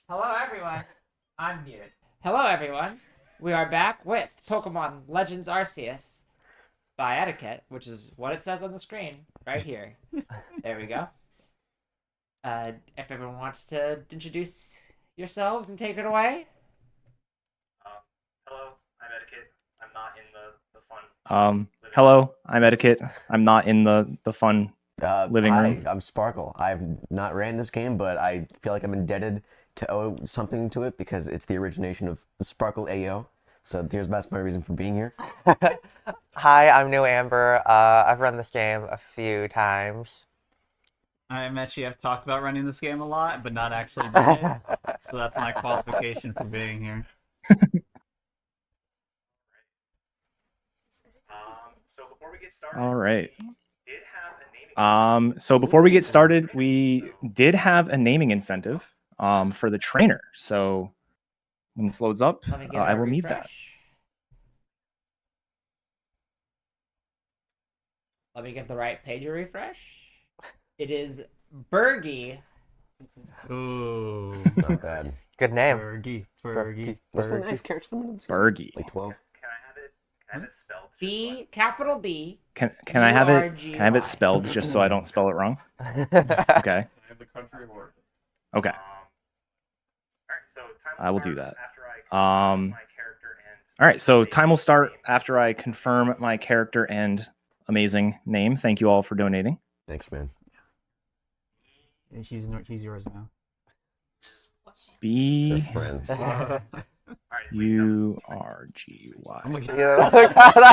Hello, everyone. I'm muted. Hello, everyone. We are back with Pokemon Legends Arceus by Eddaket, which is what it says on the screen right here. There we go. If everyone wants to introduce yourselves and take it away. Hello, I'm Eddaket. I'm not in the fun. Hello, I'm Eddaket. I'm not in the fun living Hi, room. I'm Sparkle. I've not ran this game, but I feel like I'm indebted to owe something to it because it's the origination of Sparkle AO. So that's my reason for being here. Hi, I'm New Amber. I've run this game a few times. I'm actually, I've talked about running this game a lot, but not actually doing it. So that's my qualification for being here. So before we get started, All right. we did have a naming. So before we get started, we did have a naming incentive for the trainer. So when this loads up, Let me give it I a will need refresh. that. Let me give the right page a refresh. It is Bergie. Ooh. Not bad. Good name. Fergie. What's the next character limit in this game? Bergie. Like 12? Can I have it spelled? B, capital B. Can I have it? B-R-G-Y. Can I have it spelled just so I don't spell it wrong? Okay. I have the country of origin. Okay. All right, so time I will start do that. After I confirm my character and All right. So time will start after I confirm my character and amazing name. Thank you all for donating. Thanks, man. He's yours now. They're B friends. All right, U R G Y. Oh my god.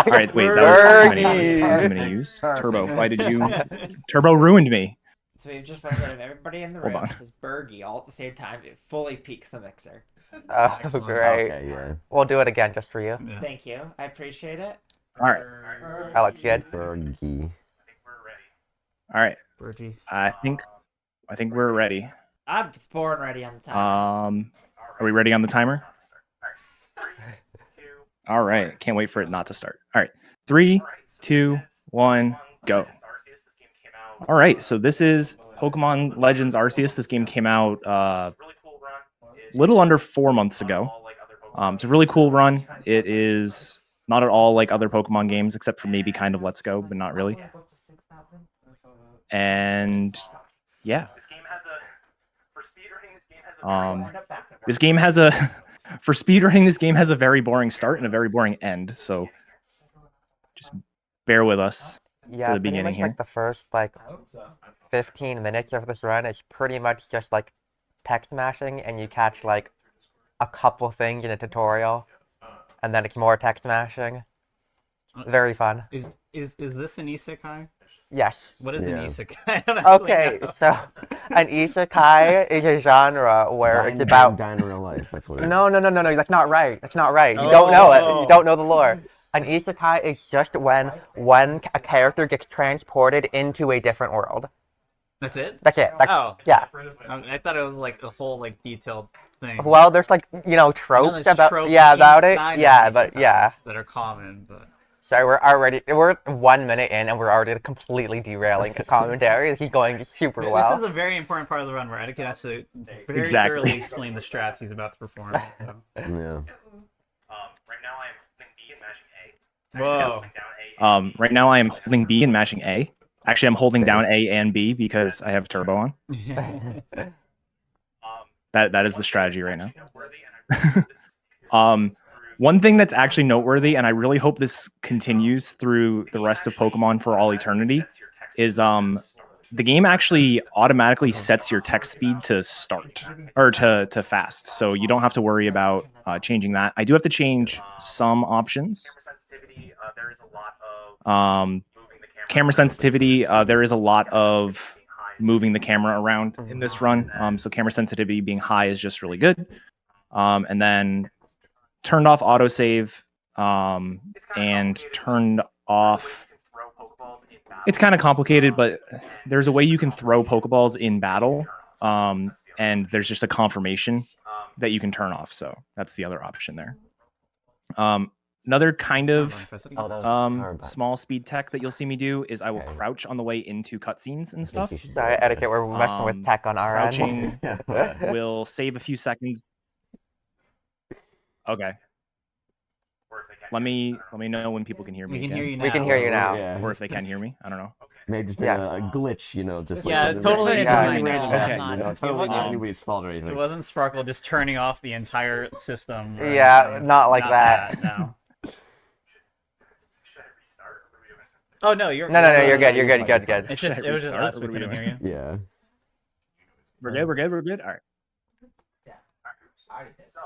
All right, wait, that was too many U's. Bergie. Too many U's. Turbo, why did you? Turbo ruined me. So we've just learned that everybody in the Hold room on. says Bergie all at the same time. It fully peaks the mixer. Oh, great. Okay, yeah. We'll do it again just for you. Yeah. Thank you. I appreciate it. All right, That looks good. Fergie. I think we're ready. all right. Bergie. I think we're ready. I'm born ready on the time. Are we ready on the timer? All right, 3, 2. All right. Can't wait for it not to start. All right. 3, 2, 1, go. Arceus, this game came out. All right. So this is Pokemon Legends Arceus. This game came out Really cool run. little under 4 months ago. It's a really cool run. It is not at all like other Pokemon games, except for maybe kind of Let's Go, but not really. And yeah, This game has a for speedrunning. this game has a for speedrunning. This game has a very boring start and a very boring end. So just bear with us. Yeah, For the pretty beginning much here. like the first 15 minutes of this run is pretty much just like text mashing, and you catch like a couple things in a tutorial, and then it's more text mashing. Very fun. Is this an isekai? Yes. What is an Yeah. isekai? I don't actually Okay, know. so an isekai is a genre where it's about. Dying in real life. That's what it is. No, that's not right. That's not right. You don't know it. You don't know the lore. An isekai is just when a character gets transported into a different world. That's it? That's it. Oh. Yeah. I thought it was like the whole like detailed thing. Well, there's like tropes there's about tropes about it. inside of Yeah, but isekais yeah. that are common, but So we're 1 minute in and we're already completely derailing the commentary. He's going super this well. is a very important part of the run where Eddaket has to very Exactly. thoroughly explain the strats he's about to perform. So. Yeah. Right now I'm holding B and mashing A. Whoa. Holding down A. Right now I am holding B and mashing A. Actually, I'm holding down A and B because I have turbo on. That is the strategy right now. Noteworthy, and I really hope this continues One thing that's actually noteworthy, and I really hope this continues through the rest of Pokemon for all eternity, is the game actually automatically sets your text speed to start or to fast, so you don't have to worry about changing that. I do have to change some options. camera sensitivity. There is a lot of moving the Camera sensitivity. There is a lot of moving the camera around in this run. So camera sensitivity being high is just really good. And then turned off autosave and turned off. It's kind of complicated, but there's a way you can throw Pokeballs in battle, and there's just a confirmation that you can turn off. So that's the other option there. Another kind of Oh, that was power button. small speed tech that you'll see me do is I will Okay. crouch on the way into cutscenes and I think stuff. you should do Sorry, it. etiquette. We're messing with tech on our Crouching Yeah. will save a few seconds. Okay. Or if they can't Let hear me I don't know. know when people can hear me We can again. hear you now. We can hear you now. Yeah. Or if they can hear me. I don't know. Maybe just been Yeah. a glitch, you know, just Yeah, like it's totally Yeah, something I random. know. Okay. you know, totally not Um, anybody's fault or It anything. wasn't Sparkle just turning off the entire system. or Yeah, anything. not like that. No. Should I restart? Or what are we doing? Oh no, you're No, you're You're good. You're fine, good. you're Good. fine. Good. It's just Should I it was just restart, us. or We what are we couldn't hear you. Yeah. We're good. We're good. We're good. All right. So,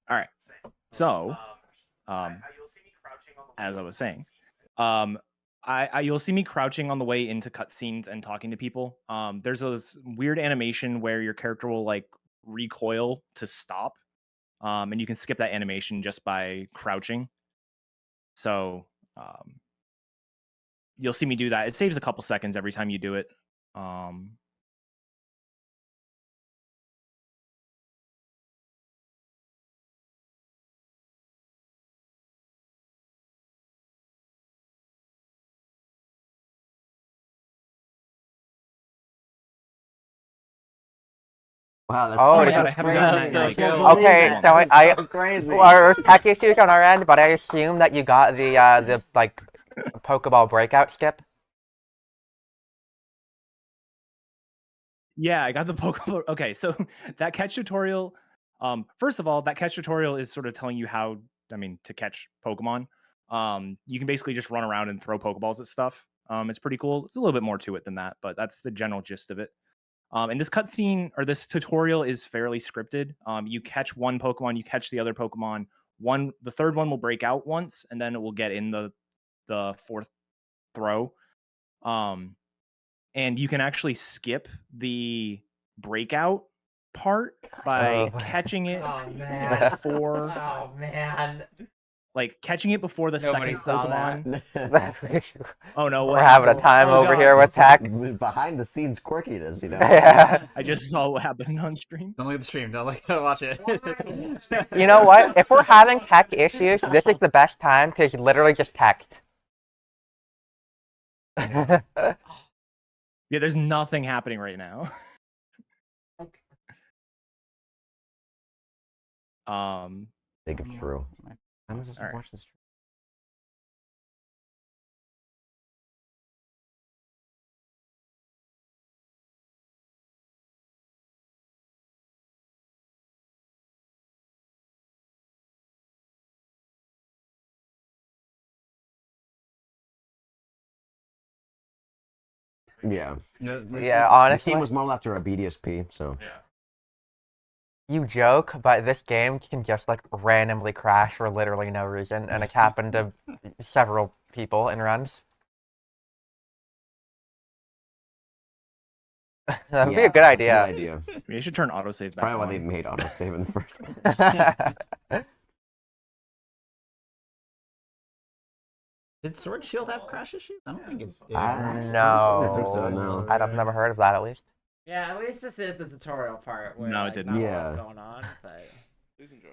All right. So, you'll see me crouching on the as I was saying, you'll see me crouching on the way into cutscenes and talking to people. There's this weird animation where your character will like recoil to stop, and you can skip that animation just by crouching. So, you'll see me do that. It saves a couple seconds every time you do it. Wow, that's Oh, yeah, that's I haven't gotten crazy. that, I like- can't believe Okay, that. so I That's crazy. There's tech issues on our end, but I assume that you got the like Pokeball breakout skip. Yeah, I got the Pokemon. Okay, so that catch tutorial. First of all, that catch tutorial is sort of telling you how, to catch Pokemon. You can basically just run around and throw Pokeballs at stuff. It's pretty cool. It's a little bit more to it than that, but that's the general gist of it. And this cutscene or this tutorial is fairly scripted. You catch one Pokemon, you catch the other Pokemon. The third one will break out once, and then it will get in the fourth throw. And you can actually skip the breakout part by catching it Oh man. before, Oh man. like catching it before the Nobody second saw that. Pokemon. Oh no, We're what having a happened? time Oh, over God. here with tech. Behind the scenes quirkiness, you know. Yeah. I just saw what happened on stream. Don't look at the stream. Don't watch it. You know what? If we're having tech issues, this is the best time because literally just text. Yeah, there's nothing happening right now. Think of true. I'm just Alright. watch this. Yeah. Yeah, This honestly, game was modeled after a BDSP, so. you joke, but this game can just like randomly crash for literally no reason, and it's happened to several people in runs. That would be a good that's idea. idea. Maybe you should turn autosaves back Probably why on. they made autosave in the first place. Did Sword Shield have crash issues? I don't think it did. I don't think so, no. I've never heard of that at least. Yeah, at least this is the tutorial part where No, it like, didn't. not a Yeah. lot's going on, but Please enjoy.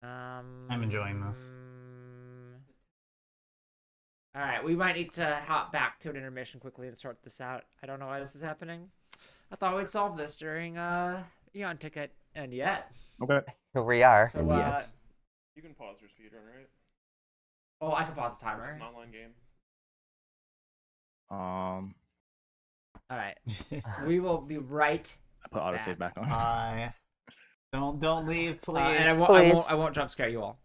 I'm enjoying this. All right, we might need to hop back to an intermission quickly and sort this out. I don't know why this is happening. I thought we'd solve this during Eon Ticket, and yet. Okay. Here we are. So, And yet. You can pause your speedrun, right? oh, I can pause the timer. It's an online game. All right, we will be right. I put autosave back on. Hi. Don't leave, please. And Please. I won't jump scare you all.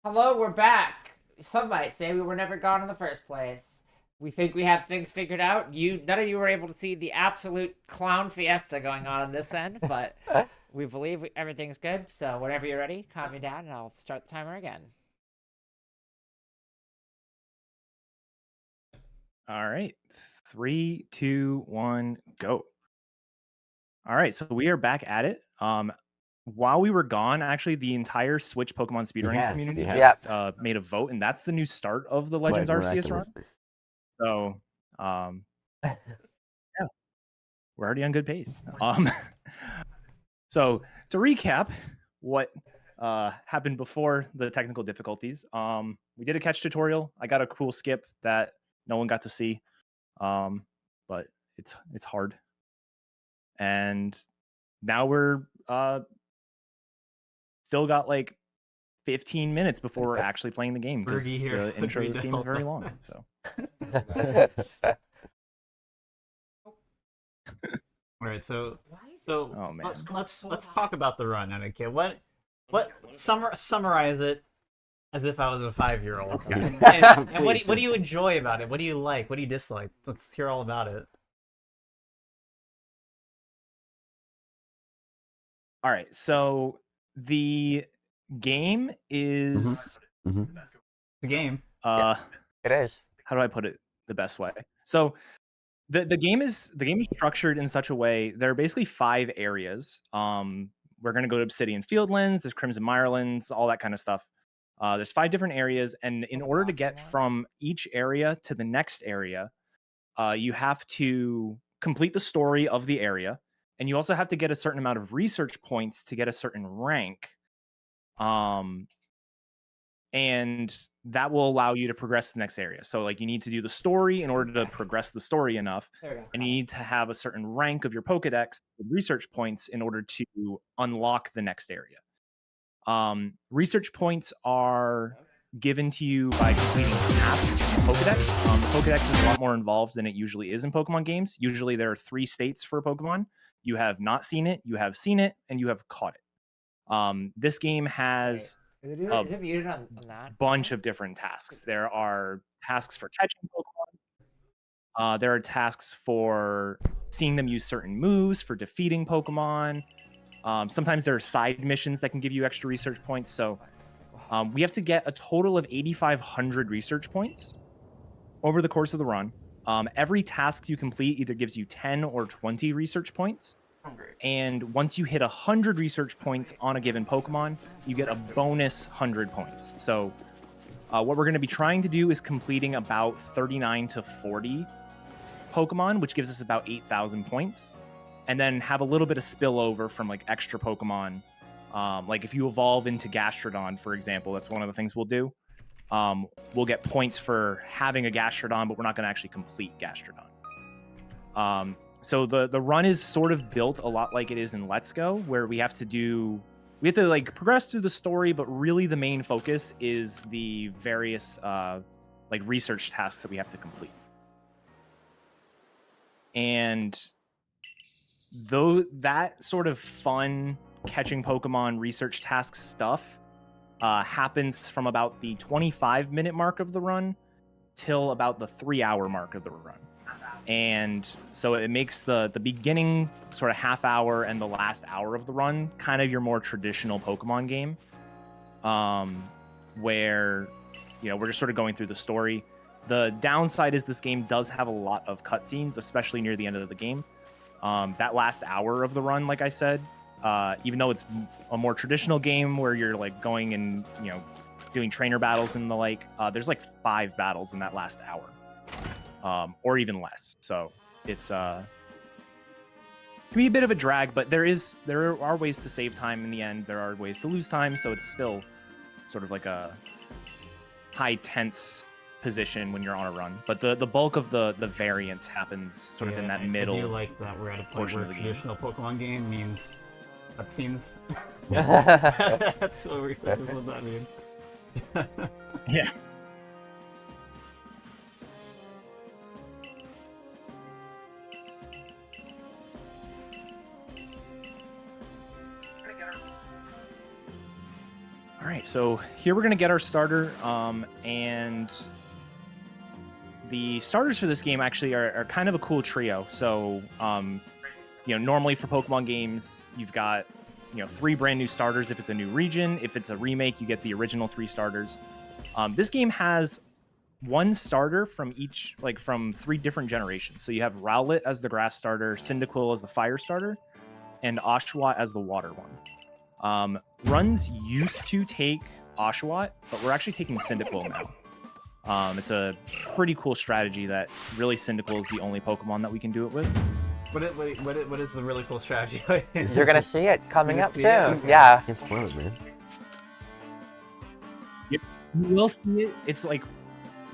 Hello, we're back. Some might say we were never gone in the first place. We think we have things figured out. None of you were able to see the absolute clown fiesta going on this end, but we believe everything's good. So whenever you're ready, calm me down, and I'll start the timer again. All right. 3, 2, 1, go. All right, so we are back at it. While we were gone, actually, the entire Switch Pokemon speedrunning community just made a vote, and that's the new start of the Legends Arceus run. So, yeah, we're already on good pace. So to recap, what happened before the technical difficulties? We did a catch tutorial. I got a cool skip that no one got to see, but it's hard. And now we're still got like 15 minutes before we're actually playing the game because the intro of this game is very long. So. All right, so Oh, man. let's talk about the run, Eddaket. What summarize it as if I was a 5-year-old. and what do you enjoy about it? What do you like? What do you dislike? Let's hear all about it. All right, so the game is the game. It is. How do I put it the best way? So the game is structured in such a way. There are basically 5 areas. We're gonna go to Obsidian Fieldlands, there's Crimson Mirelands, all that kind of stuff. There's 5 different areas, and in order to get from each area to the next area, you have to complete the story of the area, and you also have to get a certain amount of research points to get a certain rank. And that will allow you to progress to the next area. So like you need to do the story in order to progress the story enough, and you need to have a certain rank of your Pokedex research points in order to unlock the next area. Research points are given to you by completing tasks in Pokedex. Pokedex is a lot more involved than it usually is in Pokemon games. Usually there are 3 states for Pokemon. You have not seen it, you have seen it, and you have caught it. This game has a bunch of different tasks. There are tasks for catching Pokemon. There are tasks for seeing them use certain moves, for defeating Pokemon. Sometimes there are side missions that can give you extra research points. So we have to get a total of 8,500 research points over the course of the run. Every task you complete either gives you 10 or 20 research points. And once you hit 100 research points on a given Pokemon, you get a bonus 100 points. So what we're going to be trying to do is completing about 39 to 40 Pokemon, which gives us about 8,000 points. And then have a little bit of spillover from like extra Pokemon. Like if you evolve into Gastrodon, for example, that's one of the things we'll do. We'll get points for having a Gastrodon, but we're not going to actually complete Gastrodon. So the run is sort of built a lot like it is in Let's Go, where we have to like progress through the story, but really the main focus is the various like research tasks that we have to complete. And though that sort of fun catching Pokemon research task stuff happens from about the 25-minute mark of the run till about the 3-hour mark of the run. And so it makes the beginning sort of half hour and the last hour of the run kind of your more traditional Pokemon game, where, you know, we're just sort of going through the story. The downside is this game does have a lot of cutscenes, especially near the end of the game. That last hour of the run, like I said, even though it's a more traditional game where you're like going and, you know, doing trainer battles and the like, there's like 5 battles in that last hour. Or even less. So it's can be a bit of a drag, but there are ways to save time in the end. There are ways to lose time, so it's still sort of like a high tense position when you're on a run. But the bulk of the variance happens sort of in that middle. I do like that we're at a point where a traditional Pokemon game means cutscenes. That's what that means. Yeah. All right, so here we're gonna get our starter, and the starters for this game actually are kind of a cool trio. So, normally for Pokemon games, you've got 3 brand new starters if it's a new region. If it's a remake, you get the original 3 starters. This game has 1 starter from each, from 3 different generations. So you have Rowlet as the grass starter, Cyndaquil as the fire starter, and Oshawott as the water one. Runs used to take Oshawott, but we're actually taking Cyndaquil now. It's a pretty cool strategy that really Cyndaquil is the only Pokemon that we can do it with. What is the really cool strategy? You're gonna see it coming up soon. Okay. Yeah. Can't spoil it, man. Yep. You will see it. It's like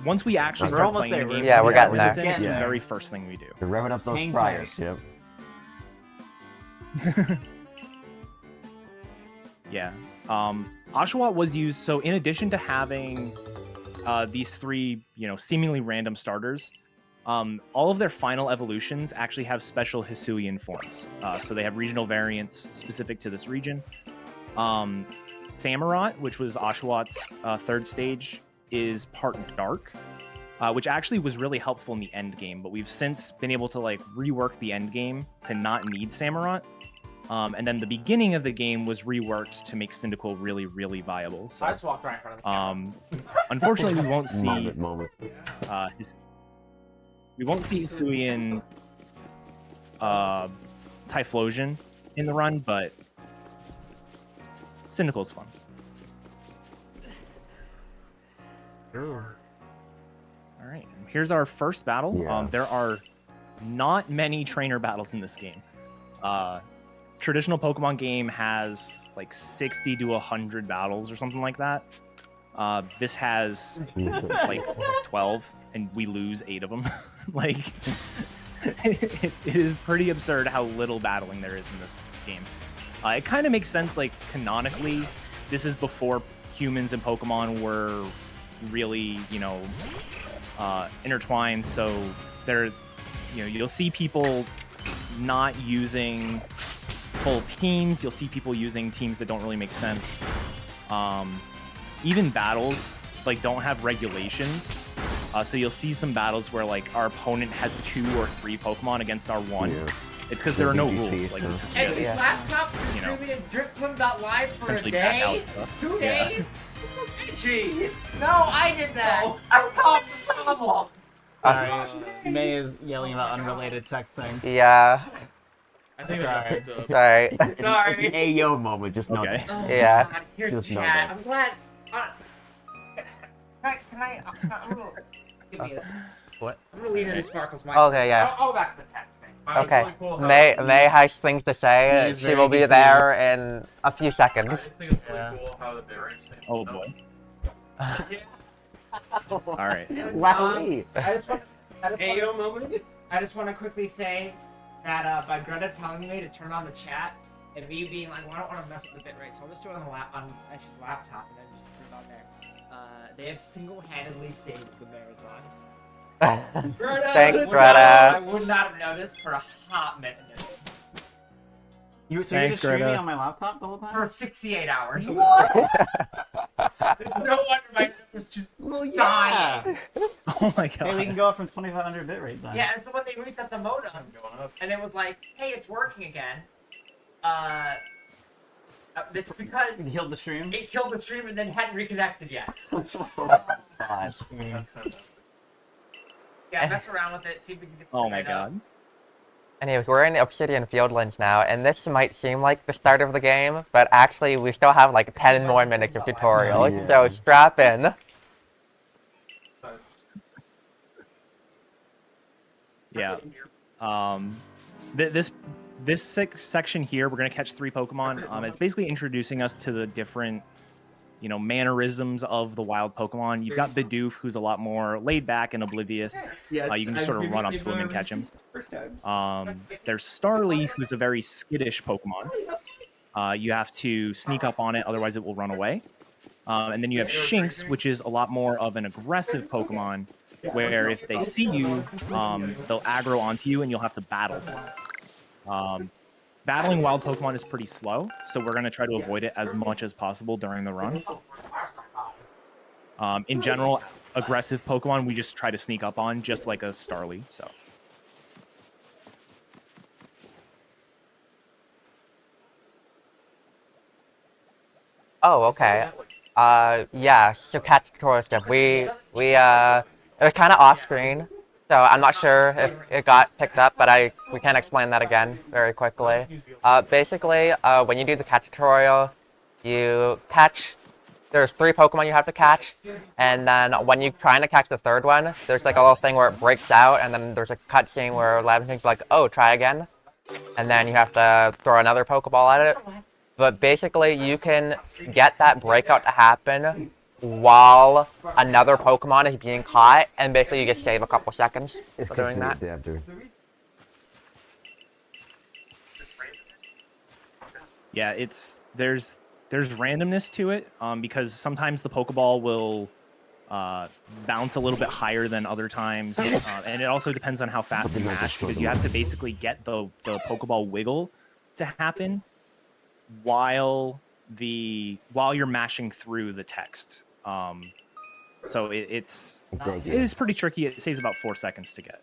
once we actually We're start almost playing the there. game, Yeah, we're getting there. it's the Yeah. very first thing we do. You're revving up those Hang Spryers. tight. Yep. Yeah. Oshawott was used, so in addition to having these 3, seemingly random starters, all of their final evolutions actually have special Hisuian forms. So they have regional variants specific to this region. Samurott, which was Oshawott's 3rd stage, is part dark, which actually was really helpful in the end game, but we've since been able to rework the end game to not need Samurott. And then the beginning of the game was reworked to make Cyndaquil really, really viable. So I just walked right in front of the camera. unfortunately, we won't see Moment. Hisuian Typhlosion in the run, but Cyndaquil's fun. All right, here's our first battle. Yeah. There are not many trainer battles in this game. Traditional Pokemon game has 60 to 100 battles or something like that. This has 12, and we lose 8 of them. It is pretty absurd how little battling there is in this game. It kind of makes sense, canonically, this is before humans and Pokemon were really, intertwined. So there, you'll see people not using full teams. You'll see people using teams that don't really make sense. Even battles don't have regulations. So you'll see some battles where our opponent has 2 or 3 Pokemon against our 1. Yeah. It's because there are no BGC, rules. so- This is And just this laptop is streaming in DripClip.live for a essentially back out day? stuff. 2 Yeah. days? No, I did that. I solved the problem. Sorry, May is yelling about unrelated tech thing. Yeah. I think Sorry. I got hooked up. Sorry. It's Sorry. an Ayo moment. Just know Okay. that. Oh, Yeah. God, here's Just know chat. that. I'm glad. Can I I'm gonna, give me a, What? I'm gonna lean into Sparkle's mic. Okay, yeah. I'll go back to the tech thing. Okay. Cool how May has things to He say. is She very will be confused. there in a few I seconds. just think it's really Yeah. cool how the variants thing. Oh boy. All right. Wowie. I just want Ayo moment. I just want to quickly say that by Greta telling me to turn on the chat and me being like, well, I don't want to mess up the bitrate, so I'll just do it on Ash's laptop and then just put it on there. They have single-handedly saved the marathon. Greta, Thanks, I Greta. would not have noticed for a hot minute. So you're Thanks, just streaming Greta. on my laptop the whole time? For 68 hours. What? It's no wonder my was just dying. Oh my god. Hey, we can go up from 2500 bitrate then. Yeah, and so when they reset the modem, and it was like, hey, it's working again. It's because You killed the stream? it killed the stream and then hadn't reconnected yet. God. That's fantastic. Yeah, mess around with it, see if we can get the Oh my right up. god. Anyway, we're in Obsidian Fieldlands now, and this might seem like the start of the game, but actually we still have 10 more minutes of tutorial, Yeah. so strap in. Yeah. This section here, we're gonna catch 3 Pokemon. It's basically introducing us to the different, mannerisms of the wild Pokemon. You've got Bidoof, who's a lot more laid back and oblivious. You can just sort of run up to him and catch him. There's Starly, who's a very skittish Pokemon. You have to sneak up on it, otherwise it will run away. And then you have Shinx, which is a lot more of an aggressive Pokemon, where if they see you, they'll aggro onto you and you'll have to battle them. battling wild Pokemon is pretty slow, so we're going to try to avoid it as much as possible during the run. In general, aggressive Pokemon we just try to sneak up on, just like a Starly. So. Oh, okay. Yeah, so catch tutorial stuff. It was kind of off screen, so I'm not sure if it got picked up, but we can explain that again very quickly. Basically, when you do the catch tutorial, there's 3 Pokemon you have to catch, and then when you're trying to catch the 3rd one, there's like a little thing where it breaks out, and then there's a cutscene where Laventing's like, oh, try again, and then you have to throw another Pokeball at it. But basically, you can get that breakout to happen while another Pokemon is being caught, and basically you just save a couple seconds for doing that. Yeah, there's randomness to it, because sometimes the Pokeball will bounce a little bit higher than other times, and it also depends on how fast you mash, because you have to basically get the Pokeball wiggle to happen while you're mashing through the text. So it is pretty tricky. It saves about 4 seconds to get.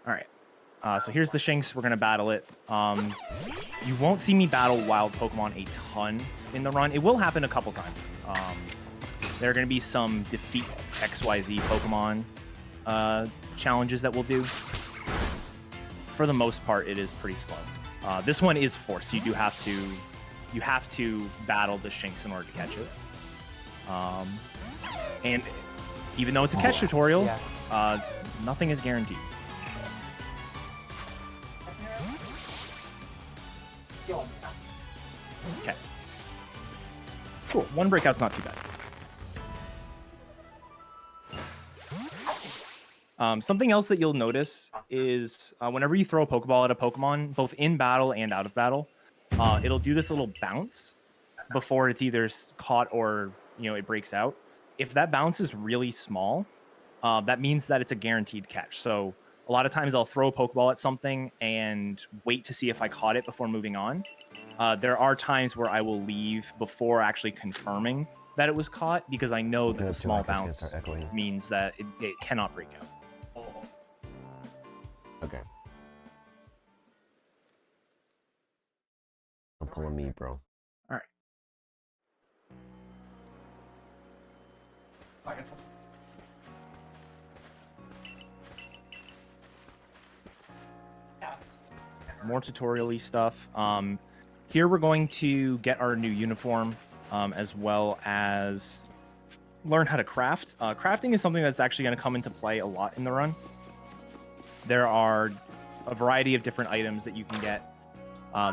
All right. So here's the Shinx. We're gonna battle it. You won't see me battle wild Pokemon a ton in the run. It will happen a couple times. There are gonna be some defeat XYZ Pokemon challenges that we'll do. For the most part, it is pretty slow. This one is forced. You have to battle the Shinx in order to catch it. And even though it's a catch tutorial, nothing is guaranteed. Okay. Cool. 1 breakout's not too bad. Something else that you'll notice is whenever you throw a Pokeball at a Pokemon, both in battle and out of battle, it'll do this little bounce before it's either caught or it breaks out. If that bounce is really small, that means that it's a guaranteed catch. So a lot of times I'll throw a Pokeball at something and wait to see if I caught it before moving on. There are times where I will leave before actually confirming that it was caught, because I know that the small bounce means that it cannot break out. Okay. I'm pulling me, bro. All right. More tutorial-y stuff. Here we're going to get our new uniform, as well as learn how to craft. Crafting is something that's actually going to come into play a lot in the run. There are a variety of different items that you can get.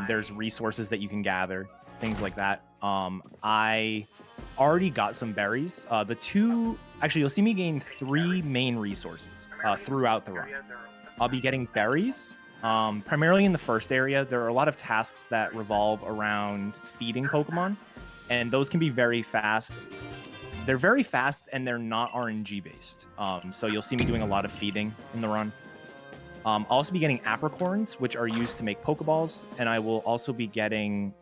There's resources that you can gather, things like that. I already got some berries. Actually, you'll see me gain 3 main resources throughout the run. I'll be getting berries. Primarily in the first area, there are a lot of tasks that revolve around feeding Pokemon, and those can be very fast. They're very fast, and they're not RNG based. So you'll see me doing a lot of feeding in the run. I'll also be getting apricorns, which are used to make Pokeballs, and I will also be getting,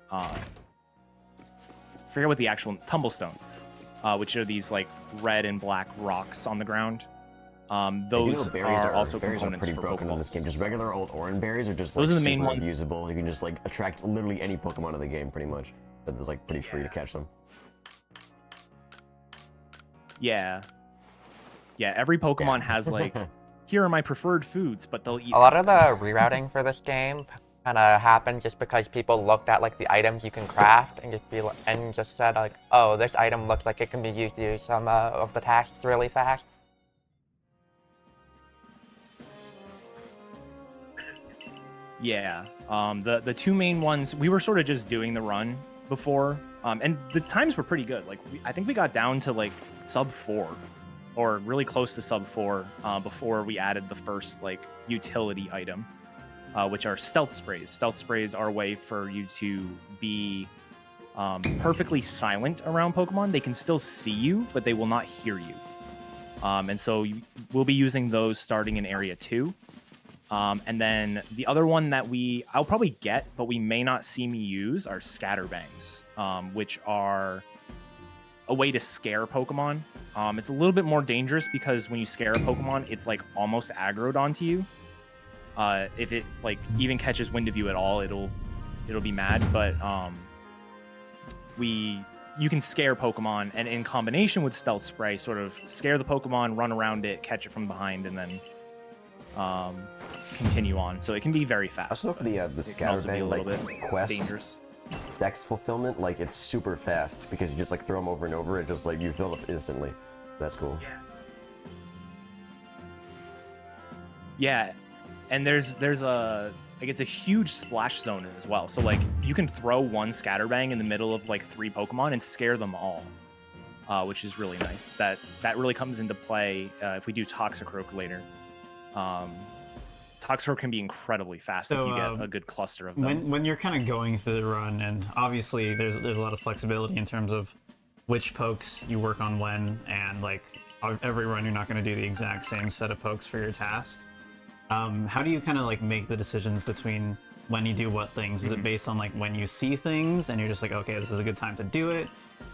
forget what the actual, Tumblestone, which are these like red and black rocks on the ground. Those are also components for broken Pokeballs. in this game. Just regular old orange berries are just those like are the main super ones. usable. You can just like attract literally any Pokemon in the game, pretty much. But it's like pretty free to catch them. Yeah. Every Pokemon has like, here are my preferred foods, but they'll eat. A lot of the rerouting for this game kind of happened just because people looked at like the items you can craft and just said like, oh, this item looks like it can be used to do some of the tasks really fast. Yeah. The 2 main ones, we were sort of just doing the run before, and the times were pretty good. Like I think we got down to like sub 4, or really close to sub 4, before we added the first like utility item, which are stealth sprays. Stealth sprays are a way for you to be perfectly silent around Pokemon. They can still see you, but they will not hear you. And so we'll be using those starting in Area 2. And then the other one that I'll probably get, but we may not see me use, are Scatterbangs, which are a way to scare Pokemon. It's a little bit more dangerous because when you scare a Pokemon, it's like almost aggroed onto you. If it like even catches wind of you at all, it'll be mad. But you can scare Pokemon, and in combination with Stealth Spray, sort of scare the Pokemon, run around it, catch it from behind, and then continue on. So it can be very fast. Also for the Scatterbang like quest dangerous. Dex fulfillment, like it's super fast because you just like throw them over and over. It just like you fill up instantly. That's cool. Yeah, and there's a like it's a huge splash zone as well. So like you can throw one Scatterbang in the middle of like 3 Pokemon and scare them all, which is really nice. That really comes into play if we do Toxicroak later. Toxicroak can be incredibly fast if you get a good cluster of them. When you're kind of going through the run, and obviously there's a lot of flexibility in terms of which pokes you work on when, and like every run you're not going to do the exact same set of pokes for your task. How do you kind of like make the decisions between when you do what things? Is it based on like when you see things and you're just like, okay, this is a good time to do it?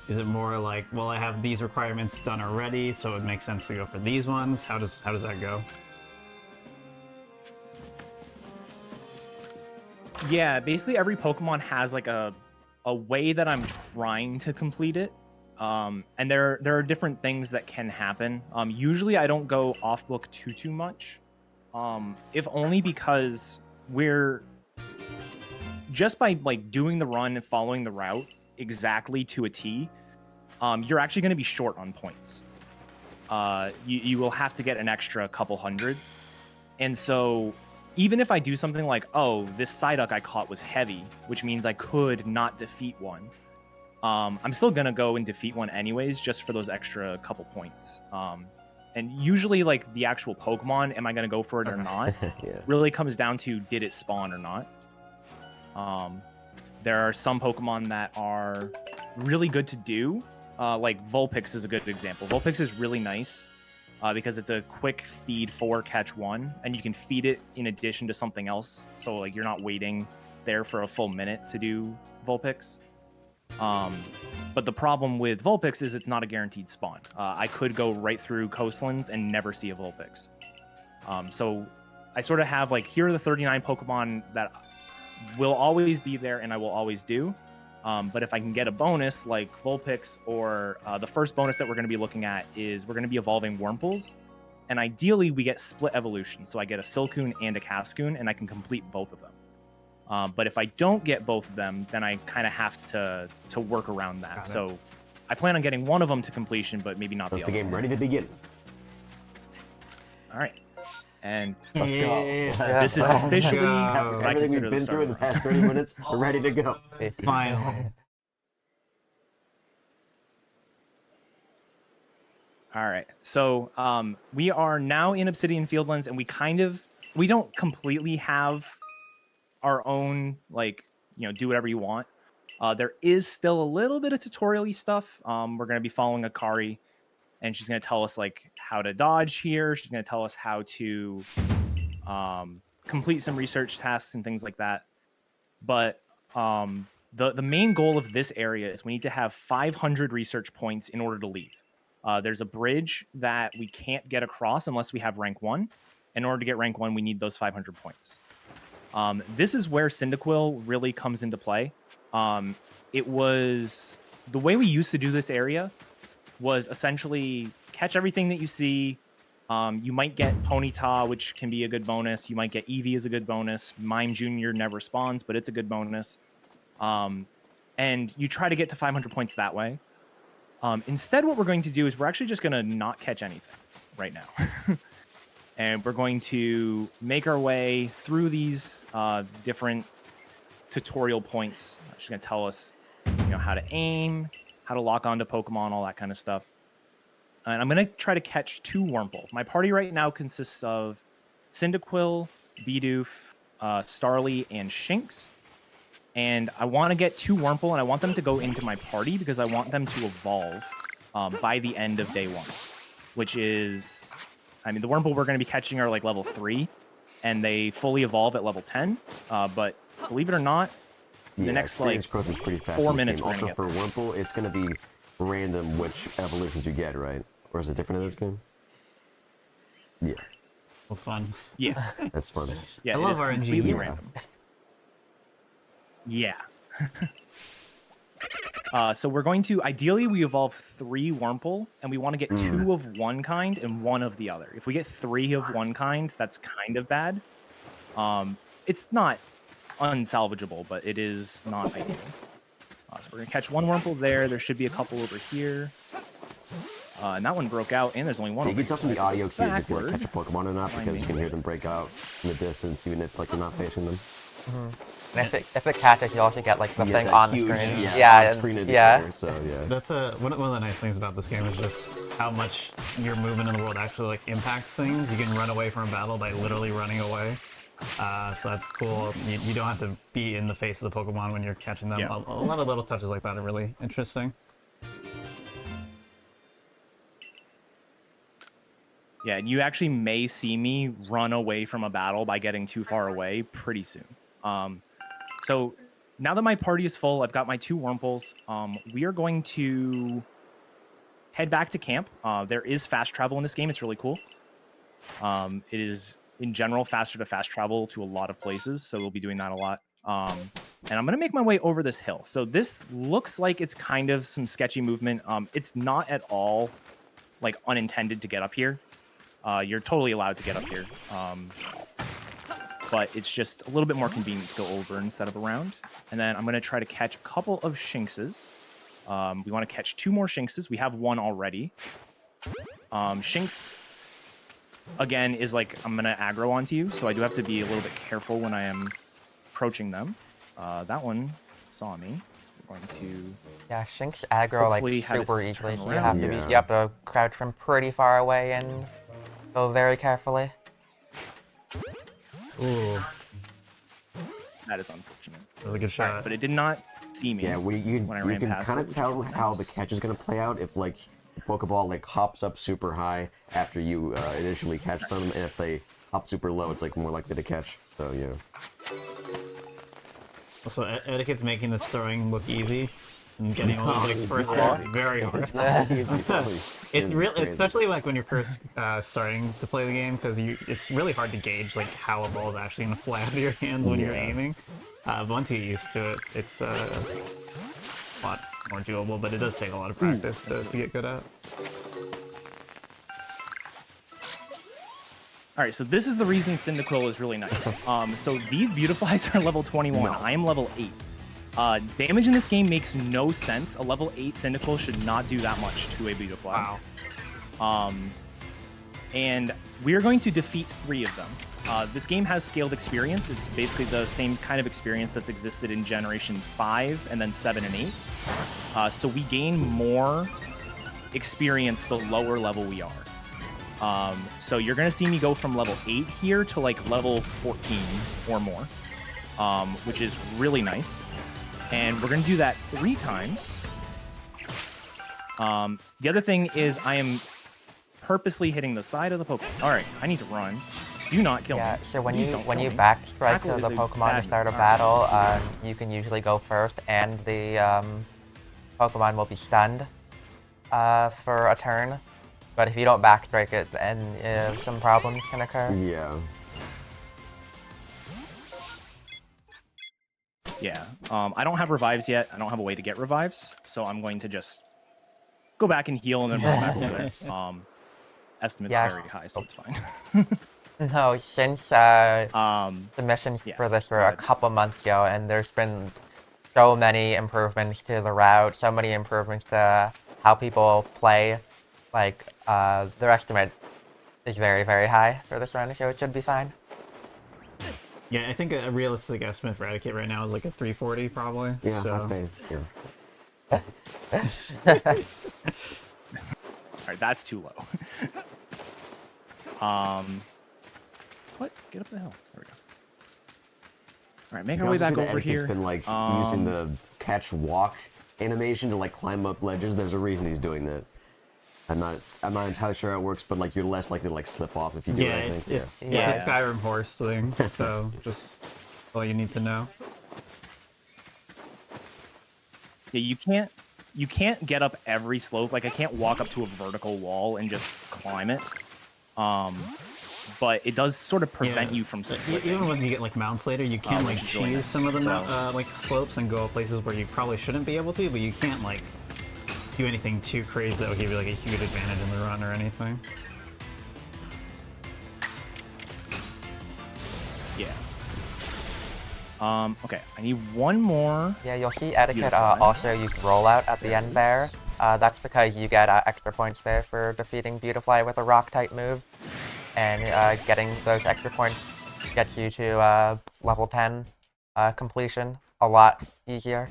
Is it more like, well, I have these requirements done already, so it makes sense to go for these ones? How does that go? Yeah, basically every Pokemon has like a way that I'm trying to complete it. And there are different things that can happen. Usually I don't go off book too much. If only because we're just by like doing the run and following the route exactly to a T, you're actually going to be short on points. You will have to get an extra couple hundred. And so even if I do something like, oh, this Psyduck I caught was heavy, which means I could not defeat one, I'm still going to go and defeat one anyways, just for those extra couple points. And usually, like, the actual Pokemon, am I going to go for it or not, really comes down to did it spawn or not. There are some Pokemon that are really good to do. Like, Vulpix is a good example. Vulpix is really nice because it's a quick feed 4, catch 1, and you can feed it in addition to something else. So, like, you're not waiting there for a full minute to do Vulpix. But the problem with Vulpix is it's not a guaranteed spawn. I could go right through coastlands and never see a Vulpix. So I sort of have like, here are the 39 Pokemon that will always be there and I will always do. But if I can get a bonus like Vulpix, or the first bonus that we're going to be looking at is we're going to be evolving Wurmples. And ideally we get split evolution. So I get a Silcoon and a Cascoon and I can complete both of them. But if I don't get both of them, then I kind of have to work around that. So I plan on getting one of them to completion, but maybe not the other. The game ready to begin. All right. And Let's go. this is officially what I Everything consider we've the been start through in the of the run. past 30 minutes, we're ready to go. Finally. All right. So we are now in Obsidian Fieldlands, and we don't completely have our own, like, do whatever you want. There is still a little bit of tutorial-y stuff. We're going to be following Akari, and she's going to tell us like how to dodge here. She's going to tell us how to complete some research tasks and things like that. But the main goal of this area is we need to have 500 research points in order to leave. There's a bridge that we can't get across unless we have rank 1. In order to get rank 1, we need those 500 points. This is where Cyndaquil really comes into play. It was the way we used to do this area was essentially catch everything that you see. You might get Ponyta, which can be a good bonus. You might get Eevee as a good bonus. Mime Jr. never spawns, but it's a good bonus. And you try to get to 500 points that way. Instead, what we're going to do is we're actually just going to not catch anything right now. And we're going to make our way through these different tutorial points. She's going to tell us, how to aim, how to lock onto Pokemon, all that kind of stuff. And I'm going to try to catch 2 Wurmple. My party right now consists of Cyndaquil, Bidoof, Starly, and Shinx. And I want to get 2 Wurmple, and I want them to go into my party because I want them to evolve by the end of day 1. which is, I mean, the Wurmple we're going to be catching are like level 3, and they fully evolve at level 10. But believe it or not, the next like growth is pretty fast 4 in this minutes game. we're Also going to for Wurmple, it's going to be random which evolutions you get, right? Or is it different in this game? Yeah, Well, fun. Yeah, that's fun. yeah, I it love is RNG. completely Yes. random. Yeah. So we're going to, ideally, we evolve 3 Wurmple, and we want to get 2 of one kind and 1 of the other. If we get 3 of one kind, that's kind of bad. It's not unsalvageable, but it is not ideal. So we're going to catch 1 Wurmple there. There should be a couple over here. And that one broke out, and there's only 1 You over can tell from here. the audio cues if you Backward. like, catch a Pokemon or not, Find because you me. can hear them break out in the distance, even if like you're not facing them. And if it catches, you also get like the You get thing that on the huge, screen. yeah, and- screen yeah. indicator, so yeah. That's one of the nice things about this game is just how much your movement in the world actually like impacts things. You can run away from a battle by literally running away. So that's cool. You don't have to be in the face of the Pokemon when you're catching them. Yeah. A lot of little touches like that are really interesting. Yeah, and you actually may see me run away from a battle by getting too far away pretty soon. So now that my party is full, I've got my 2 Wurmples. We are going to head back to camp. There is fast travel in this game. It's really cool. It is, in general, faster to fast travel to a lot of places, so we'll be doing that a lot. And I'm going to make my way over this hill. So this looks like it's kind of some sketchy movement. It's not at all like unintended to get up here. You're totally allowed to get up here. But it's just a little bit more convenient to go over instead of around. And then I'm going to try to catch a couple of Shinxes. We want to catch 2 more Shinxes. We have 1 already. Shinx, again, is like, I'm going to aggro onto you, so I do have to be a little bit careful when I am approaching them. That one saw me. We're going to... Yeah, Shinx aggro like Hopefully have super it easily, turn so you have to around. you have to crouch from pretty far away and go very carefully. Ooh, That is unfortunate. that was a good shot. But it did not see me Yeah, when I ran can past kind it, of which tell was really how nice. the catch is going to play out if like the Pokeball like hops up super high after you initially catch them, and if they hop super low, it's like more likely to catch. So yeah. Also, Etiquette's making this throwing look easy and getting all those like first very hard. It's really, especially like when you're first starting to play the game, because it's really hard to gauge like how a ball is actually gonna fly out of your hands when you're aiming. But once you get used to it, it's a lot more doable. But it does take a lot of practice to get good at. All right, so this is the reason Cyndaquil is really nice. So these Beautiflies are level 21. I am level 8. Damage in this game makes no sense. A level 8 Cyndaquil should not do that much to a Beautifly. Wow. And we are going to defeat 3 of them. This game has scaled experience. It's basically the same kind of experience that's existed in Generation 5 and then 7 and 8. So we gain more experience the lower level we are. So you're going to see me go from level 8 here to like level 14 or more, which is really nice. And we're going to do that 3 times. The other thing is I am purposely hitting the side of the Pokemon. All right, I need to run. Do not kill Yeah, me. so when Please you don't when kill you me. backstrike Tackle to is the a Pokemon to bad start a move. battle, you can usually go first, and the Pokemon will be stunned for a turn. But if you don't backstrike it, then some problems can occur. Yeah. Yeah. I don't have revives yet. I don't have a way to get revives, so I'm going to just go back and heal and then run back over there. Estimate's Yes. very high, so it's fine. No, since Um, the missions yeah, for this were go a ahead. couple months ago, and there's been so many improvements to the route, so many improvements to how people play. Like, their estimate is very, very high for this run, so it should be fine. Yeah, I think a realistic estimate for Etiquette right now is like a 340 probably. Yeah, So. have faith. Yeah. all right, that's too low. What? Get up the hill. There we go. All right, make You our way also see back that over Etiquette's here. been like using the catch walk animation to like climb up ledges. There's a reason he's doing that. I'm not entirely sure how it works, but like you're less likely to like slip off if you do Yeah, it. I think. it's Yeah. a Skyrim horse thing, so just all you need to know. Yeah, you can't get up every slope. Like I can't walk up to a vertical wall and just climb it. But it does sort of prevent you from slipping. Even when you get like mounts later, you can like which is really cheese nice. some of the So- like slopes and go places where you probably shouldn't be able to, but you can't like do anything too crazy that would give you like a huge advantage in the run or anything. Yeah. Okay, I need one more. Yeah, you'll see Eddaket Beautiful. also use rollout at the end there. That's because you get extra points there for defeating Beautifly with a rock type move. And getting those extra points gets you to level 10 completion a lot easier.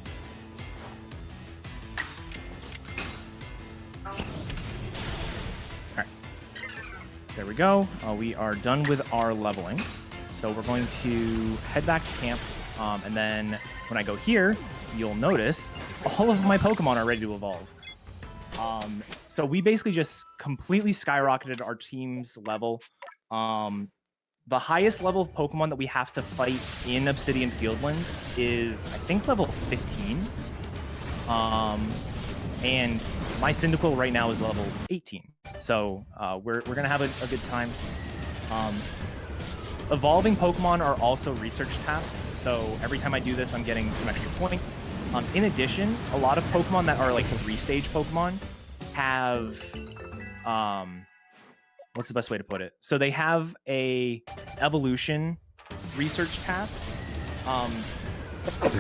There we go. We are done with our leveling. So we're going to head back to camp. And then when I go here, you'll notice all of my Pokemon are ready to evolve. So we basically just completely skyrocketed our team's level. The highest level of Pokemon that we have to fight in Obsidian Fieldlands is, I think, level 15. And my Cyndaquil right now is level 18. So we're going to have a good time. Evolving Pokemon are also research tasks. So every time I do this, I'm getting some extra points. In addition, a lot of Pokemon that are like 3-stage Pokemon have... what's the best way to put it? So they have a evolution research task.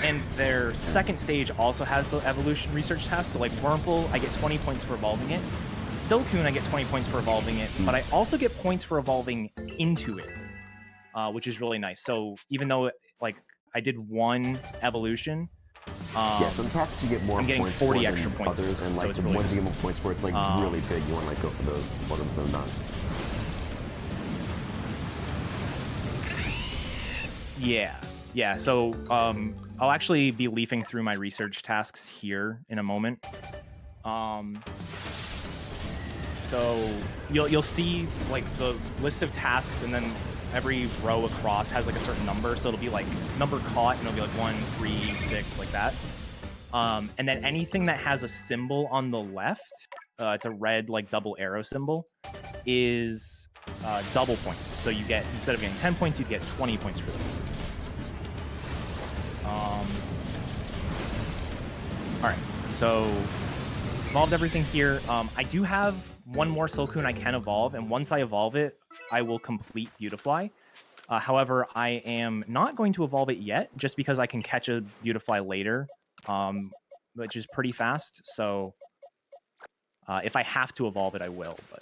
And their second stage also has the evolution research task. So like Wurmple, I get 20 points for evolving it. Silcoon, I get 20 points for evolving it. But I also get points for evolving into it, which is really nice. So even though like I did one evolution, Yeah, some tasks you get more I'm getting points 40 for than extra points, others, and so like it's the really ones you nice. get more points for, it's like really big. You want to like go for those, one of them not. Yeah. So I'll actually be leafing through my research tasks here in a moment. So you'll see like the list of tasks, and then every row across has like a certain number. So it'll be like number caught, and it'll be like 1, 3, 6, like that. And then anything that has a symbol on the left, it's a red like double arrow symbol, is double points. So you get, instead of getting 10 points, you get 20 points for those. All right, so evolved everything here. I do have one more Silcoon I can evolve, and once I evolve it, I will complete Beautifly. However, I am not going to evolve it yet, just because I can catch a Beautifly later, which is pretty fast. So if I have to evolve it, I will, but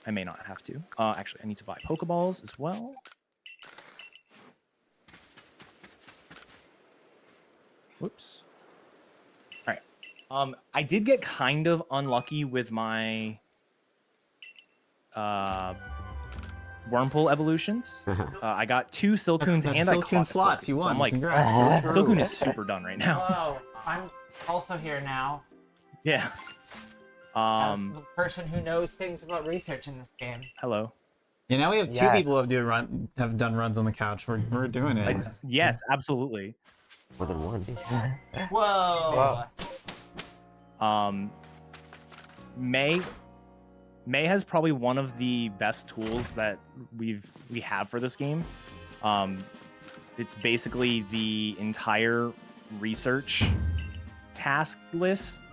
I may not have to. Actually, I need to buy Pokeballs as well. Whoops. All right. I did get kind of unlucky with my Wurmple evolutions. I got 2 Silcoons and I Silcoon caught a slots. Silcoon, You so won. I'm like, Congrats. Silcoon is super done right now. Hello, I'm also here now. Yeah. As the person who knows things about research in this game. Hello. Yeah, now we have 2 Yes. people who have done runs on the couch. We're doing it. Yes, absolutely. More than one. Whoa! May has probably one of the best tools that we have for this game. It's basically the entire research task list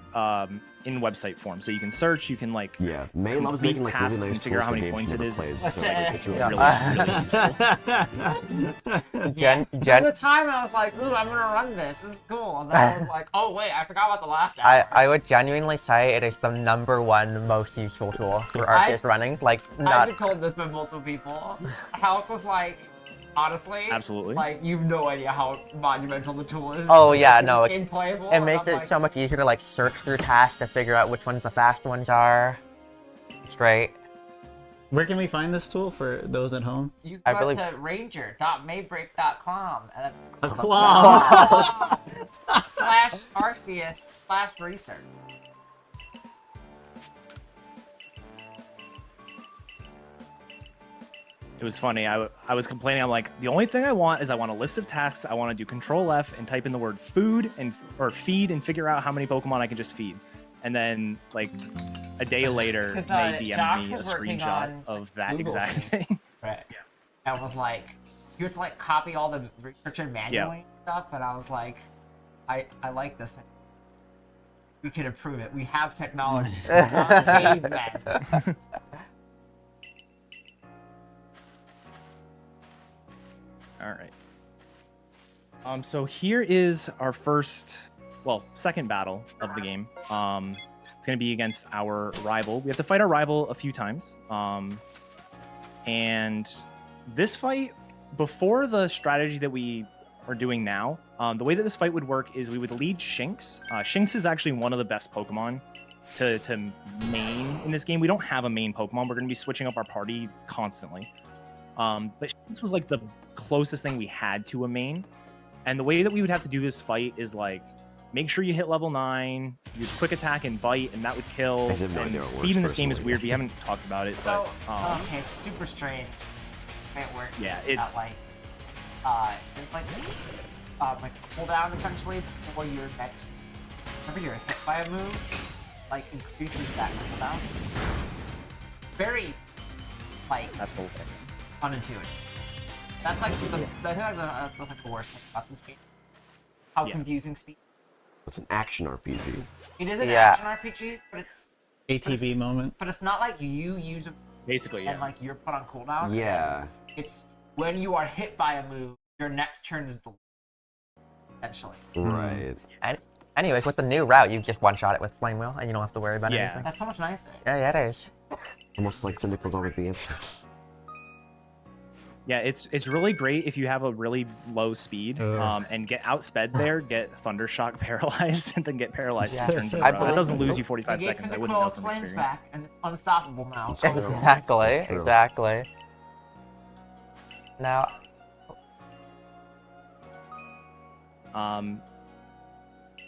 in website form. So you can search, you can like Yeah, May loves complete making like tasks really nice and figure out how tools many for points it games is. she never plays, so it's really, really useful. At the time, I was like, ooh, I'm gonna run this. This is cool. And then I was like, oh, wait, I forgot about the last hour. I would genuinely say it is the #1 most useful tool for Arceus running. Like, I've not. been told this by multiple people. Halk was like, honestly, Absolutely. like, you've no idea how monumental the tool is. Oh, yeah, It's no, it's- game playable. It and makes I'm it like, so much easier to like search through tasks to figure out which ones the fast ones are. It's great. Where can we find this tool for those at home? You I go believe- to ranger.maybreak.com and A claw. /Arceus/research. It was funny. I was complaining. I'm like, the only thing I want is I want a list of tasks. I want to do Control F and type in the word food or feed and figure out how many Pokemon I can just feed. And then like a day later, they DM'd Josh me a was working screenshot on of that Google exact Sheets. thing. Right. And was like, you have to like copy all the research and manually and stuff. And I was like, I like this. We can improve it. We have technology. We're not cavemen. All right. So here is our second battle of the game. It's gonna be against our rival. We have to fight our rival a few times. And this fight, before the strategy that we are doing now, the way that this fight would work is we would lead Shinx. Shinx is actually one of the best Pokemon to main in this game. We don't have a main Pokemon. We're gonna be switching up our party constantly. But Shinx was like the closest thing we had to a main. And the way that we would have to do this fight is like, make sure you hit level 9, use quick attack and bite, and that would kill. And speed in this game is weird. We haven't talked about it, but okay, it's super strange. It works. Yeah, it's like cooldown essentially before your next. Whenever you're hit by a move, like increases that cooldown. Very, like that's the whole thing. Unintuitive. That's like that's like the worst thing about this game. How confusing speed. It's an action RPG. It is an action RPG, but it's ATV moment. But it's not like you use it basically, and like you're put on cooldown. Yeah. It's when you are hit by a move, your next turn is delayed. Essentially. Right. And anyways, with the new route, you just one-shot it with Flame Wheel, and you don't have to worry about anything. That's so much nicer. Yeah, it is. Almost like Syndic was always the answer. Yeah, it's really great if you have a really low speed and get outsped there, get Thundershock paralyzed, and then get paralyzed 2 turns in a row. That doesn't lose you 45 seconds. I wouldn't know from Flames experience. back and it's unstoppable now. Exactly. Now, I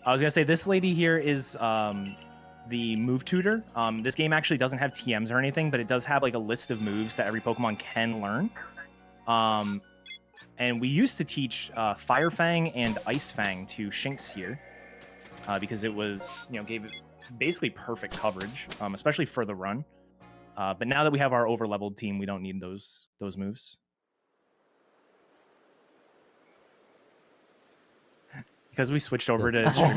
was gonna say this lady here is the move tutor. This game actually doesn't have TMs or anything, but it does have like a list of moves that every Pokemon can learn. And we used to teach Fire Fang and Ice Fang to Shinx here because it was, gave it basically perfect coverage, especially for the run. But now that we have our over-leveled team, we don't need those moves. Because we switched over to streaming.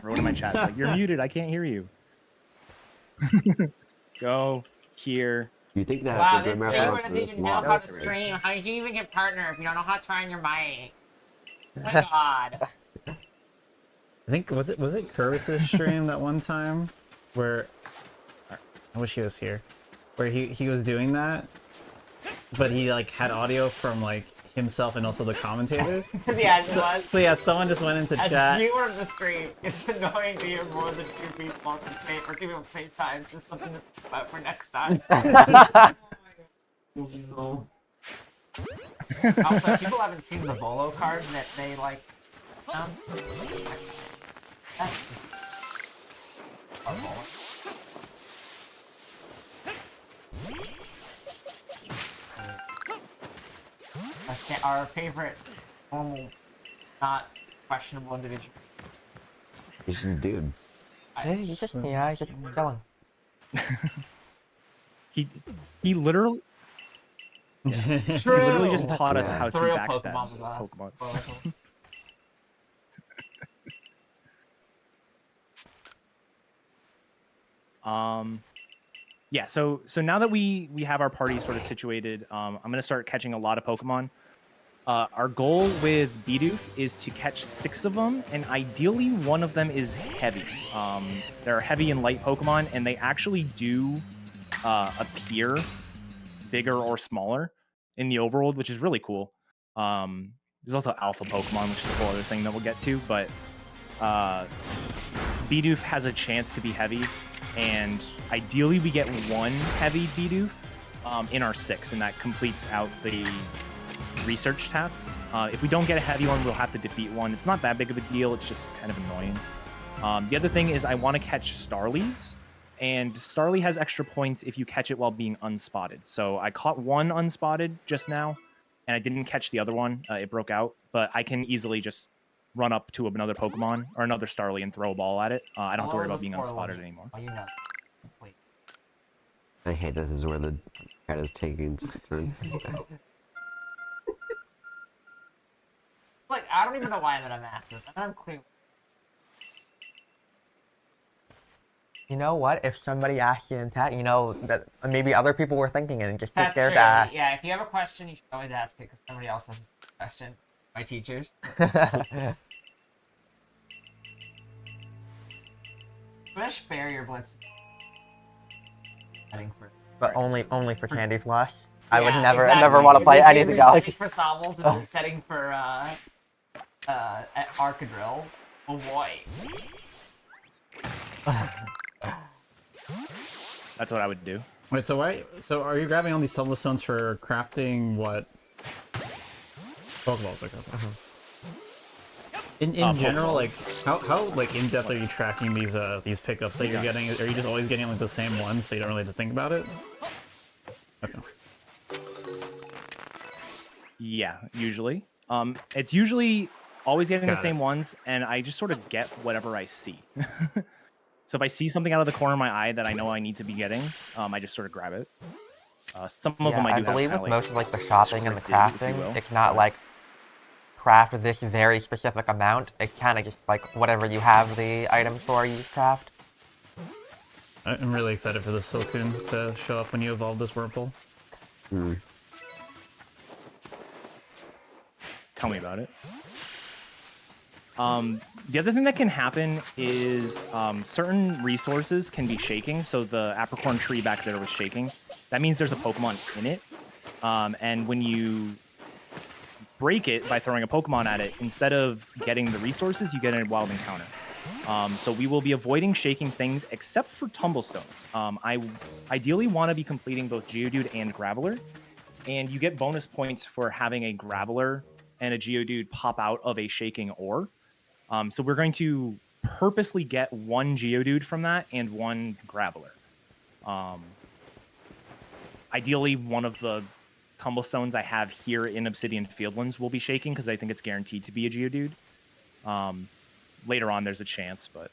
Wrote in my chat, it's like, you're muted, I can't hear you. Go here. You think that? Wow, this streamer doesn't even know how to stream. How did you even get partner if you don't know how to turn your mic? Oh my god. I think was it Curvis's stream that one time where I wish he was here, where he was doing that, but he like had audio from like himself and also the commentators. Yeah, it was. So yeah, someone just went into As chat. a viewer of the stream, it's annoying to hear more than 2 people at the same, or 2 people at the same time. Just something to think about for next time. Also, people haven't seen the Volo card that they like. That's our favorite normal, not questionable individual. He's just a dude. He's just chilling. He literally. Yeah. He literally just taught us how to backstab Pokemon. Yeah, so now that we have our party sort of situated, I'm gonna start catching a lot of Pokemon. Our goal with Bidoof is to catch 6 of them, and ideally one of them is heavy. There are heavy and light Pokemon, and they actually do appear bigger or smaller in the overworld, which is really cool. There's also alpha Pokemon, which is a whole other thing that we'll get to, but Bidoof has a chance to be heavy, and ideally we get 1 heavy Bidoof in our 6, and that completes out the research tasks. If we don't get a heavy one, we'll have to defeat one. It's not that big of a deal, it's just kind of annoying. The other thing is I want to catch Starlies. And Starly has extra points if you catch it while being unspotted. So I caught one unspotted just now, and I didn't catch the other one. It broke out, but I can easily just run up to another Pokemon or another Starly and throw a ball at it. I don't have to worry about being unspotted anymore. Oh, you know. Wait. I hate that this is where the cat is taking its turn. Look, I don't even know why I'm gonna mask this. I'm clear. You know what? If somebody asked you in chat, you know that maybe other people were thinking it and just too That's scared true. to ask. Yeah, if you have a question, you should always ask it because somebody else has a question. My teachers. I'm gonna spare your blitz. Heading for. But only for Candy Flush. I would Yeah, never exactly. want to play If you're anything else. setting for Sobble to be setting for Arcadrills. Oh boy. That's what I would do. Wait, so why? So are you grabbing all these Tumble Stones for crafting what? Pokeballs, okay. In general, like how like in depth are you tracking these pickups that you're getting? Are you just always getting like the same ones, so you don't really have to think about it? Okay. Yeah, usually. It's usually always getting the Got it. same ones, and I just sort of get whatever I see. So if I see something out of the corner of my eye that I know I need to be getting, I just sort of grab it. Some of them I do believe have with kinda, most of like the shopping and the scripted, if you will. crafting, it's not like craft this very specific amount. It kind of just like whatever you have the items for, you just craft. I'm really excited for the Silcoon to show up when you evolve this Whirlpool. Tell me about it. The other thing that can happen is certain resources can be shaking. So the apricorn tree back there was shaking. That means there's a Pokemon in it. And when you break it by throwing a Pokemon at it, instead of getting the resources, you get a wild encounter. So we will be avoiding shaking things except for Tumblestones. I ideally want to be completing both Geodude and Graveler. And you get bonus points for having a Graveler and a Geodude pop out of a shaking ore. So we're going to purposely get one Geodude from that and one Graveler. Ideally, one of the Tumblestones I have here in Obsidian Fieldlands will be shaking because I think it's guaranteed to be a Geodude. Later on, there's a chance, but...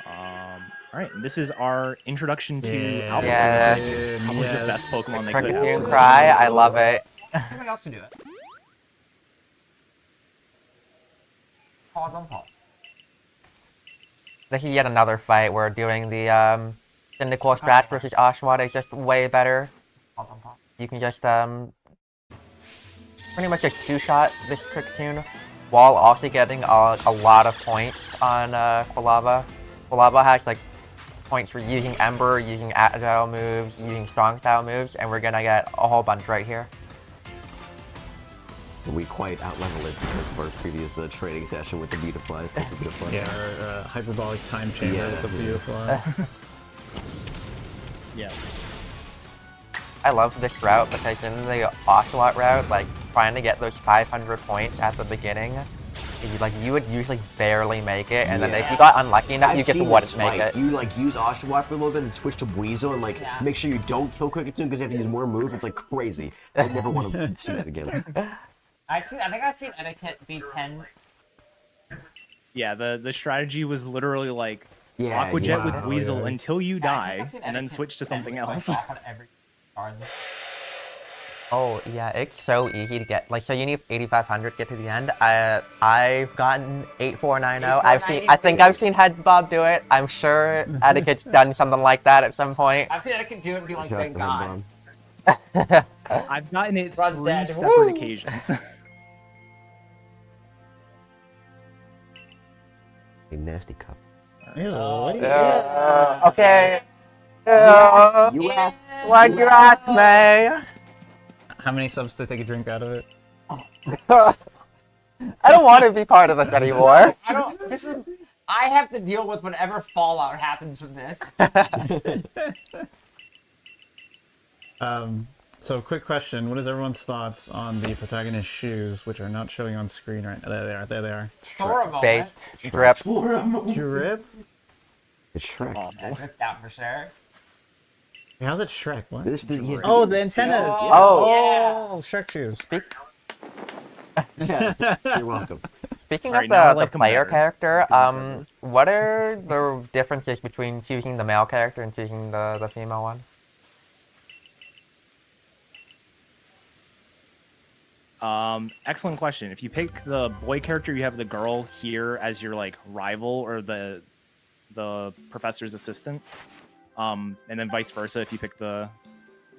all right, and this is our introduction to Alpha. Yeah. Probably the best Pokemon they could have. Cricketune for this. Cry, I love it. Somebody else can do it. Pause on pause. This is yet another fight where doing the Cynical Strat versus Oshawott is just way better. Pause on pause. You can just pretty much just two-shot this Cricketune while also getting a lot of points on Quilava. Quilava has like points for using Ember, using Agile moves, using Strong Style moves, and we're gonna get a whole bunch right here. We quite outlevel it because of our previous trading session with the Beautiflies. Yeah, our hyperbolic time chamber Yeah. with the Beautifly. Yeah. I love this route because in the Oshawott route, like trying to get those 500 points at the beginning, you would usually barely make it, and then if you got unlucky enough, you get to wouldn't make it. You like use Oshawott for a little bit and switch to Weasel and like make sure you don't kill Cricketune because you have to use more moves. It's like crazy. I never want to see that again. I think I've seen Eddaket beat 10. Yeah, the strategy was literally like Yeah, Aqua Jet yeah. with Weasel until you I think die, I've seen and then Eddaket switch to beat 10 something like, else. off on every card. Oh yeah, it's so easy to get. Like, so you need 8,500 to get to the end. I've gotten 8,490. I think I've seen Head Bob do it. I'm sure Eddaket's done something like that at some point. I've seen Eddaket do it and be like, Shout out thank to God. Headbomb. I've gotten it Run's 3 dead. separate Woo! occasions. A nasty cup. Ew, what do you Okay. You asked. Why'd you ask me? How many subs to take a drink out of it? I don't want to be part of this anymore. I don't. This is. I have to deal with whatever fallout happens from this. So, quick question: what is everyone's thoughts on the protagonist's shoes, which are not showing on screen right now? There they are. There they are. For a Bait, moment. drip. Drip. It's Shrek. I dripped out for sure. Hey, how's it Shrek? What? This thing is Oh, the antennas. Oh. Oh, Shrek shoes. Yeah, you're welcome. Speaking Right, of now I the like 'em player better. character, what are the differences between choosing the male character and choosing the female one? Excellent question. If you pick the boy character, you have the girl here as your like rival or the professor's assistant. And then vice versa if you pick the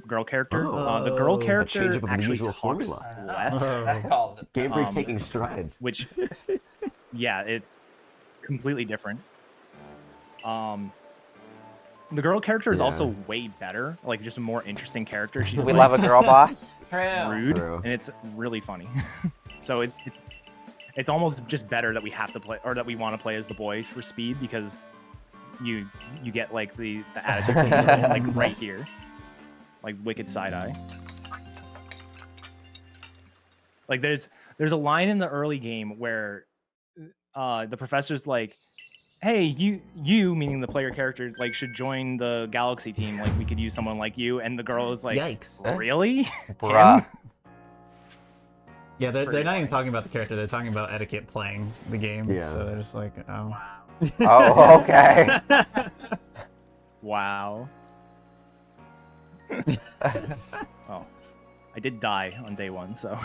girl character. The girl Oh. A character change of actually unusual talks formula. less, Oh. Called it. Game Freak taking strides. which yeah, it's completely different. The girl character is also way better, like just a more interesting character. She's We like love a girl boss. True. rude True. and it's really funny. So it's almost just better that we have to play or that we want to play as the boy for speed because you get like the attitude from the girl, like right here, like wicked side eye. Like there's a line in the early game where the professor's like, hey, you meaning the player character like should join the galaxy team, like we could use someone like you, and the girl is like, Yikes. really? Bruh. Him? Yeah, they're Pretty not even funny. talking about the character. They're talking about Eddaket playing the game. Yeah. So they're just like, oh. Oh, okay. Wow. Oh, I did die on day one, so.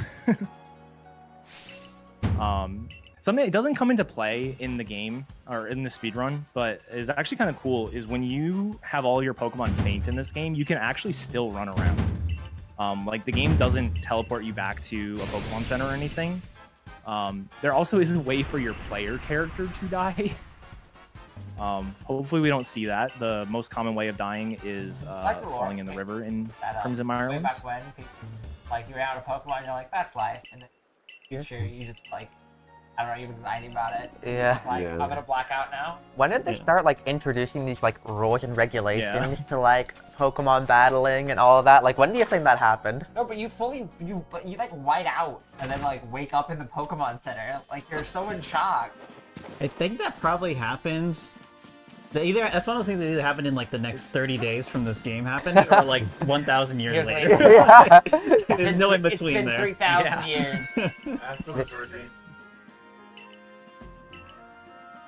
Something that doesn't come into play in the game or in the speedrun, but is actually kind of cool is when you have all your Pokemon faint in this game, you can actually still run around. Like the game doesn't teleport you back to a Pokemon Center or anything. There also is a way for your player character to die. Hopefully we don't see that. The most common way of dying is Like the lore. falling in the river in That, Crimson way Islands. back when, people, like you ran out of Pokemon, you're like, that's life, and then you just like, I don't know, even anxiety about it. Yeah. Just like, Yeah. I'm gonna black out now. When did they Yeah. start like introducing these like rules and regulations to like Pokemon battling and all of that? Like, when do you think that happened? No, but you like white out and then like wake up in the Pokemon Center. Like you're so in shock. I think that probably happened. That's one of those things that either happened in like the next 30 days from this game happened, or like 1,000 years Years later. later. Yeah. There's no in between It's been there. 3,000 Yeah. years. After the Dorothy.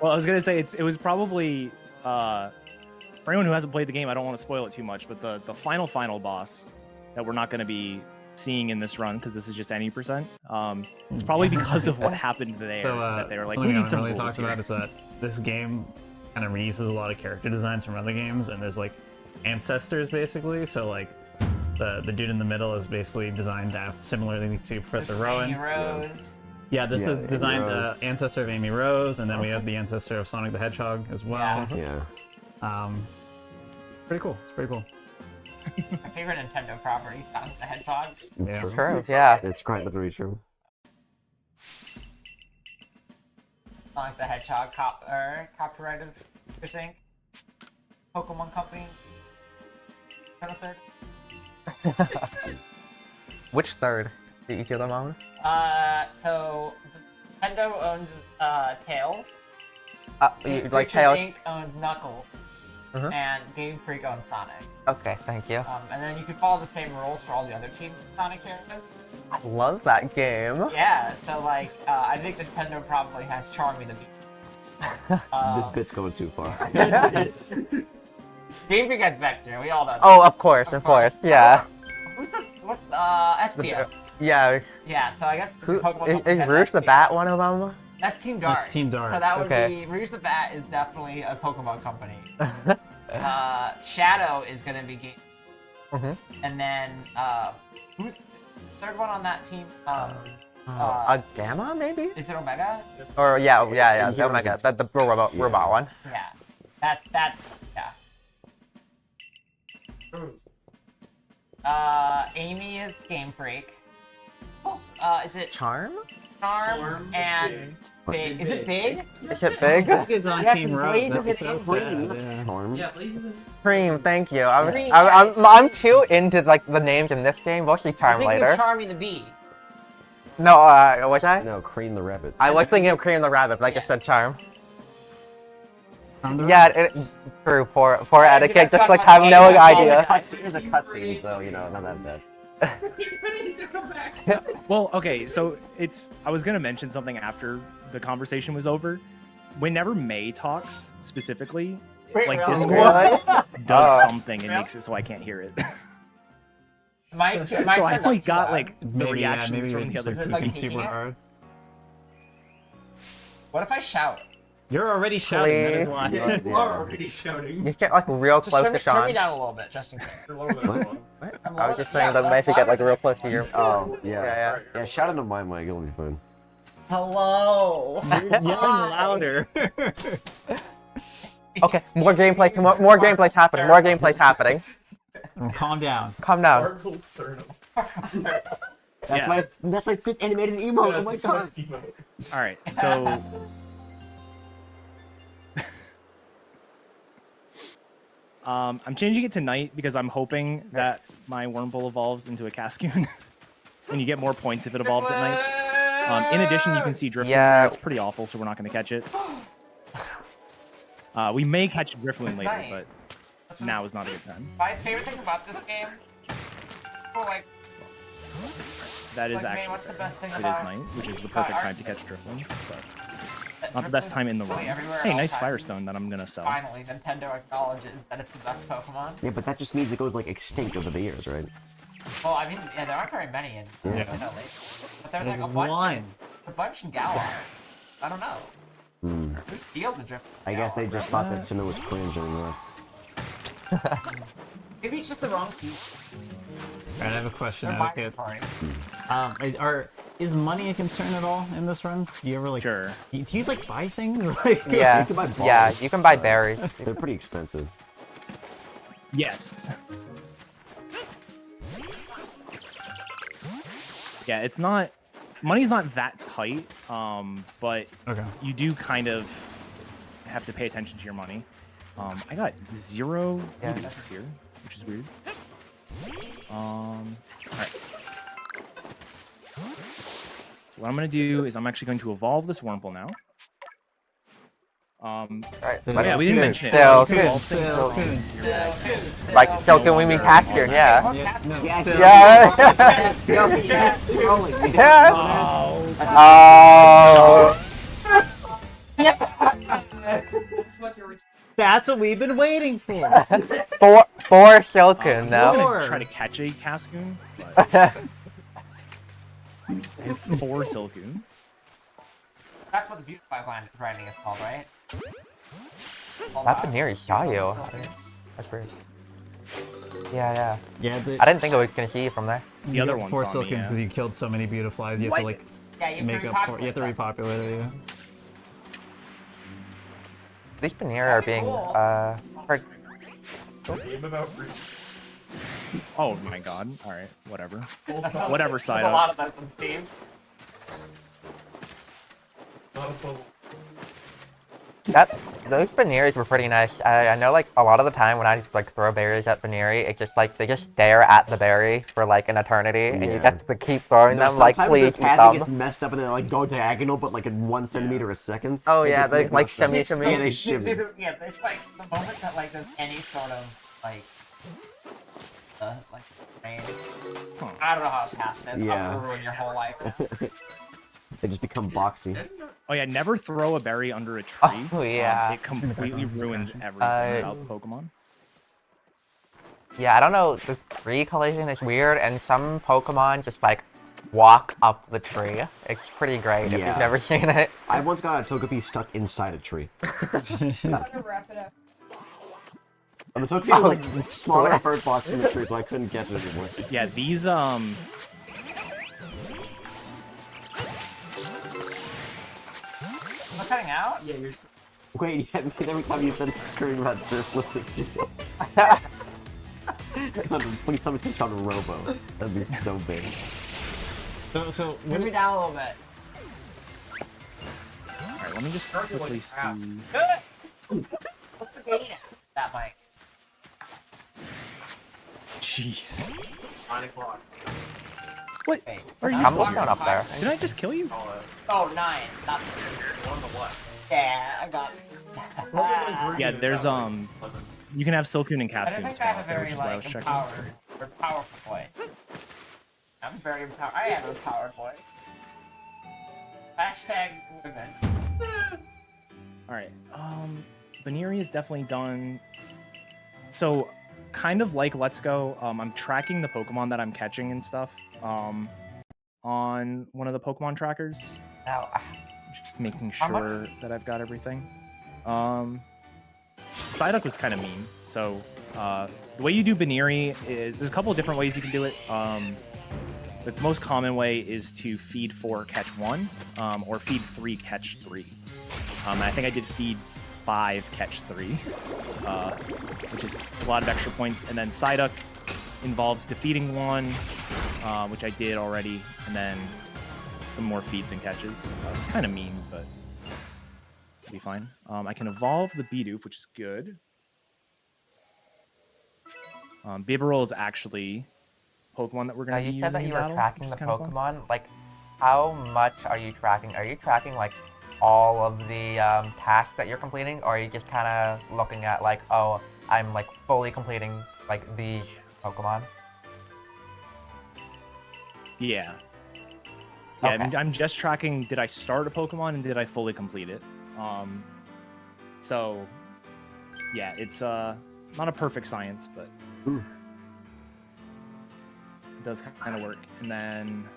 Well, I was gonna say it was probably for anyone who hasn't played the game. I don't want to spoil it too much, but the final boss that we're not gonna be seeing in this run because this is just any percent. It's probably because of what happened there So, that they were like, something we we need haven't some really rules talked here. about is that this game kind of reuses a lot of character designs from other games, and there's like ancestors basically. So like the dude in the middle is basically designed to have similarly to Professor Rowan. Heroes. Yeah, this Yeah, is Amy designed Rose. ancestor of Amy Rose, and then we have the ancestor of Sonic the Hedgehog as well. Yeah. Yeah. Pretty cool. It's pretty cool. My favorite Nintendo property, Sonic the Hedgehog. Yeah. True. Yeah. It's quite literally true. Sonic the Hedgehog copyright of Inc. Pokemon Company. Kind of third. Which third? Did each of them own? So Nintendo owns Tails. Like Creatures Tails. Inc. owns Knuckles. Mhm. And Game Freak owns Sonic. Okay, thank you. And then you can follow the same rules for all the other Team Sonic characters. I love that game. Yeah, so like, I think Nintendo probably has Charmy the Bee. This bit's going too far. Game Freak has Vector, we all know that. Oh, of course, yeah. What's Espio? Yeah. Yeah, so I guess the Who Pokemon is Company has Rouge the Espio. Bat one of them? That's Team Dark. That's Team Dark. So that would Okay. be Rouge the Bat is definitely a Pokemon company. Shadow is gonna be Game. Mhm. And then who's the third one on that team? A Gamma maybe? Is it Omega? Or yeah. Yeah, Oh my god, the robot one. Yeah. That's yeah. Who's? Amy is Game Freak. Also, is it Charm? Charm and big. Is it big? Is it big? Big is on Yeah, Team 'cause Road. Blaze That's is its so own Green, sad, yeah. Charm. Yeah, Blaze is in. Cream, thank you. I'm, Cream, I'm, yeah, I'm, I'm too into like the names in this game. We'll see Charm Thinking later. of Charming the Bee. No, was I? No, Cream the Rabbit. I was thinking of Cream the Rabbit, but I just said Charm. On the Yeah, right. true. Poor Yeah, Eddaket, you're just not like talking have about no idea. Here's a cutscene, so you know, not that bad. Well, okay, so I was gonna mention something after the conversation was over. Whenever May talks specifically, Wait, like really? Discord does Oh. something and makes it so I can't hear it. Mine So I turned only up too got loud. like the Maybe, yeah, reactions maybe from it's the other just Is it, like, people. super peeking it? hard. What if I shout? You're already shouting. That is Please. why. Yeah, you are already shouting. You get like real Just close turn to me Sean. down a little bit, just in case. You're lower than one. I was just saying that May should get like real close to your. Oh, yeah. Yeah, Yeah, shout into my mic, it'll be fun. Hello. You're yelling louder. Okay, more gameplay's happening. More gameplay's happening. Calm down. Calm down. Sparkle sternum. That's Yeah. my fifth animated emote. Oh my god. All right, so I'm changing it to night because I'm hoping that my Wurmple evolves into a Cascoon, and you get more points if it evolves at night. In addition, you can see Drifloon. Yeah. It's pretty awful, so we're not going to catch it. We may catch Drifloon It's later, night. but now is not a good time. My favorite thing about this game, like, That is like, man, actually what's the fair. best thing It is about night, which is the perfect time to Arceus? catch Drifloon, but that not the best Drifloon's time in the really run. everywhere Hey, at all nice times. Firestone that I'm going to sell. Finally, Nintendo acknowledges that it's the best Pokemon. Yeah, but that just means it goes like extinct over the years, right? Well, I mean, yeah, there aren't very many in Yeah. but there's like a There's bunch. one. A bunch in Galar. I don't know. Hmm. Who's Field of Drift? I guess they just thought that Sinnoh was cringe anymore. Maybe it's just the wrong season. Alright, I have a question. They're Okay. party. Is money a concern at all in this run? Do you ever like? Sure. Do you like buy things? Like, Yeah, You can buy yeah, balls. you can buy berries. They're pretty expensive. Yes. Yeah, it's not. Money's not that tight, but Okay. you do kind of have to pay attention to your money. I got 0 Yeah. negatives here, which is weird. Alright. So what I'm gonna do is I'm actually going to evolve this Wurmple now. Right, So Yeah, we didn't mention it. So, You can evolve things. like, so can we mean Caspian? Yeah. Yeah, no. Yeah. Yeah. Yeah. Oh. Oh. That's what we've been waiting for. Four Silcoon I'm now. still Four. gonna try to catch a Cascoon, but I have 4 Silcoons. That's what the Beautify grinding is called, right? That's a near Shayo. That's weird. Yeah. Yeah, I didn't think it was gonna see you from there. The other one four saw me, Silkins yeah. because you killed so many Beautiflies. You have to like Yeah, you have make to up for. You have to repopulate repopulate it. Yeah. These Paneer are being Game about fruit. Oh my god. Alright, whatever. that. Whatever There's side a up. lot of those on Steam. Not a bubble. those Paneers were pretty nice. I know like a lot of the time when I like throw berries at Paneeri, it's just like they just stare at the berry for like an eternity, and you Yeah. get to keep throwing them like Sometimes please the eat pathing gets them. messed up and they like go diagonal, but like in 1 centimeter a second. Oh yeah, they get like messed up. shimmy shimmy. Yeah, they shimmy. Yeah, it's like the moment that like there's any sort of like rain. Huh. I don't know how to pass this. Yeah. I'll ruin your whole life. They just become boxy. Oh yeah, never throw a berry under a tree. Oh, yeah. It completely ruins everything about Pokemon. Yeah, I don't know. The tree collision is weird, and some Pokemon just like walk up the tree. It's pretty great if Yeah. you've never seen it. I once got a Togepi stuck inside a tree. And the Togepi was like smaller bird box in the tree, so I couldn't get it anymore. Yeah, these We're cutting out? Yeah, you're. Wait, yeah, every time you said screaming about this, it's just... Please tell me it's called a Robo. That'd be so big. So Move me down a little bit. let me just quickly see. That mic. Jeez. 9 o'clock. What? Wait, Are you I'm serious? looking up there. Did I just kill you? Oh, 9. Not On the what? yeah, I got. Yeah, there's you can have Silcoon and I don't Cascoon think I spawn have a up there, which very is why I was checking. empowered or powerful voice. I'm very empowered. I have a powered voice. Hashtag women. Alright. Baneri is definitely done. So, kind of like Let's Go, I'm tracking the Pokemon that I'm catching and stuff on one of the Pokemon trackers. Now, Just making How much? sure that I've got everything. Psyduck was kind of mean. So, the way you do Baneri is there's a couple of different ways you can do it. The most common way is to feed 4, catch 1, or feed 3, catch 3. I think I did feed 5, catch 3, which is a lot of extra points. And then Psyduck involves defeating 1, which I did already, and then some more feeds and catches. It's kind of mean, but it'll be fine. I can evolve the Bidoof, which is good. Bibarel is actually Pokemon that we're now going to be you using said that in you were battle, tracking which the is kind of fun. Pokemon. Like, how much are you tracking? Are you tracking like all of the tasks that you're completing, or are you just kind of looking at like, oh, I'm like fully completing like these Pokemon? Yeah. Yeah, Okay. I'm just tracking, did I start a Pokemon and did I fully complete it? So, yeah, it's not a perfect science, but Ooh. it does kind of work. And then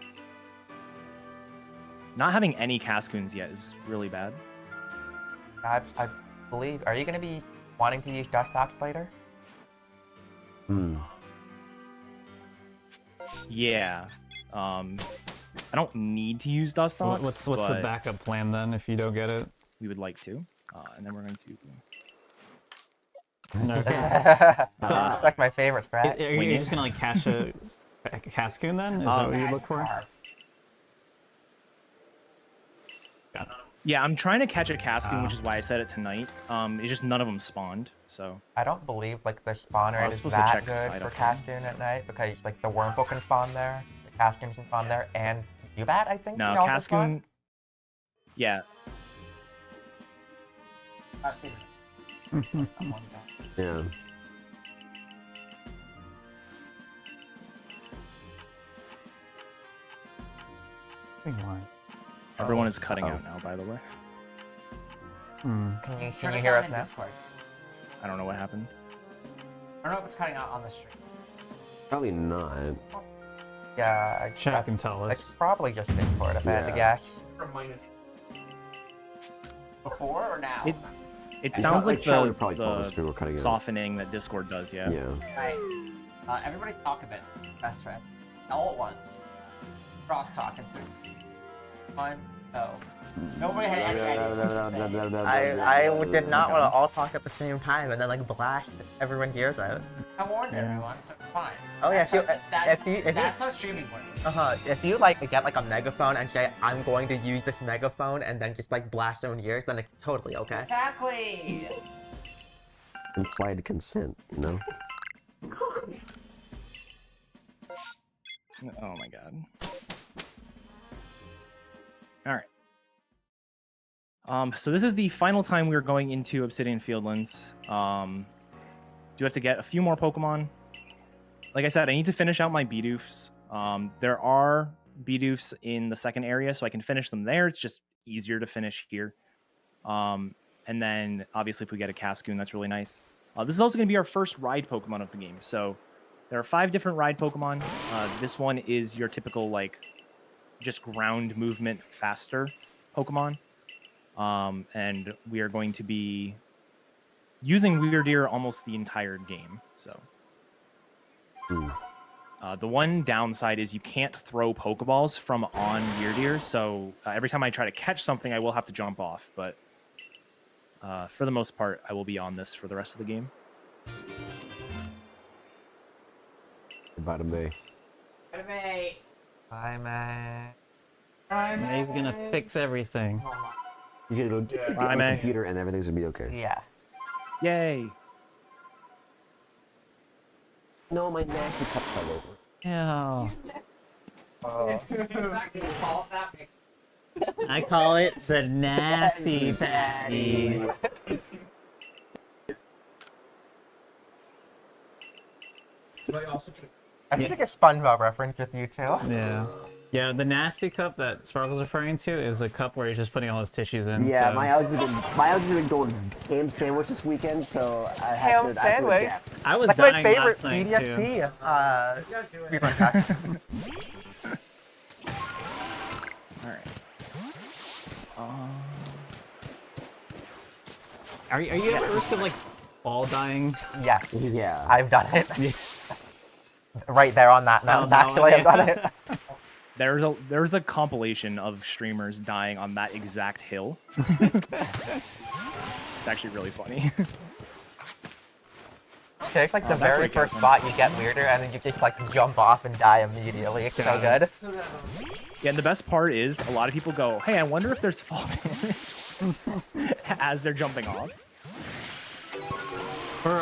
not having any Cascoons yet is really bad. I believe. Are you going to be wanting to use Dustox later? Yeah. I don't need to use Dustox. What's the but backup plan then if you don't get it? we would like to. And then we're going to... Okay. That's like my favorite strat. Are you just gonna like catch a Cascoon then? Is that what you look for? Yeah, I'm trying to catch a Cascoon, which is why I said it tonight. It's just none of them spawned, so... I don't believe like the spawn rate is supposed to that check good Psyduck for then. Cascoon at night because like the Wurmple can spawn there, the Cascoon can spawn there, and Zubat I think No, can also spawn. Cascoon... Yeah. I've seen Yeah. Everyone is cutting out now, by the way. Can you Turn it hear on us in now? Discord. I don't know what happened. I don't know if it's cutting out on the stream. Probably not. Yeah, Chat can tell it's us. probably just Discord if I had to Yeah. guess. From minus. Before or now? It sounds like Chat the, would've probably told us we were cutting the it. softening that Discord does, yeah. Yeah. Right. Everybody talk a bit. Best friend. All at once. Cross talking. 1, go. Nobody had any idea. I did not want to all talk at the same time and then like blast everyone's ears out. I warned everyone, so it's fine. Oh, yeah, That's so, how- if you- that's how streaming works. If you like get like a megaphone and say I'm going to use this megaphone and then just like blast someone's ears, then it's totally okay. Exactly. Implied consent, you know? Oh my god. Alright. So this is the final time we're going into Obsidian Fieldlands. Do have to get a few more Pokemon. Like I said, I need to finish out my Bidoofs. There are Bidoofs in the second area, so I can finish them there. It's just easier to finish here. And then, obviously, if we get a Cascoon, that's really nice. This is also going to be our first ride Pokemon of the game. So there are 5 different ride Pokemon. This one is your typical, like, just ground movement faster Pokemon. And we are going to be using Weirdeer almost the entire game. So the one downside is you can't throw Pokeballs from on Weirdeer. So every time I try to catch something, I will have to jump off. But for the most part, I will be on this for the rest of the game. About a May. Bye, man. And he's gonna fix everything. You can go Yeah. get Bye, on the May. computer and everything's gonna be okay. Yeah. Yay. No, my nasty cup fell over. Yeah. Oh. That makes I call it the nasty patty. But I also took I think a SpongeBob reference with you two. Yeah. Yeah, the nasty cup that Sparkle's referring to is a cup where he's just putting all his tissues in. Yeah, so- my allergies have been going ham sandwich this weekend, so I have Ham to sandwich? adapt. I was That's my dying favorite last night, too. BDSP. Refund pack. All right. Are you at risk of like all dying? Yes, Yeah. I've done it. Right there on that mountain, that actually, one, I've done it. There's a compilation of streamers dying on that exact hill. It's actually really funny. Okay, it's like the that's very like first awesome. spot you get weirder, and then you just like jump off and die immediately. It's so good. Yeah, and the best part is a lot of people go, "Hey, I wonder if there's fall damage," as they're jumping off. For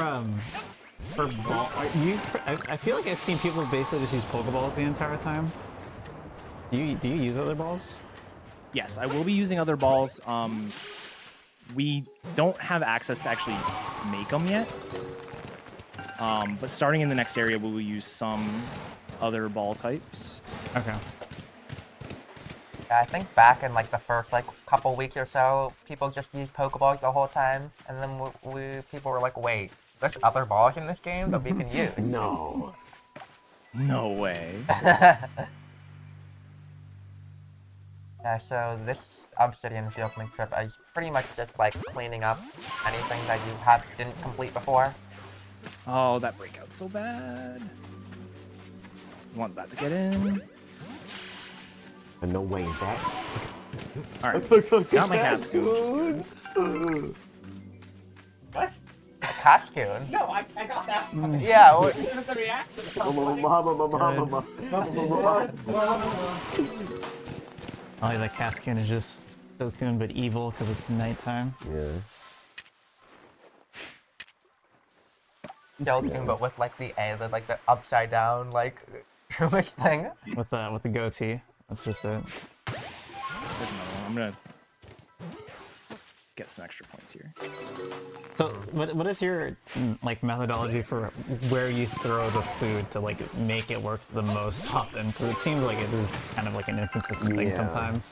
ball, I feel like I've seen people basically just use Pokeballs the entire time. Do you use other balls? Yes, I will be using other balls. We don't have access to actually make them yet. But starting in the next area, we will use some other ball types. Okay. Yeah, I think back in like the first like couple weeks or so, people just used Pokeballs the whole time, and then people were like, "Wait, there's other balls in this game that we can use." No. No way. Yeah, so this Obsidian Field Link trip is pretty much just like cleaning up anything that you didn't complete before. Oh, that breakout's so bad. Want that to get in. And no way is that. All right, got my Cascoon. What? A Cascoon? No, I got that. Yeah, well, It was the reaction. Oh, yeah, the Cascoon is just Cascoon but evil because it's nighttime. Yeah. Delcoon, but with like the upside down like Trumish thing. With the goatee. That's just it. There's another one. I'm gonna get some extra points here. So, what is your like methodology for where you throw the food to like make it work the most often? Because it seems like it is kind of like an inconsistent thing Yeah. sometimes.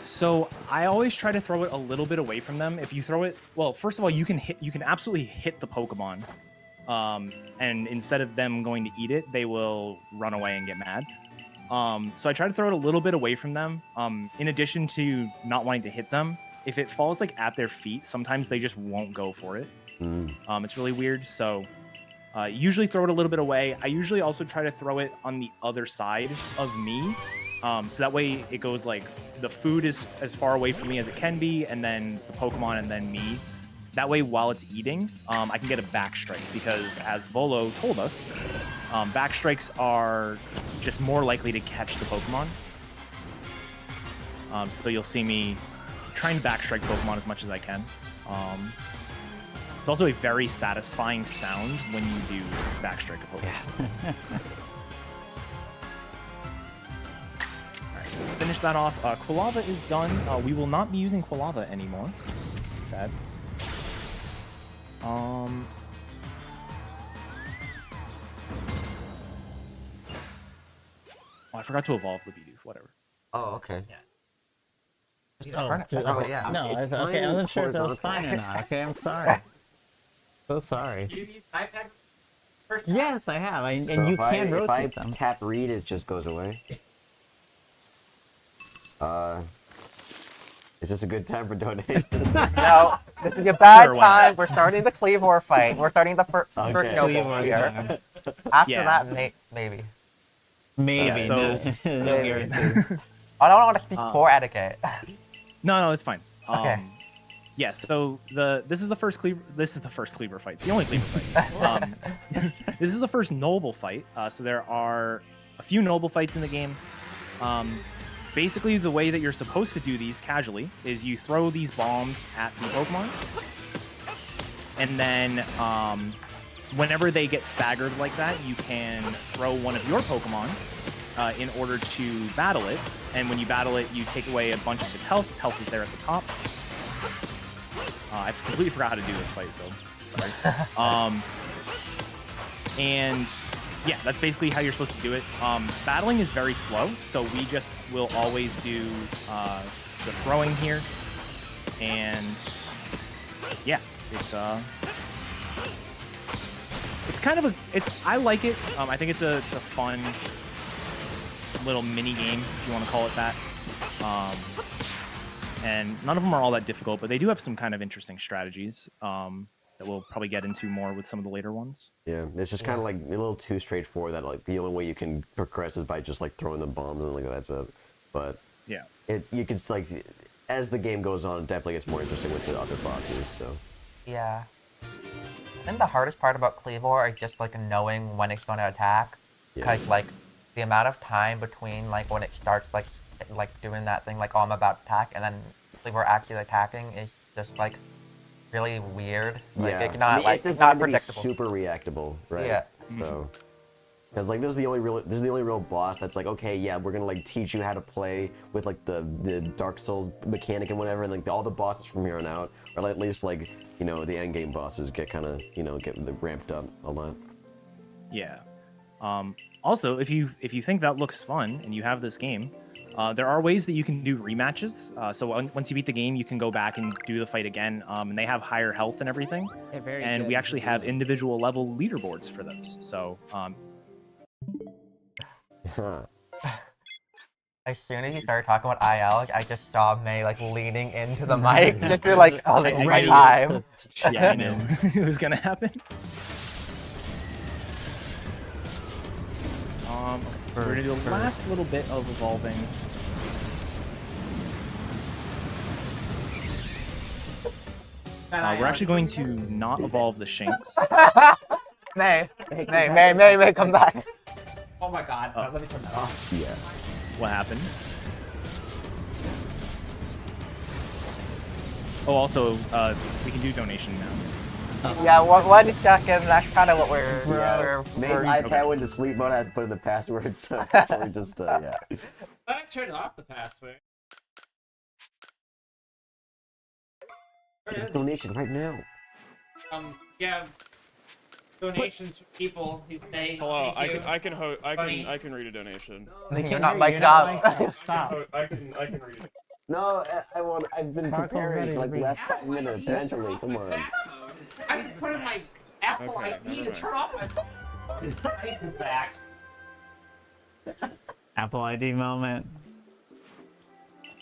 So I always try to throw it a little bit away from them. If you throw it, well, first of all, you can absolutely hit the Pokemon. And instead of them going to eat it, they will run away and get mad. So I try to throw it a little bit away from them. In addition to not wanting to hit them, if it falls like at their feet, sometimes they just won't go for it. It's really weird. So usually throw it a little bit away. I usually also try to throw it on the other side of me. So that way it goes like the food is as far away from me as it can be, and then the Pokemon, and then me. That way, while it's eating, I can get a back strike, because as Volo told us, back strikes are just more likely to catch the Pokemon. So you'll see me try and back strike Pokemon as much as I can. It's also a very satisfying sound when you do back strike a Pokemon. Alright, so finish that off. Quilava is done. We will not be using Quilava anymore. Sad. Oh, I forgot to evolve the Bidoof. Whatever. Oh, okay. Oh, yeah. No, It's okay, I wasn't sure if that was horizontal. fine or not. Okay, I'm sorry. So sorry. You used iPad first time? Yes, I have. And So you if can if I rotate them. tap read, it just goes away. Is this a good time for donation? No, this is a bad Sure, why not? time. We're starting the Cleavor fight. We're starting the first Okay. noble Cleavor here. time. After Yeah. that, maybe. Maybe. Yeah, so- no guarantee. I don't want to speak for etiquette. No, it's fine. Okay. Yeah, so this is the first Cleaver fight. It's the only Cleaver fight. This is the first noble fight. So there are a few noble fights in the game. basically the way that you're supposed to do these casually is you throw these bombs at the Pokemon, and then whenever they get staggered like that, you can throw one of your Pokemon in order to battle it. And when you battle it, you take away a bunch of its health. Its health is there at the top. I completely forgot how to do this fight, so sorry. And yeah, that's basically how you're supposed to do it. Battling is very slow, so we just will always do the throwing here. And yeah, it's kind of I like it. I think it's a fun little mini game, if you want to call it that. And none of them are all that difficult, but they do have some kind of interesting strategies that we'll probably get into more with some of the later ones. Yeah, it's just kind of like a little too straightforward that like the only way you can progress is by just like throwing the bombs and like that's it. But yeah, you can like as the game goes on, it definitely gets more interesting with the other bosses. So Yeah. I think the hardest part about Cleavor is just like knowing when it's going to attack, because like the amount of time between like when it starts like doing that thing like oh I'm about to attack and then Cleavor actually attacking is just like really weird. Like it's not it's not predictable. Super reactable, right? Yeah. So because like this is the only real boss that's like okay yeah we're gonna like teach you how to play with like the Dark Souls mechanic and whatever, and like all the bosses from here on out or at least like you know the end game bosses get kind of get ramped up a lot. Yeah. Also, if you think that looks fun and you have this game, there are ways that you can do rematches. So once you beat the game, you can go back and do the fight again. And they have higher health and everything. And we actually have individual level leaderboards for those. So as soon as you started talking about IL, I just saw May like leaning into the mic. Just you're like, oh, this is my time. Yeah, I knew it was gonna happen. So we're gonna do the last little bit of evolving. We're actually going to not evolve the Shinx. May, come back. Oh my god, let me turn that off. Yeah. What happened? Oh, also, we can do donation now. Yeah, one second. That's kind of what we're. Maybe iPad went to sleep mode. I had to put in the password, so we just yeah. I turned off the password. Donation right now. Yeah. Donations from people who say. Hello, I can read a donation. You're not mic'd up. Stop. I can read it. No, I've been preparing for like the last 5 minutes. Angela, come on. I didn't put in my Apple ID to turn off my phone. I need to go back. Apple ID moment.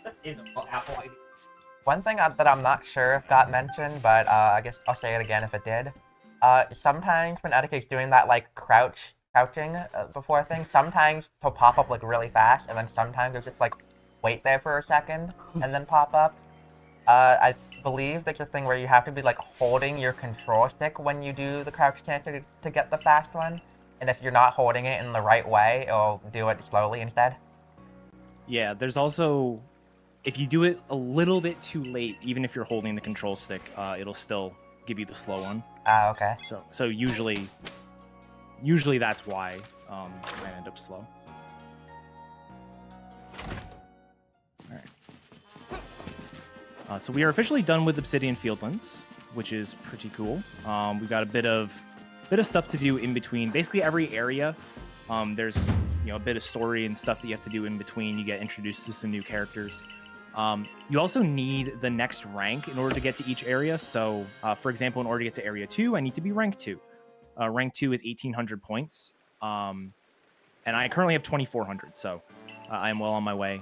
This is an Apple ID. One thing that I'm not sure if got mentioned, but I guess I'll say it again if it did. Sometimes when Eddaket's doing that like crouching before things, sometimes he'll pop up like really fast, and then sometimes it's just like wait there for a second and then pop up. I believe there's a thing where you have to be like holding your control stick when you do the crouch cancer to get the fast one, and if you're not holding it in the right way, it'll do it slowly instead. Yeah, there's also if you do it a little bit too late, even if you're holding the control stick, it'll still give you the slow one. Okay. So usually that's why I end up slow. So we are officially done with Obsidian Fieldlands, which is pretty cool. We've got a bit of stuff to do in between. Basically every area, there's a bit of story and stuff that you have to do in between. You get introduced to some new characters. You also need the next rank in order to get to each area. So, for example, in order to get to Area 2, I need to be Rank 2. Rank 2 is 1,800 points, and I currently have 2,400, so I am well on my way.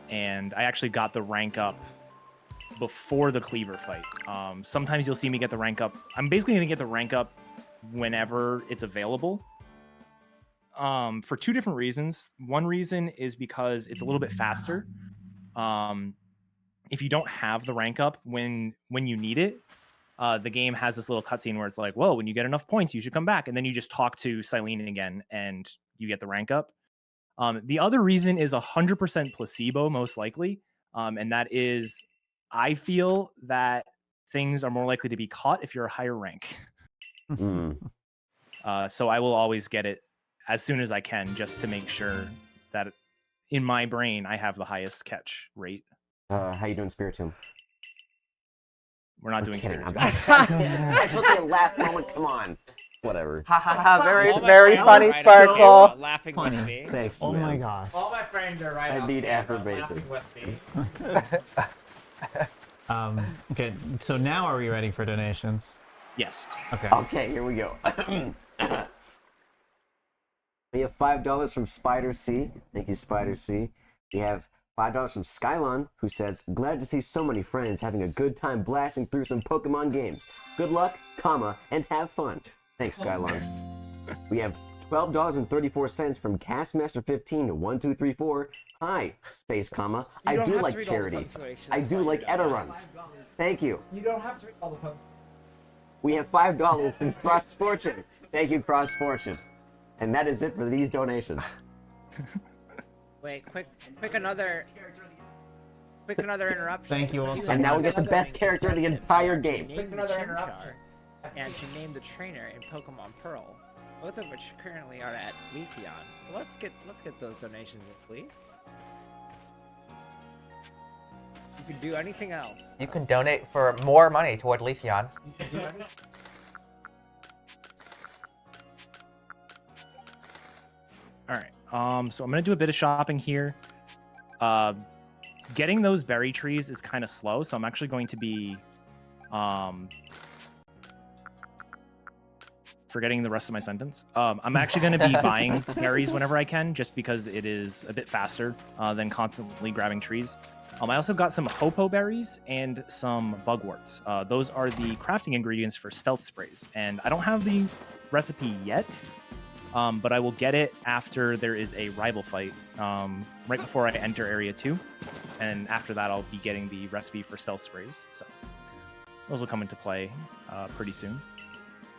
And I actually got the rank up before the Cleaver fight. Sometimes you'll see me get the rank up. I'm basically going to get the rank up whenever it's available. For two different reasons. One reason is because it's a little bit faster. If you don't have the rank up when you need it, the game has this little cutscene where it's like, whoa, when you get enough points, you should come back. And then you just talk to Silene again and you get the rank up. The other reason is 100% placebo, most likely, and that is I feel that things are more likely to be caught if you're a higher rank. So I will always get it as soon as I can, just to make sure that in my brain I have the highest catch rate. How you doing, Spiritomb? We're not doing kidding. Spiritomb. That's supposed to be a last moment. Come on. Whatever. Ha ha ha! Very All my very friends funny, are right Sparkle. up here, laughing with me. Thanks, Oh man. my gosh. All my friends are right I up need here, affirmation. laughing with me. Okay, so now are we ready for donations? Yes. Okay. Okay, here we go. We have $5 from Spider C. Thank you, Spider C. We have $5 from Skylon, who says, "Glad to see so many friends having a good time blasting through some Pokemon games. Good luck, and have fun." Thanks, Skylon. We have $12.34 from Castmaster151234. "Hi, space, I don't do have to like read all the charity. punctuation, I it's do fine. like Edda runs. Thank you." You don't have to read all the poems. We have $5 from Cross Fortune. Thank you, Cross Fortune. And that is it for these donations. Wait, quick another interruption. Thank you all so And now we much. get the best character of the entire game. Name the Chimchar and to name the trainer in Pokemon Pearl, both of which currently are at Leafeon. So let's get those donations in, please. You can do anything else. You can donate for more money toward Leafeon. All right. So I'm gonna do a bit of shopping here. Getting those berry trees is kind of slow, so I'm actually going to be forgetting the rest of my sentence. I'm actually going to be buying berries whenever I can, just because it is a bit faster than constantly grabbing trees. I also got some hopo berries and some bugworts. Those are the crafting ingredients for stealth sprays, and I don't have the recipe yet. But I will get it after there is a rival fight, right before I enter Area 2. And after that, I'll be getting the recipe for stealth sprays. So those will come into play pretty soon.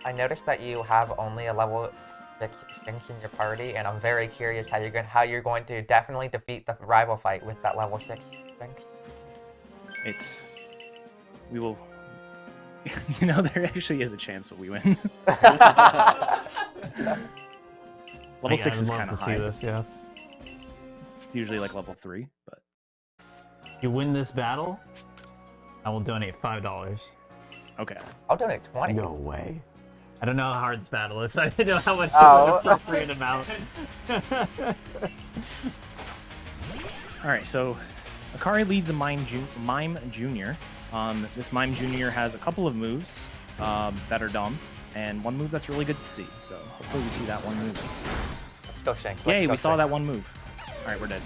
I noticed that you have only a level 6 Sphinx in your party, and I'm very curious how you're going to definitely defeat the rival fight with that level 6 Sphinx. We will, there actually is a chance that we win. Level 6 is kind of high. See this, yes. It's usually like level 3, but You win this battle, I will donate $5. okay. I'll donate 20. No way. I don't know how hard this battle is, so I didn't know how much Oh. an appropriate amount. All right, so Akari leads a Mime Junior. This Mime Junior has a couple of moves that are dumb, and one move that's really good to see. So hopefully we see that one move. Let's go Shank. Yay, we saw that one move. All right, we're dead.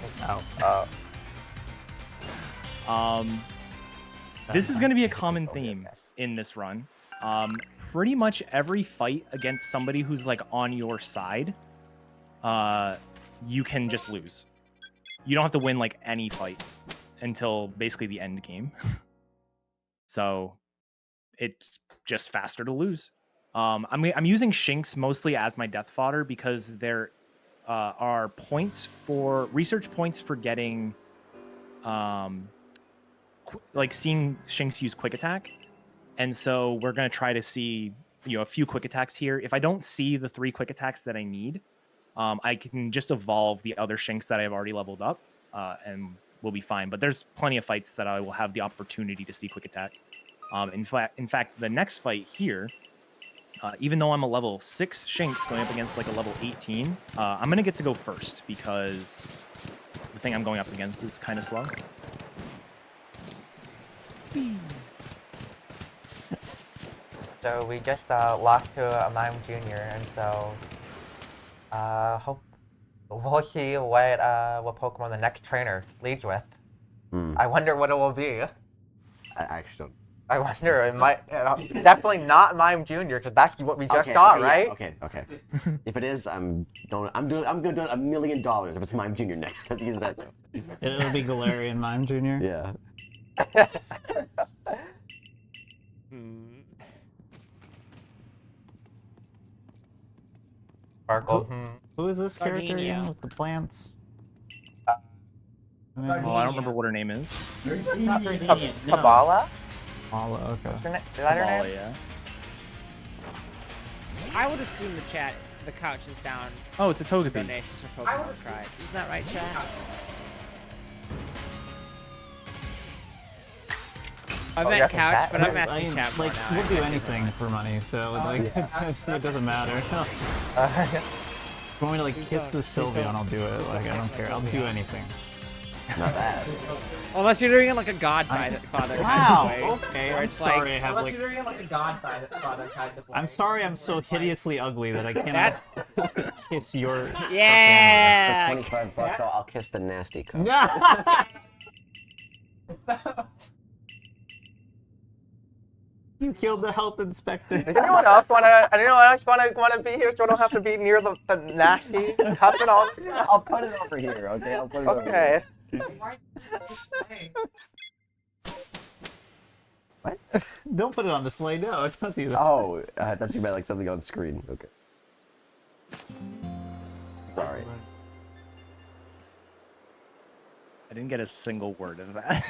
This is going to be a common theme in this run. Pretty much every fight against somebody who's like on your side, you can just lose. You don't have to win like any fight until basically the end game. So it's just faster to lose. I'm using Shinx mostly as my death fodder because there are research points for getting seeing Shinx use quick attack. And so we're going to try to see, a few quick attacks here. If I don't see the 3 quick attacks that I need, I can just evolve the other Shinx that I've already leveled up, and we'll be fine. But there's plenty of fights that I will have the opportunity to see quick attack. In fact, the next fight here, even though I'm a level 6 Shinx going up against like a level 18, I'm going to get to go first because the thing I'm going up against is kind of slow. So we just lost to a Mime Junior, and so we'll see what Pokemon the next trainer leads with. I wonder what it will be. I actually don't. I wonder, it might definitely not Mime Junior, because that's what we just saw, right? Okay. If it is, I'm gonna do $1 million if it's Mime Junior next, because he's that. It'll be Galarian Mime Jr. Yeah. Sparkle. Who is this character Gardenia. again with the plants? Oh, I don't remember what her name is. Kabbalah? Paula, okay. Is that her Kabbalah, name? yeah. I would assume the couch is down. Oh, it's a Togepi. Donations for Pokemon Cries. Isn't that right, chat? I meant yes, couch, chat. but I'm asking mean, chat more like, now. we'll do anything for money, so like, it doesn't matter. If you want me to like kiss the Sylveon, I'll do it. Like, I don't care. I'll do anything. Not bad. Unless you're doing it like a godfather kind Wow. of way. Okay. Where I'm it's sorry. like, I have unless like. you're doing it like a godfather kind of way. I'm sorry. I'm so hideously ugly that I cannot kiss your. Yeah. For 25 bucks, I'll kiss the nasty cup. You killed the health inspector. Does anyone else wanna be here so I don't have to be near the nasty cup and all? I'll put it over here, okay? I'll put it over Okay. What? Don't put it on display. No, don't do that. Oh, I thought you meant like something on screen. Okay. Sorry. I didn't get a single word of that.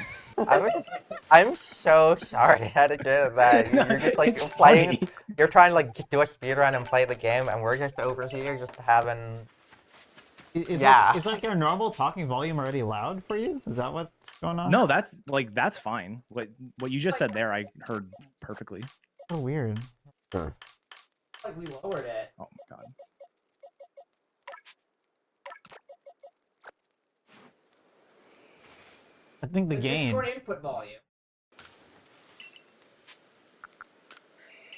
I'm so sorry how to get that. You're just like It's playing. funny. You're trying to like just do a speedrun and play the game, and we're just over here just having. Is like your normal talking volume already loud for you? Is that what's going on? No, that's fine. What you just said there, I heard perfectly. So weird. Sure. Like we lowered it. Oh my god. I think the game. Discord input volume.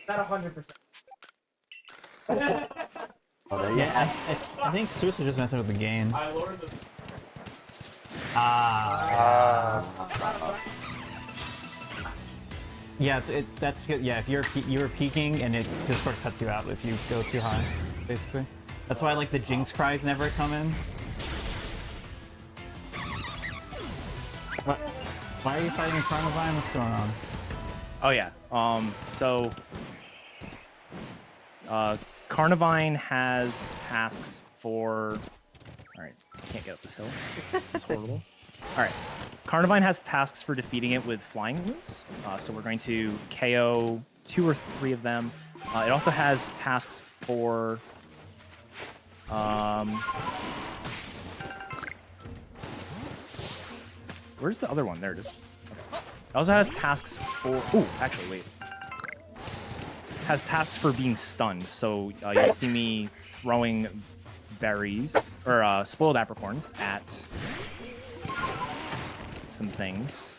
Not 100%. Oh, there you Yeah, I think Swiss was just messing with the game. I lowered this. Yeah, that's because if you're peaking and it Discord cuts you out if you go too high, basically. That's why like the Jinx cries never come in. What? Why are you fighting Carnivine? What's going on? Oh yeah. So Carnivine has tasks for. All right, I can't get up this hill. This is horrible. All right, Carnivine has tasks for defeating it with flying moves. So we're going to KO 2 or 3 of them. It also has tasks for. Where's the other one? There it is. Okay. It also has tasks for. Ooh, actually, wait. Has tasks for being stunned. So you'll see me throwing berries or spoiled apricorns at some things.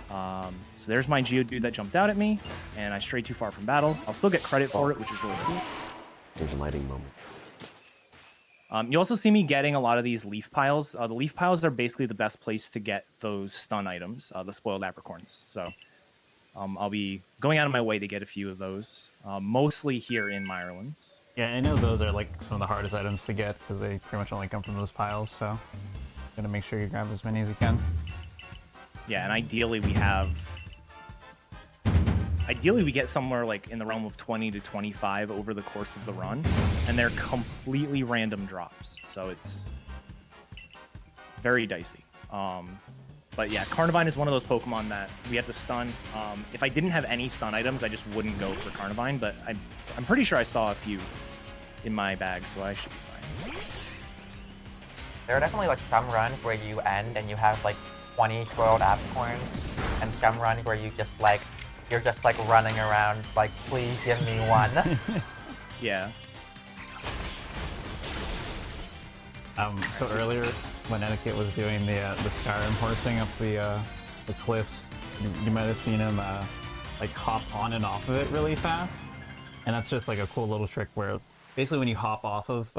So there's my Geodude that jumped out at me, and I strayed too far from battle. I'll still get credit for it, which is really cool. There's a lighting moment. You also see me getting a lot of these leaf piles. The leaf piles are basically the best place to get those stun items, the spoiled apricorns. So I'll be going out of my way to get a few of those, mostly here in Ireland. Yeah, I know those are like some of the hardest items to get because they pretty much only come from those piles. So, gotta make sure you grab as many as you can. Yeah, and ideally we get somewhere like in the realm of 20 to 25 over the course of the run, and they're completely random drops, so it's very dicey. But yeah, Carnivine is one of those Pokemon that we have to stun. If I didn't have any stun items, I just wouldn't go for Carnivine, but I'm pretty sure I saw a few in my bag, so I should be fine. There are definitely like some runs where you end and you have like 20 spoiled apricorns, and some runs where you're just like running around like, please give me one. Yeah. So earlier when Eddaket was doing the Skyrim horsing up the cliffs, you might have seen him like hop on and off of it really fast, and that's just like a cool little trick where basically when you hop off of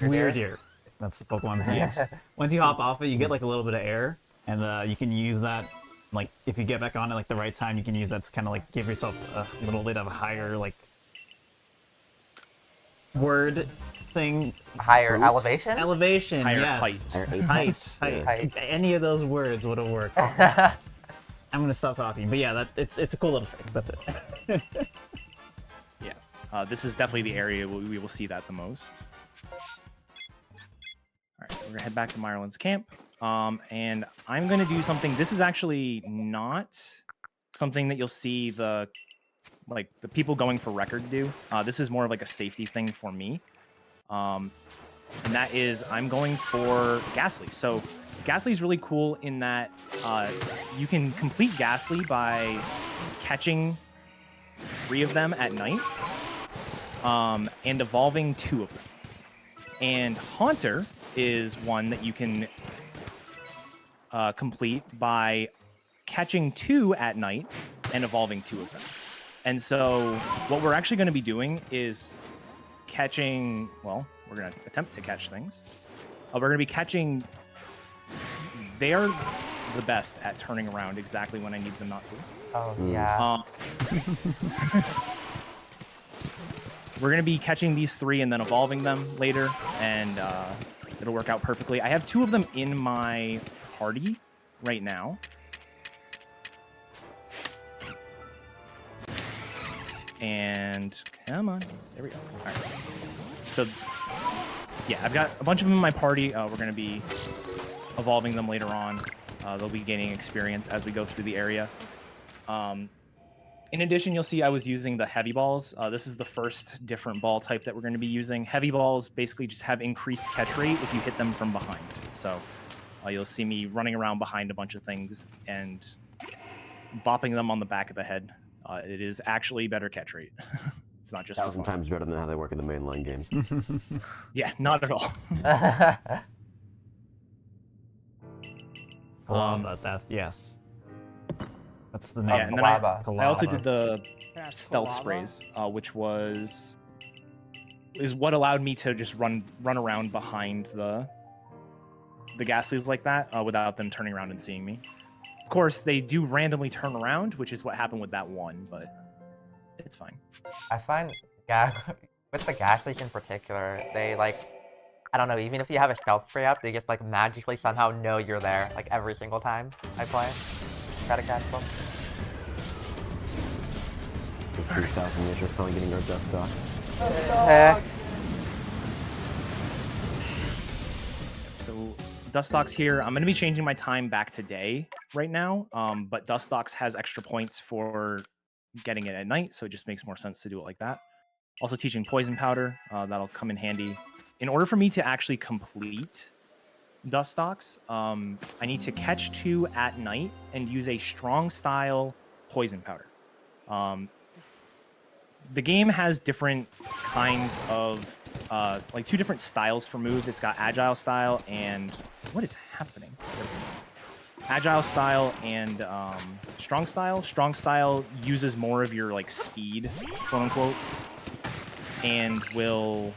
Deer, that's the Pokemon name. Once you hop off it, you get like a little bit of air, and you can use that. Like if you get back on it like the right time, you can use that to kind of like give yourself a little bit of a higher like word thing. Higher elevation? Elevation. Higher yes. height. Height. Any of those words would have worked. I'm gonna stop talking, but yeah, it's a cool little trick. That's it. Yeah. This is definitely the area where we will see that the most. Alright, so gonna head back to Myerland's camp. And I'm gonna do something. This is actually not something that you'll see the people going for record do. This is more of like a safety thing for me. And that is I'm going for Ghastly. So Ghastly is really cool in that you can complete Ghastly by catching 3 of them at night and evolving 2 of them. And Haunter is one that you can complete by catching 2 at night and evolving 2 of them. And so what we're actually going to be doing is catching, well, we're going to attempt to catch things. We're going to be catching, they are the best at turning around exactly when I need them not to. Oh, yeah. We're going to be catching these 3 and then evolving them later, and it'll work out perfectly. I have 2 of them in my party right now. And come on, there we go. All right. So, yeah, I've got a bunch of them in my party. We're going to be evolving them later on. They'll be gaining experience as we go through the area. In addition, you'll see I was using the heavy balls. This is the first different ball type that we're going to be using. Heavy balls basically just have increased catch rate if you hit them from behind. So you'll see me running around behind a bunch of things and bopping them on the back of the head. It is actually better catch rate. It's not just 1,000 times better than how they work in the mainline games. Yeah, not at all. That's yes. That's the name. Yeah, and then I also did the stealth sprays, which is what allowed me to just run around behind the Ghastlies like that without them turning around and seeing me. Of course, they do randomly turn around, which is what happened with that one, but it's fine. I find with the Ghastlies in particular, they I don't know, even if you have a stealth spray up, they just magically somehow know you're there every single time I play. Try to catch them. For 3,000 years, we're finally getting our dust dogs. So Dustox here. I'm going to be changing my time back to day right now, but Dustox has extra points for getting it at night, so it just makes more sense to do it like that. Also teaching Poison Powder. That'll come in handy. In order for me to actually complete Dustox, I need to catch 2 at night and use a strong style Poison Powder. The game has different kinds of 2 different styles for move. It's got Agile style and what is happening? Agile style and Strong style. Strong style uses more of your speed, quote unquote, and will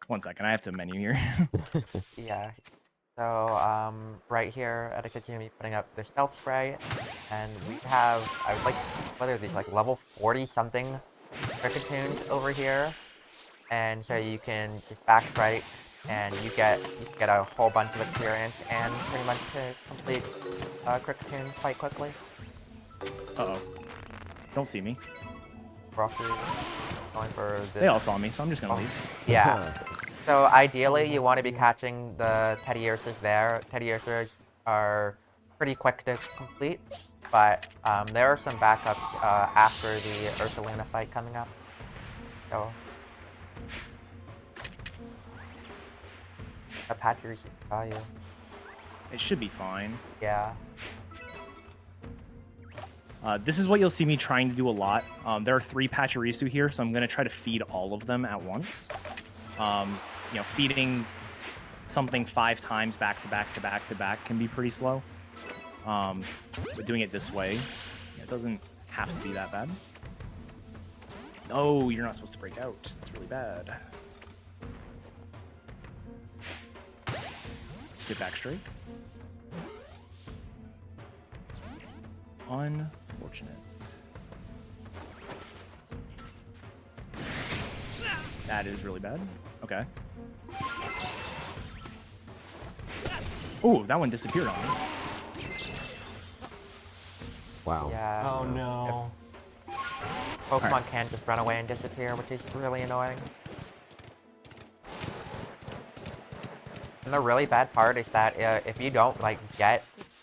one second, I have to menu here. Yeah. So, right here, Eddaket going to be putting up the stealth spray, and we have, what are these, level 40 something Kricketune over here, and so you can just back strike, and you get a whole bunch of experience, and pretty much to complete Kricketune quite quickly. Uh-oh. Don't see me. Roughly going for this. They all saw me, so I'm just gonna leave. Yeah. So ideally, you want to be catching the Teddiursas there. Teddiursas are pretty quick to complete, but there are some backups after the Ursaluna fight coming up. So a Pachirisu saw you. It should be fine. Yeah. This is what you'll see me trying to do a lot. There are 3 Pachirisu here, so I'm going to try to feed all of them at once. Feeding something 5 times back to back to back to back can be pretty slow. But doing it this way, it doesn't have to be that bad. No, you're not supposed to break out. That's really bad. Get back straight. Unfortunate. That is really bad. Okay. Oh, that one disappeared on me. Wow. Yeah. Oh no. Pokemon can't just run away and disappear, which is really annoying. And the really bad part is that if you don't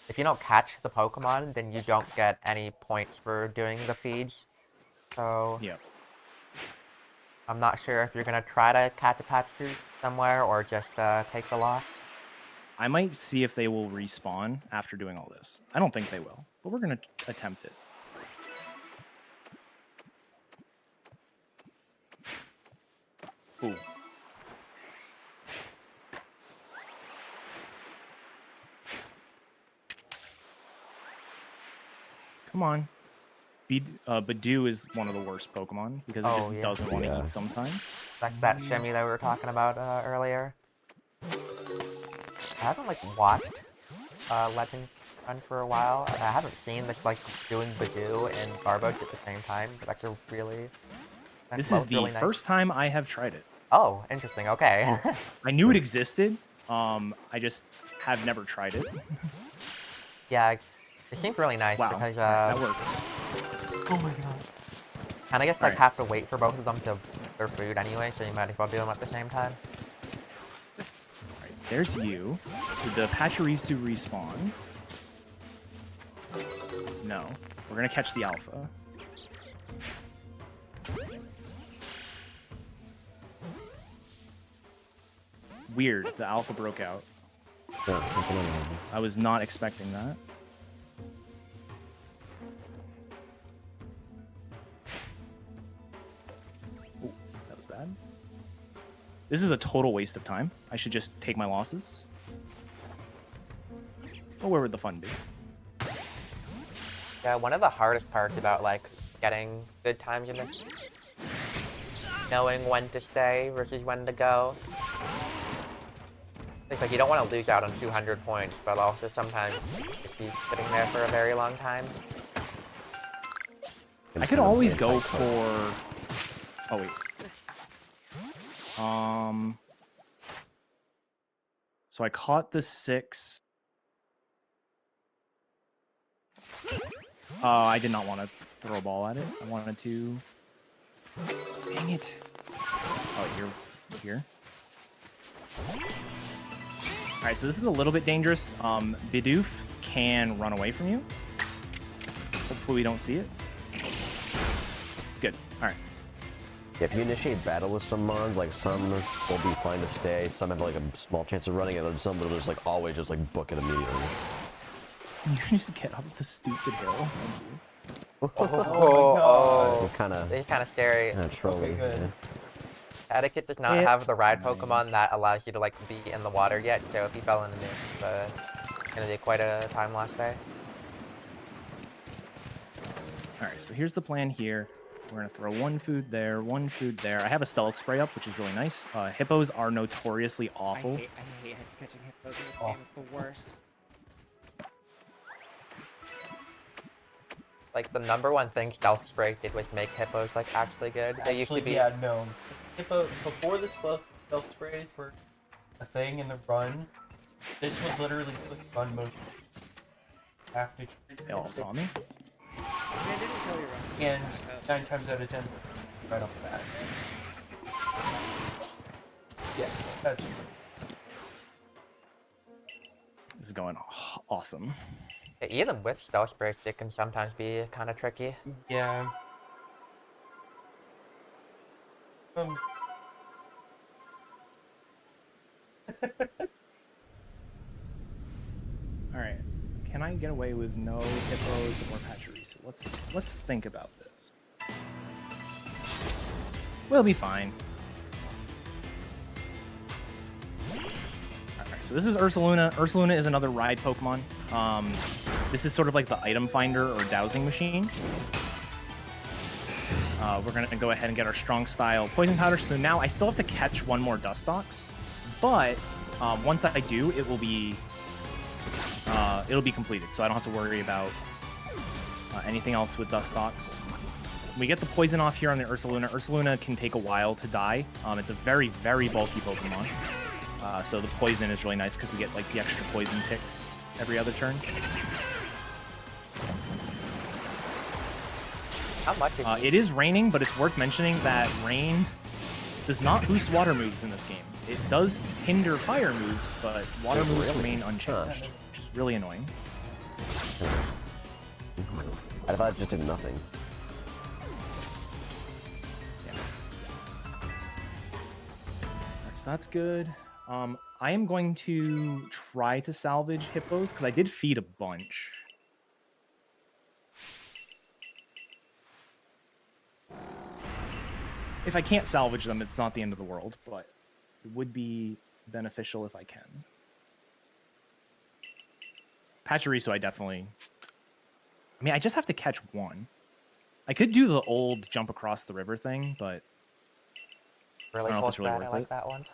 if you don't catch the Pokemon, then you don't get any points for doing the feeds. So Yeah. I'm not sure if you're gonna try to catch a Pachirisu somewhere or just take the loss. I might see if they will respawn after doing all this. I don't think they will, but we're gonna attempt it. Ooh. Come on. Badoo is one of the worst Pokemon because it just doesn't want to eat sometimes. Like that shimmy that we were talking about earlier. I haven't watched Legend runs for a while, and I haven't seen this doing Badoo and Garbage at the same time. But that's a really This is the really nice. first time I have tried it. Oh, interesting. Okay. I knew it existed. I just have never tried it. Yeah, it seems really nice Wow, because that worked. oh my god. And I guess have to wait for both of them to eat their food anyway, so you might as well do them at the same time. Alright, there's you. Did the Pachirisu respawn? No. We're gonna catch the alpha. Weird, the alpha broke out. I was not expecting that. Ooh, that was bad. This is a total waste of time. I should just take my losses. Oh, where would the fun be? Yeah, one of the hardest parts about getting good times in this, knowing when to stay versus when to go. It's you don't want to lose out on 200 points, but also sometimes just be sitting there for a very long time. I could always go for... Oh, wait. So I caught the 6. I did not want to throw a ball at it. I wanted to... Dang it. Oh, you're here. Alright, so this is a little bit dangerous. Bidoof can run away from you. Hopefully we don't see it. Good. Alright. If you initiate battle with some mons, some will be fine to stay, some have a small chance of running, and then some will just always just book it immediately. You can just get up the stupid hill. Oh, It's kind of scary. trolling. Okay, good. Eddaket does not have the ride Pokemon that allows you to be in the water yet, so if you fell into it, it's gonna be quite a time loss there. Alright, so here's the plan here. We're gonna throw one food there, one food there. I have a stealth spray up, which is really nice. Hippos are notoriously awful. I hate catching hippos in this game. It's the worst. The number one thing Stealth Spray did was make Hippos actually good. They used to be. Yeah, no. Hippo, before the stealth sprays were a thing in the run, this was literally the run most after. They all saw me. Yeah, I didn't kill you, Ron. And 9 times out of 10, right off the bat. Yes, that's true. This is going awesome. Even with Stealth Sprays, it can sometimes be kind of tricky. Yeah. Alright. Can I get away with no hippos or Pachirisu? Let's think about this. We'll be fine. Alright, so this is Ursaluna. Ursaluna is another ride Pokemon. This is sort of like the item finder or dowsing machine. We're gonna go ahead and get our strong style poison powder. So now I still have to catch one more Dustox, but once I do, it'll be completed. So I don't have to worry about anything else with Dustox. We get the poison off here on the Ursaluna. Ursaluna can take a while to die. It's a very, very bulky Pokemon. So the poison is really nice because we get the extra poison ticks every other turn. How much is It is raining, but it's worth mentioning that rain does not boost water moves in this game. It does hinder fire moves, but water moves remain unchanged, which is really annoying. I thought it just did nothing. Yeah. Alright, so that's good. I am going to try to salvage hippos, because I did feed a bunch. If I can't salvage them, it's not the end of the world, but it would be beneficial if I can. Pachirisu, I definitely... I mean, I just have to catch one. I could do the old jump across the river thing, but... really I don't know cool if it's really strat. I worth like it. that one.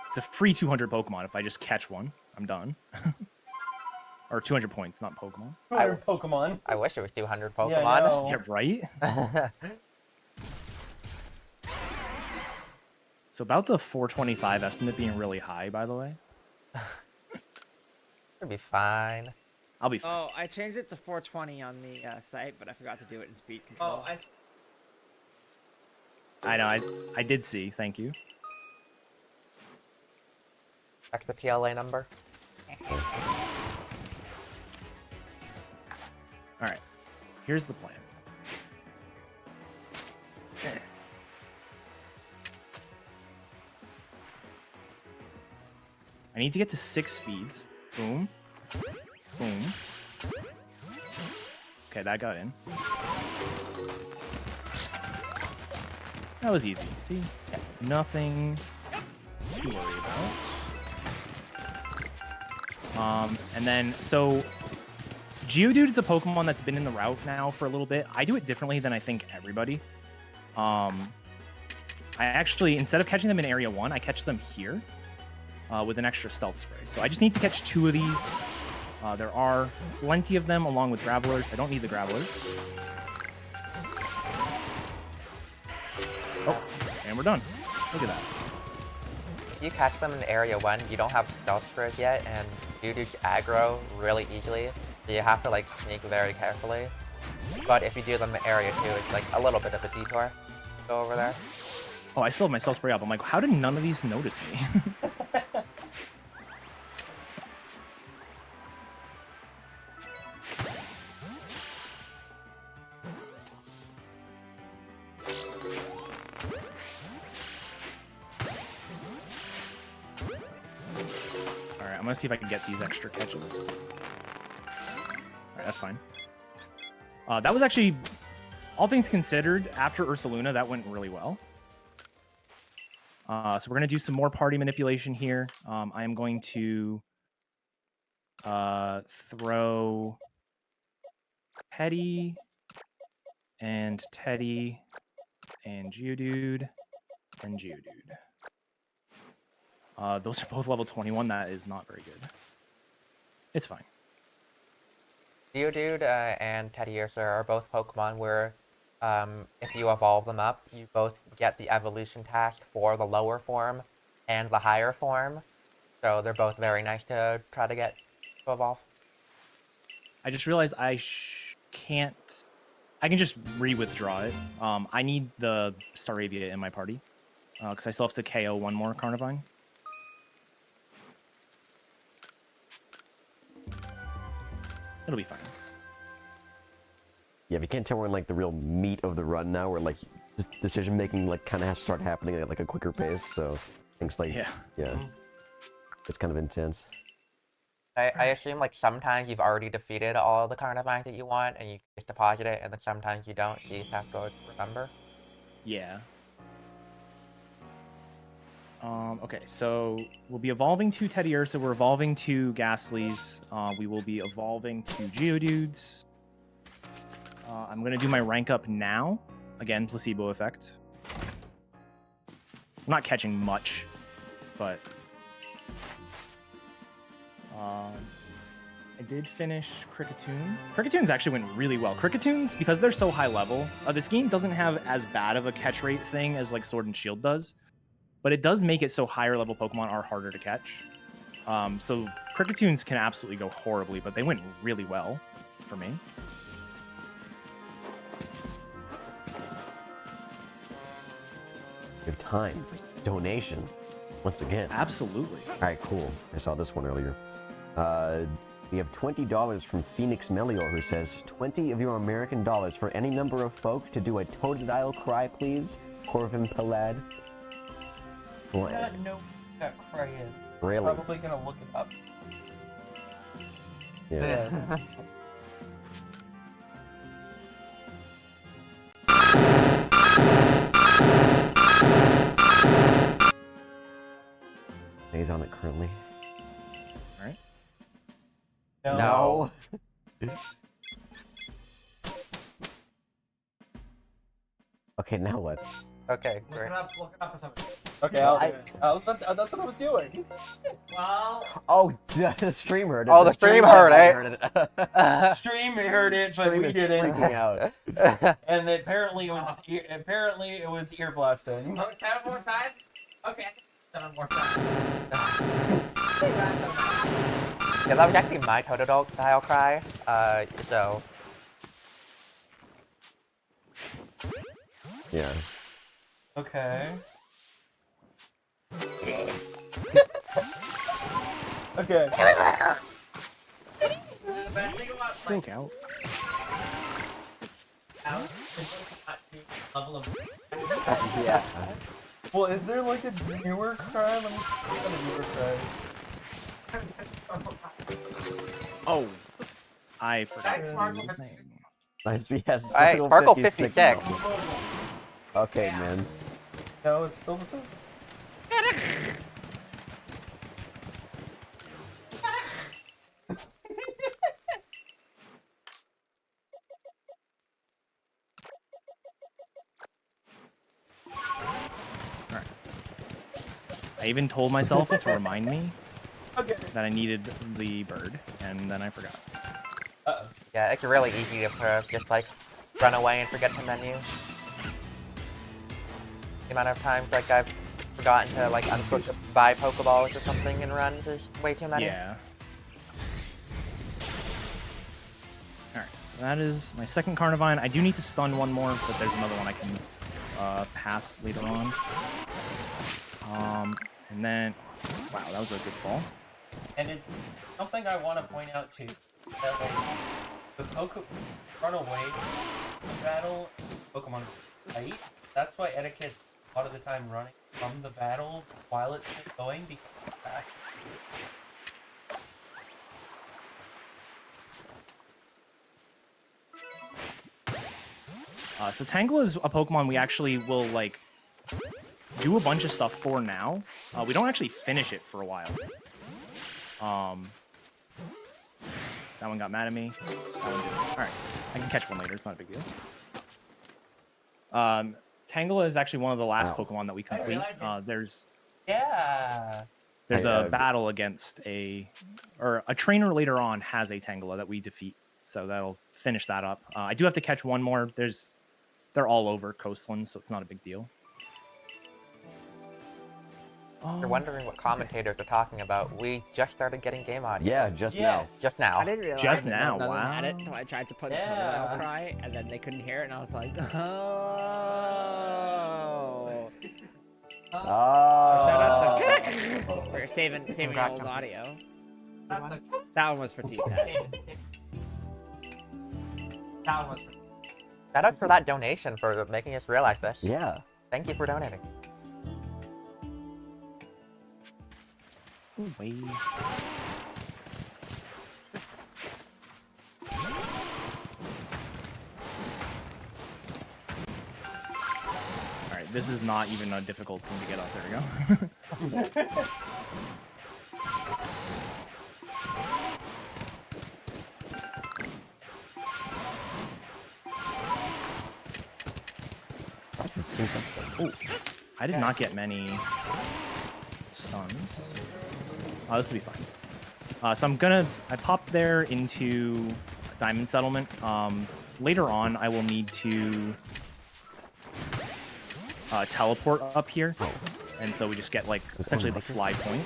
It's a free 200 Pokemon. If I just catch one, I'm done. Or 200 points, not Pokemon. 200 Pokemon. I wish it was 200 Yeah, I Pokemon. know. Yeah, right? So about the 425 estimate being really high, by the way. It'll be fine. I'll be fine. Oh, I changed it to 420 on the site, but I forgot to do it in speed control. Oh, I know, I did see. Thank you. Check the PLA number. All right. Here's the plan. I need to get to 6 feeds. Boom. Boom. Okay, that got in. That was easy. See? Nothing to worry about. And then, so Geodude is a Pokemon that's been in the route now for a little bit. I do it differently than I think everybody. I actually, instead of catching them in Area 1, I catch them here with an extra Stealth Spray. So I just need to catch 2 of these. There are plenty of them along with Gravelers. I don't need the Gravelers. Oh, and we're done. Look at that. If you catch them in Area 1, you don't have Stealth Spurs yet, and Geodudes aggro really easily, so you have to like sneak very carefully. But if you do them in Area 2, it's like a little bit of a detour. Go over there. Oh, I still have my Stealth Spray up. I'm like, how did none of these notice me? Alright, I'm gonna see if I can get these extra catches. Alright, that's fine. That was actually, all things considered, after Ursaluna, that went really well. So we're going to do some more party manipulation here. I am going to throw Teddy and Geodude and Geodude. Those are both level 21. That is not very good. It's fine. Geodude and Teddiursa are both Pokemon where if you evolve them up, you both get the evolution task for the lower form and the higher form. So they're both very nice to try to get to evolve. I just realized I can't... I can just re-withdraw it. I need the Staravia in my party. Because I still have to KO one more Carnivine. It'll be fine. Yeah, if you can't tell, we're in like the real meat of the run now, where like decision making like kind of has to start happening at like a quicker pace. So things like yeah, it's kind of intense. I assume like sometimes you've already defeated all the Carnivines that you want and you just deposit it, and then sometimes you don't, so you just have to remember. Yeah. Okay, so we'll be evolving to Teddiursa. We're evolving to Ghastlies. We will be evolving to Geodudes. I'm going to do my rank up now. Again, placebo effect. I'm not catching much, but... I did finish Kricketune. Kricketoons actually went really well. Kricketoons, because they're so high level, this game doesn't have as bad of a catch rate thing as like Sword and Shield does, but it does make it so higher level Pokemon are harder to catch. So Kricketoons can absolutely go horribly, but they went really well. for me. We have time for donations. Once again. Absolutely. All right, cool. I saw this one earlier. We have $20 from Phoenix Melior, who says, 20 of your American dollars for any number of folk to do a Totodile cry, please. Corvin Palad. I do not know what that cry is. Really? Probably gonna look it up. Yeah. He's on it currently. All right. No. Okay, now what? Okay, Look great. it up or something. Okay, that's what I was doing. Well, Oh, the stream heard it. Oh, the stream heard it. Stream heard it, but Stream we is didn't. freaking out. And apparently it was ear blasting. oh, 7 more times? Okay, 7 more times. Yeah, that was actually my Totodile cry. So Yeah. Okay. Okay. The best thing about Think out. level of Yeah. Well, is there like a newer cry? Let me see a newer cry. Oh, I forgot That's to Sparkle do his has- name. Nice. Yes. Alright, Sparkle 56. Okay, man. No, it's still the same. I even told myself to remind me Okay. that I needed the bird, and then I forgot. Uh-oh. yeah, it's really easy to just like run away and forget the menu. The amount of times like I've forgotten to like buy Pokeballs or something in runs is way too many. Yeah. Alright, so that is my second Carnivine. I do need to stun one more, but there's another one I can pass later on. And then, wow, that was a good fall. And it's something I want to point out too. That like the run away battle Pokemon fight. That's why Eddaket's a lot of the time running from the battle while it's still going because it's faster. So Tangela is a Pokemon we actually will like do a bunch of stuff for now. We don't actually finish it for a while. That one got mad at me. That one didn't. All right, I can catch one later. It's not a big deal. Tangela is actually one of the last Pokemon that we complete. There's Yeah. a battle against a trainer later on has a Tangela that we defeat. So that'll finish that up. I do have to catch one more. They're all over Coastlands, so it's not a big deal. You're wondering what commentators are talking about. We just started getting game audio. Yeah, just Yes. Just now. I didn't realize Just that now, none of them wow. had it until I tried to put Yeah. a Totodile cry, and then they couldn't hear it, and I was like, oh. Oh. Shout out to for saving Congrats Noel's on- audio. That one was for T-Pad. That one was for Shout out for that donation for making us realize this. Yeah. Thank you for donating. Wait. Alright, this is not even a difficult thing to get up. There we go. I can sync up some. Oh, I did not get many stuns. This will be fine. So I popped there into Diamond Settlement. Later on, I will need to teleport up here. And so we just get like essentially the fly point.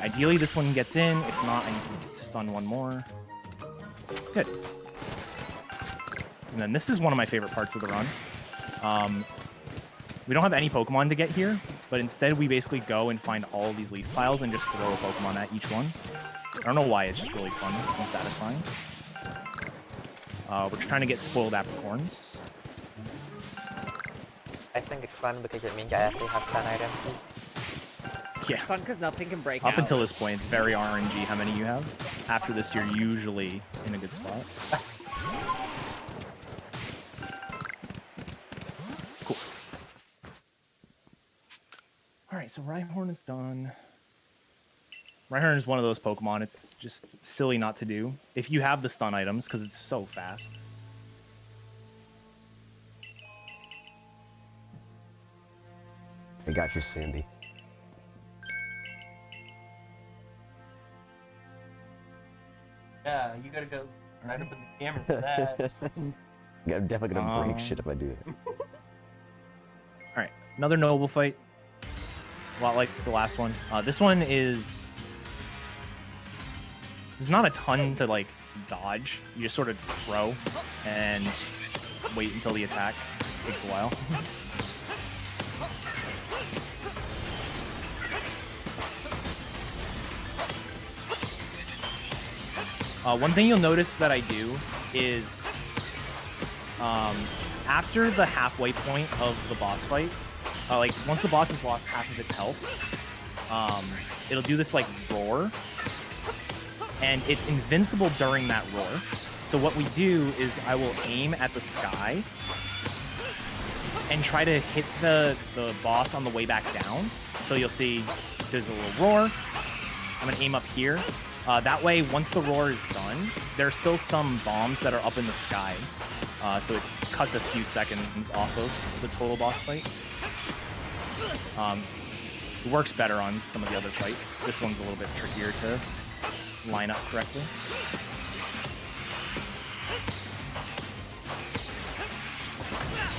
Ideally, this one gets in. If not, I need to stun one more. Good. And then this is one of my favorite parts of the run. We don't have any Pokemon to get here, but instead we basically go and find all of these leaf piles and just throw a Pokemon at each one. I don't know why, it's just really fun and satisfying. We're trying to get spoiled apricorns. I think it's fun because it means I actually have 10 items. Yeah. It's fun because nothing can break Up out. until this point, it's very RNG how many you have. After this, you're usually in a good spot. Cool. Alright, so Rhyhorn is done. Rhyhorn is one of those Pokemon, it's just silly not to do. If you have the stun items, because it's so fast. I got you, Sandy. Yeah, you gotta go right up in the camera for that. Yeah, I'm definitely gonna break shit if I do that. Alright, another noble fight. A lot like the last one. This one is... There's not a ton to, like, dodge. You just sort of throw and wait until the attack. Takes a while. One thing you'll notice that I do is after the halfway point of the boss fight, like once the boss has lost half of its health, it'll do this like roar, and it's invincible during that roar. So what we do is I will aim at the sky and try to hit the boss on the way back down. So you'll see there's a little roar. I'm gonna aim up here. That way, once the roar is done, there are still some bombs that are up in the sky. So it cuts a few seconds off of the total boss fight. It works better on some of the other fights. This one's a little bit trickier to line up correctly.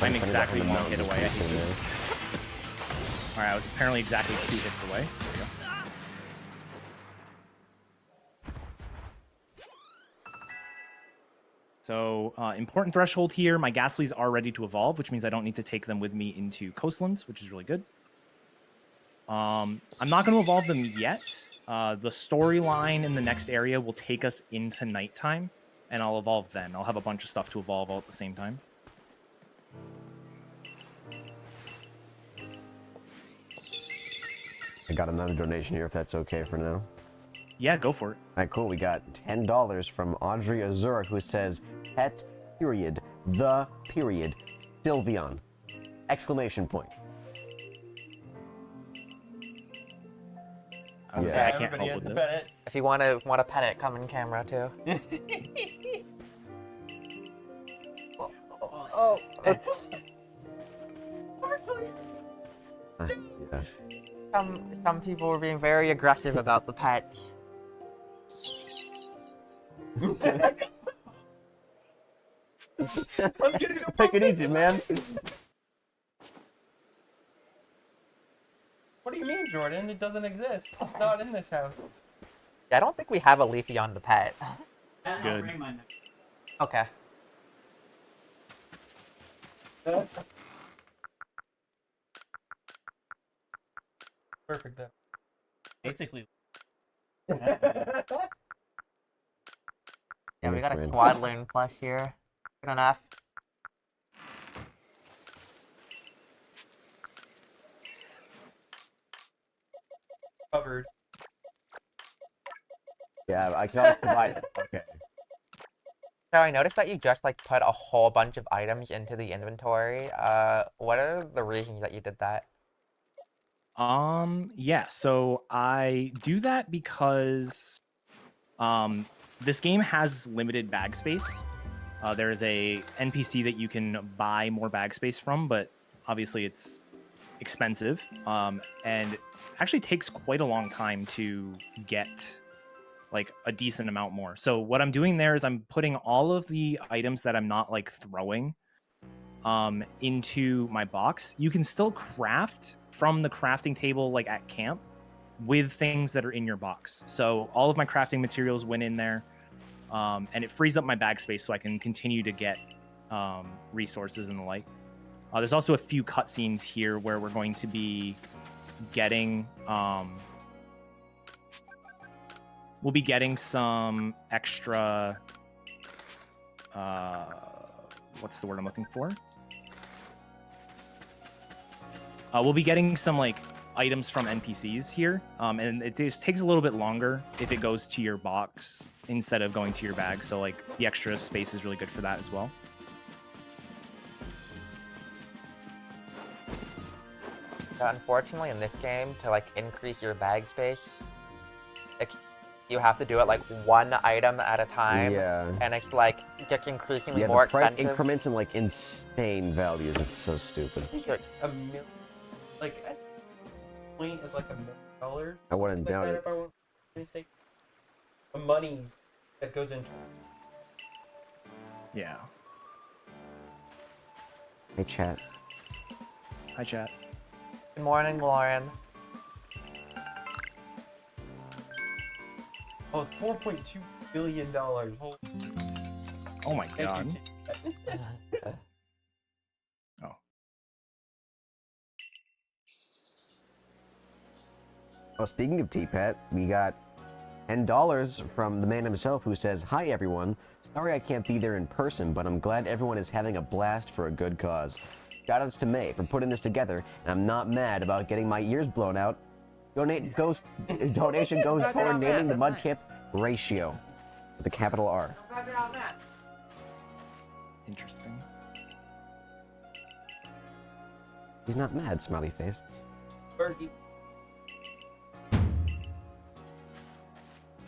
I'm exactly one hit away. I hate this. Alright, I was apparently exactly 2 hits away. There we go. So, important threshold here. My Ghastlies are ready to evolve, which means I don't need to take them with me into Coastlands, which is really good. I'm not going to evolve them yet. The storyline in the next area will take us into nighttime, and I'll evolve then. I'll have a bunch of stuff to evolve all at the same time. I got another donation here if that's okay for now. Yeah, go for it. Alright, cool. We got $10 from Audrey Azura, who says, pet, period, the, period, Sylveon, exclamation point. I was gonna say, I can't help with this. If you want to pet it, come in camera too. oh. Yeah. Some people were being very aggressive about the pets. Take it easy, man. What do you mean, Jordan? It doesn't exist. It's not in this house. Yeah, I don't think we have a Leafeon to pet. Good. Okay. Perfect then. Basically. Yeah, we got a Swadloon plush here. Good enough. Covered. Yeah, I can always provide it. Okay. So I noticed that you just like put a whole bunch of items into the inventory. What are the reasons that you did that? Yeah, so I do that because this game has limited bag space. There is a NPC that you can buy more bag space from, but obviously it's expensive. And actually takes quite a long time to get like a decent amount more. So what I'm doing there is I'm putting all of the items that I'm not like throwing into my box. You can still craft from the crafting table like at camp, with things that are in your box. So all of my crafting materials went in there, and it frees up my bag space so I can continue to get resources and the like. There's also a few cutscenes here where we're going to be getting we'll be getting some extra what's the word I'm looking for? We'll be getting some like items from NPCs here, and it just takes a little bit longer if it goes to your box instead of going to your bag. So like the extra space is really good for that as well. Unfortunately, in this game, to like increase your bag space, you have to do it like one item at a time. Yeah. And it's like gets increasingly Yeah, more the price expensive. increments in like insane values. It's so stupid. I think it's $1 million. Like, at point is like $1 million. I wouldn't Like doubt that, it. if I were to say, the money that goes into. Yeah. Hey, chat. Hi, chat. Good morning, Lauren. Oh, it's $4.2 billion. Holy Oh my thank god. you. Oh. Oh, speaking of T-Pat, we got $10 from the man himself who says, "Hi everyone. Sorry I can't be there in person, but I'm glad everyone is having a blast for a good cause. Shoutouts to May for putting this together, and I'm not mad about getting my ears blown out. Donation goes toward naming the Mudkip Ratio with a capital R." Interesting. He's not mad, smiley face. Fergie.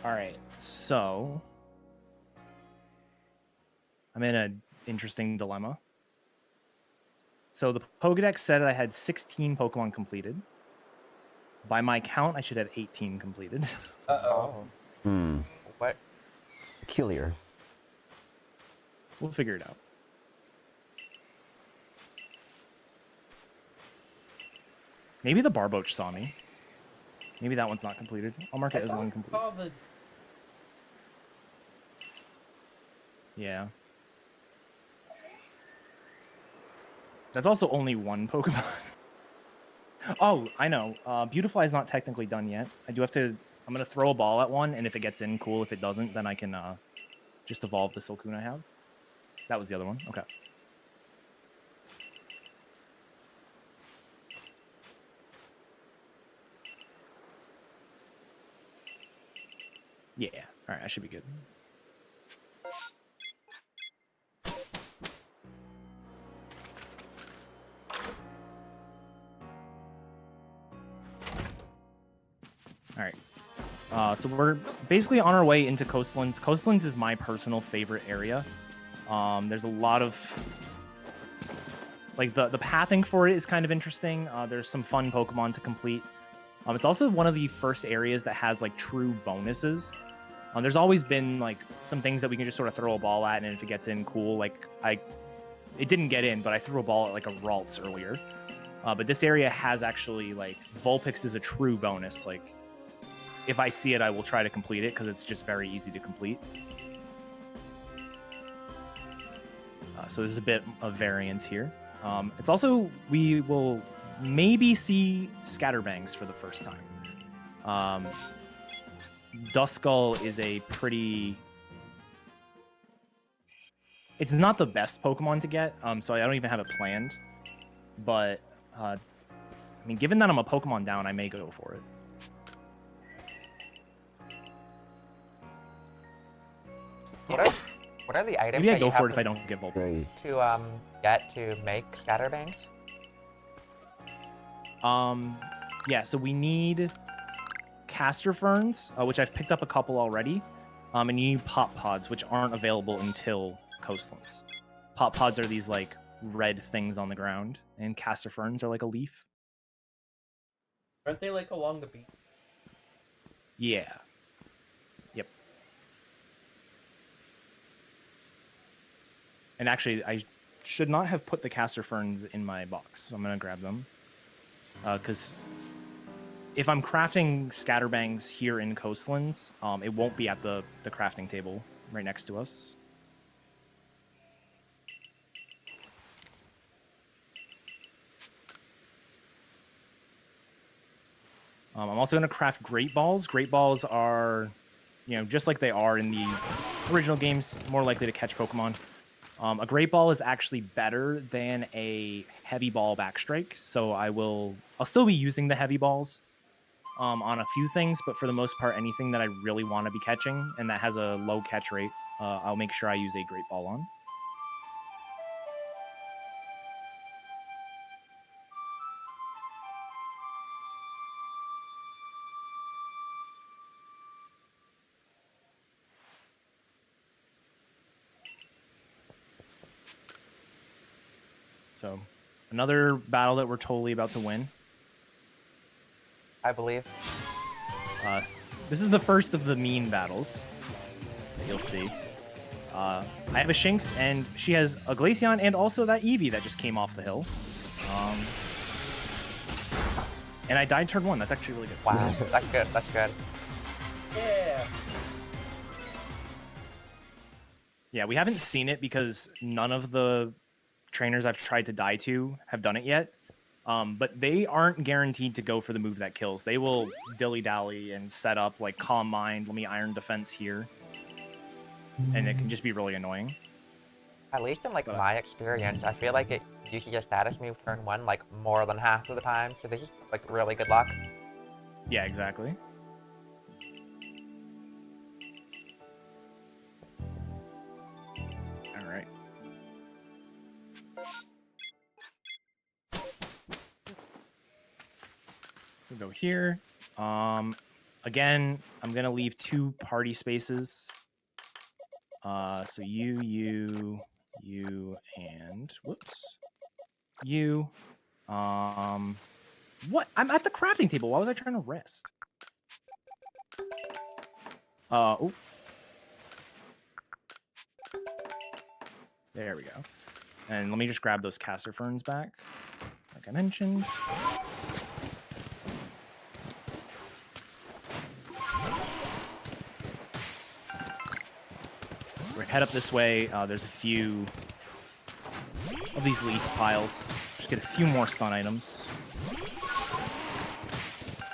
All right, so I'm in an interesting dilemma. So the Pokédex said I had 16 Pokemon completed. By my count, I should have 18 completed. Uh-oh. What? Peculiar. We'll figure it out. Maybe the Barboach saw me. Maybe that one's not completed. I'll mark it as incomplete. Oh, the... Yeah. That's also only one Pokemon. Oh, I know. Beautifly is not technically done yet. I do have to... I'm going to throw a ball at one, and if it gets in, cool. If it doesn't, then I can just evolve the Silcoon I have. That was the other one. Okay. Yeah. All right, I should be good. All right. So we're basically on our way into Coastlands. Coastlands is my personal favorite area. There's a lot of... Like, the pathing for it is kind of interesting. There's some fun Pokemon to complete. It's also one of the first areas that has, like, true bonuses. There's always been, like, some things that we can just sort of throw a ball at, and if it gets in, cool. Like, it didn't get in, but I threw a ball at, like, a Ralts earlier. But this area has actually, like, Vulpix is a true bonus. Like, if I see it, I will try to complete it, because it's just very easy to complete. So there's a bit of variance here. It's also, we will maybe see Scatterbangs for the first time. Duskull is a pretty... It's not the best Pokemon to get, so I don't even have it planned. But, I mean, given that I'm a Pokemon down, I may go for it. What are the items Maybe I that go you for have it if I don't get Vulpix. to get to make Scatterbangs? Yeah, so we need Caster Ferns, which I've picked up a couple already. And you need Pop Pods, which aren't available until Coastlands. Pop Pods are these, like, red things on the ground, and Caster Ferns are like a leaf. Aren't they like along the beach? Yeah. Yep. And actually, I should not have put the Caster Ferns in my box, so I'm going to grab them. Because if I'm crafting scatterbangs here in Coastlands, it won't be at the crafting table right next to us. I'm also going to craft Great Balls. Great Balls are, just like they are in the original games, more likely to catch Pokemon. A Great Ball is actually better than a Heavy Ball Backstrike, so I'll still be using the Heavy Balls on a few things, but for the most part, anything that I really want to be catching and that has a low catch rate, I'll make sure I use a Great Ball on. So, another battle that we're totally about to win. I believe. This is the first of the mean battles that you'll see. I have a Shinx, and she has a Glaceon and also that Eevee that just came off the hill. And I died turn 1. That's actually really good. Wow, that's good. That's good. Yeah. Yeah, we haven't seen it because none of the trainers I've tried to die to have done it yet. But they aren't guaranteed to go for the move that kills. They will dilly-dally and set up like Calm Mind, let me Iron Defense here. And it can just be really annoying. At least in like my experience, I feel like it uses a status move turn 1 like more than half of the time. So this is like really good luck. Yeah, exactly. All right. We'll go here. Again, I'm gonna leave 2 party spaces. So you, and whoops, you. What? I'm at the crafting table. Why was I trying to rest? Oh. There we go. And let me just grab those Caster Ferns back, like I mentioned. Head up this way. There's a few of these leaf piles. Just get a few more stun items.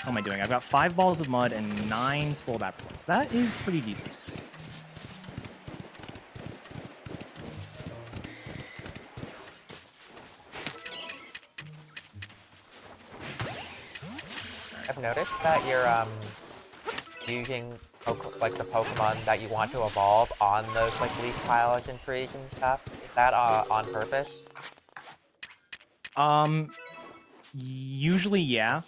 How am I doing? I've got 5 balls of mud and 9 spoiled apricots. That is pretty decent. I've noticed that you're using like the Pokemon that you want to evolve on those like leaf piles and trees and stuff. Is that on purpose? Usually, yeah.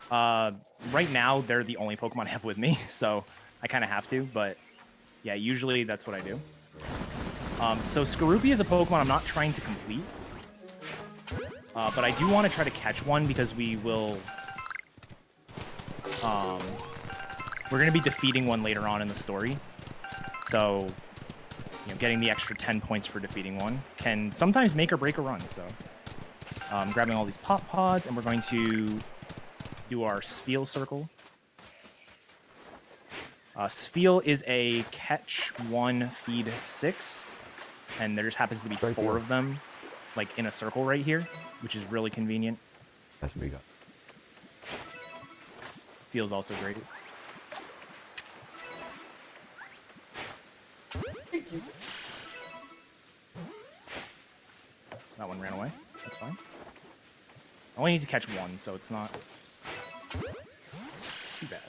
Right now, they're the only Pokemon I have with me, so I kind of have to, but yeah, usually that's what I do. So Skorupi is a Pokemon I'm not trying to complete, but I do want to try to catch one because we will... we're going to be defeating one later on in the story. So, getting the extra 10 points for defeating one can sometimes make or break a run. So, grabbing all these pop pods, and we're going to do our Spheal Circle. Spheal is a catch 1, feed 6, and there just happens to be 4 of them, like in a circle right here, which is really convenient. That's what we got. Feels also great. That one ran away. That's fine. I only need to catch 1, so it's not too bad.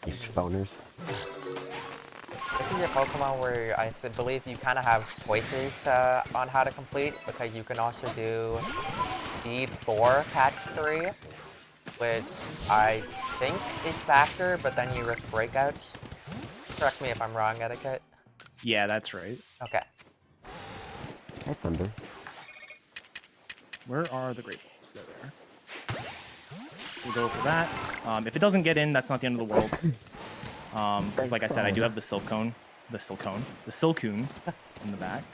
These boners. This is your Pokemon where I believe you kind of have choices on how to complete, because you can also do Feed 4, Catch 3, which I think is Factor, but then you risk breakouts. Correct me if I'm wrong, Eddaket. Yeah, that's right. Okay. Hi, Thunder. Where are the Great Balls? There they are. We'll go for that. If it doesn't get in, that's not the end of the world. Because like I said, I do have the Silcoon in the back.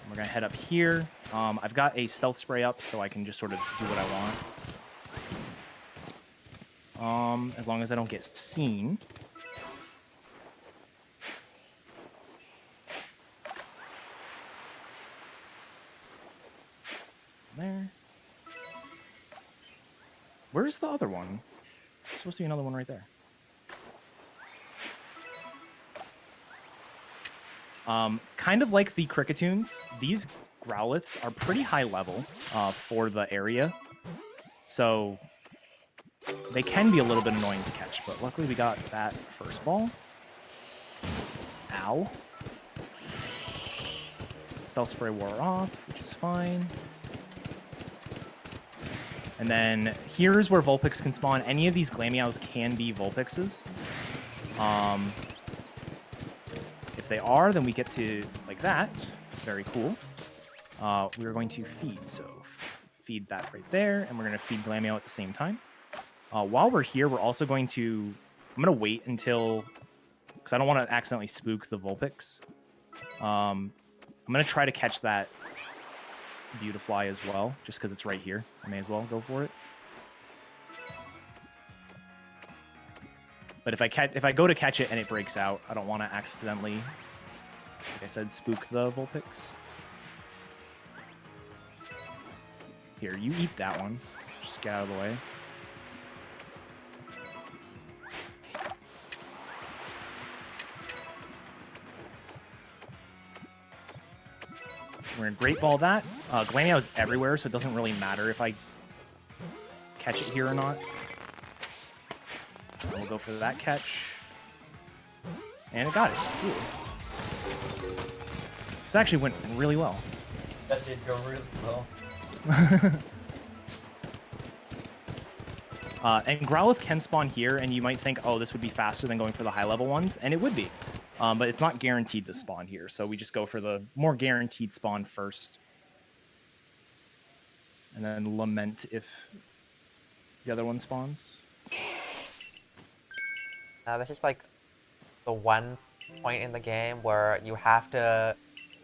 We're gonna head up here. I've got a stealth spray up, so I can just sort of do what I want. As long as I don't get seen. There. Where's the other one? There's supposed to be another one right there. Kind of like the Cricketoons, these Growliths are pretty high level for the area. So they can be a little bit annoying to catch, but luckily we got that first ball. Ow. Stealth Spray wore off, which is fine. And then here's where Vulpix can spawn. Any of these Glameows can be Vulpixes. If they are, then we get to, like that. Very cool. We're going to feed, so feed that right there, and we're going to feed Glameow at the same time. While we're here, we're also going to... I'm going to wait until... because I don't want to accidentally spook the Vulpix. I'm going to try to catch that Beautifly as well, just because it's right here. I may as well go for it. But if I go to catch it and it breaks out, I don't want to accidentally, like I said, spook the Vulpix. Here, you eat that one. Just get out of the way. We're going to Great Ball that. Glameow is everywhere, so it doesn't really matter if I catch it here or not. We'll go for that catch. And it got it. Cool. This actually went really well. That did go really well. And Growlithe can spawn here, and you might think, oh, this would be faster than going for the high-level ones, and it would be. But it's not guaranteed to spawn here, so we just go for the more guaranteed spawn first. And then lament if the other one spawns. This is like the one point in the game where you have to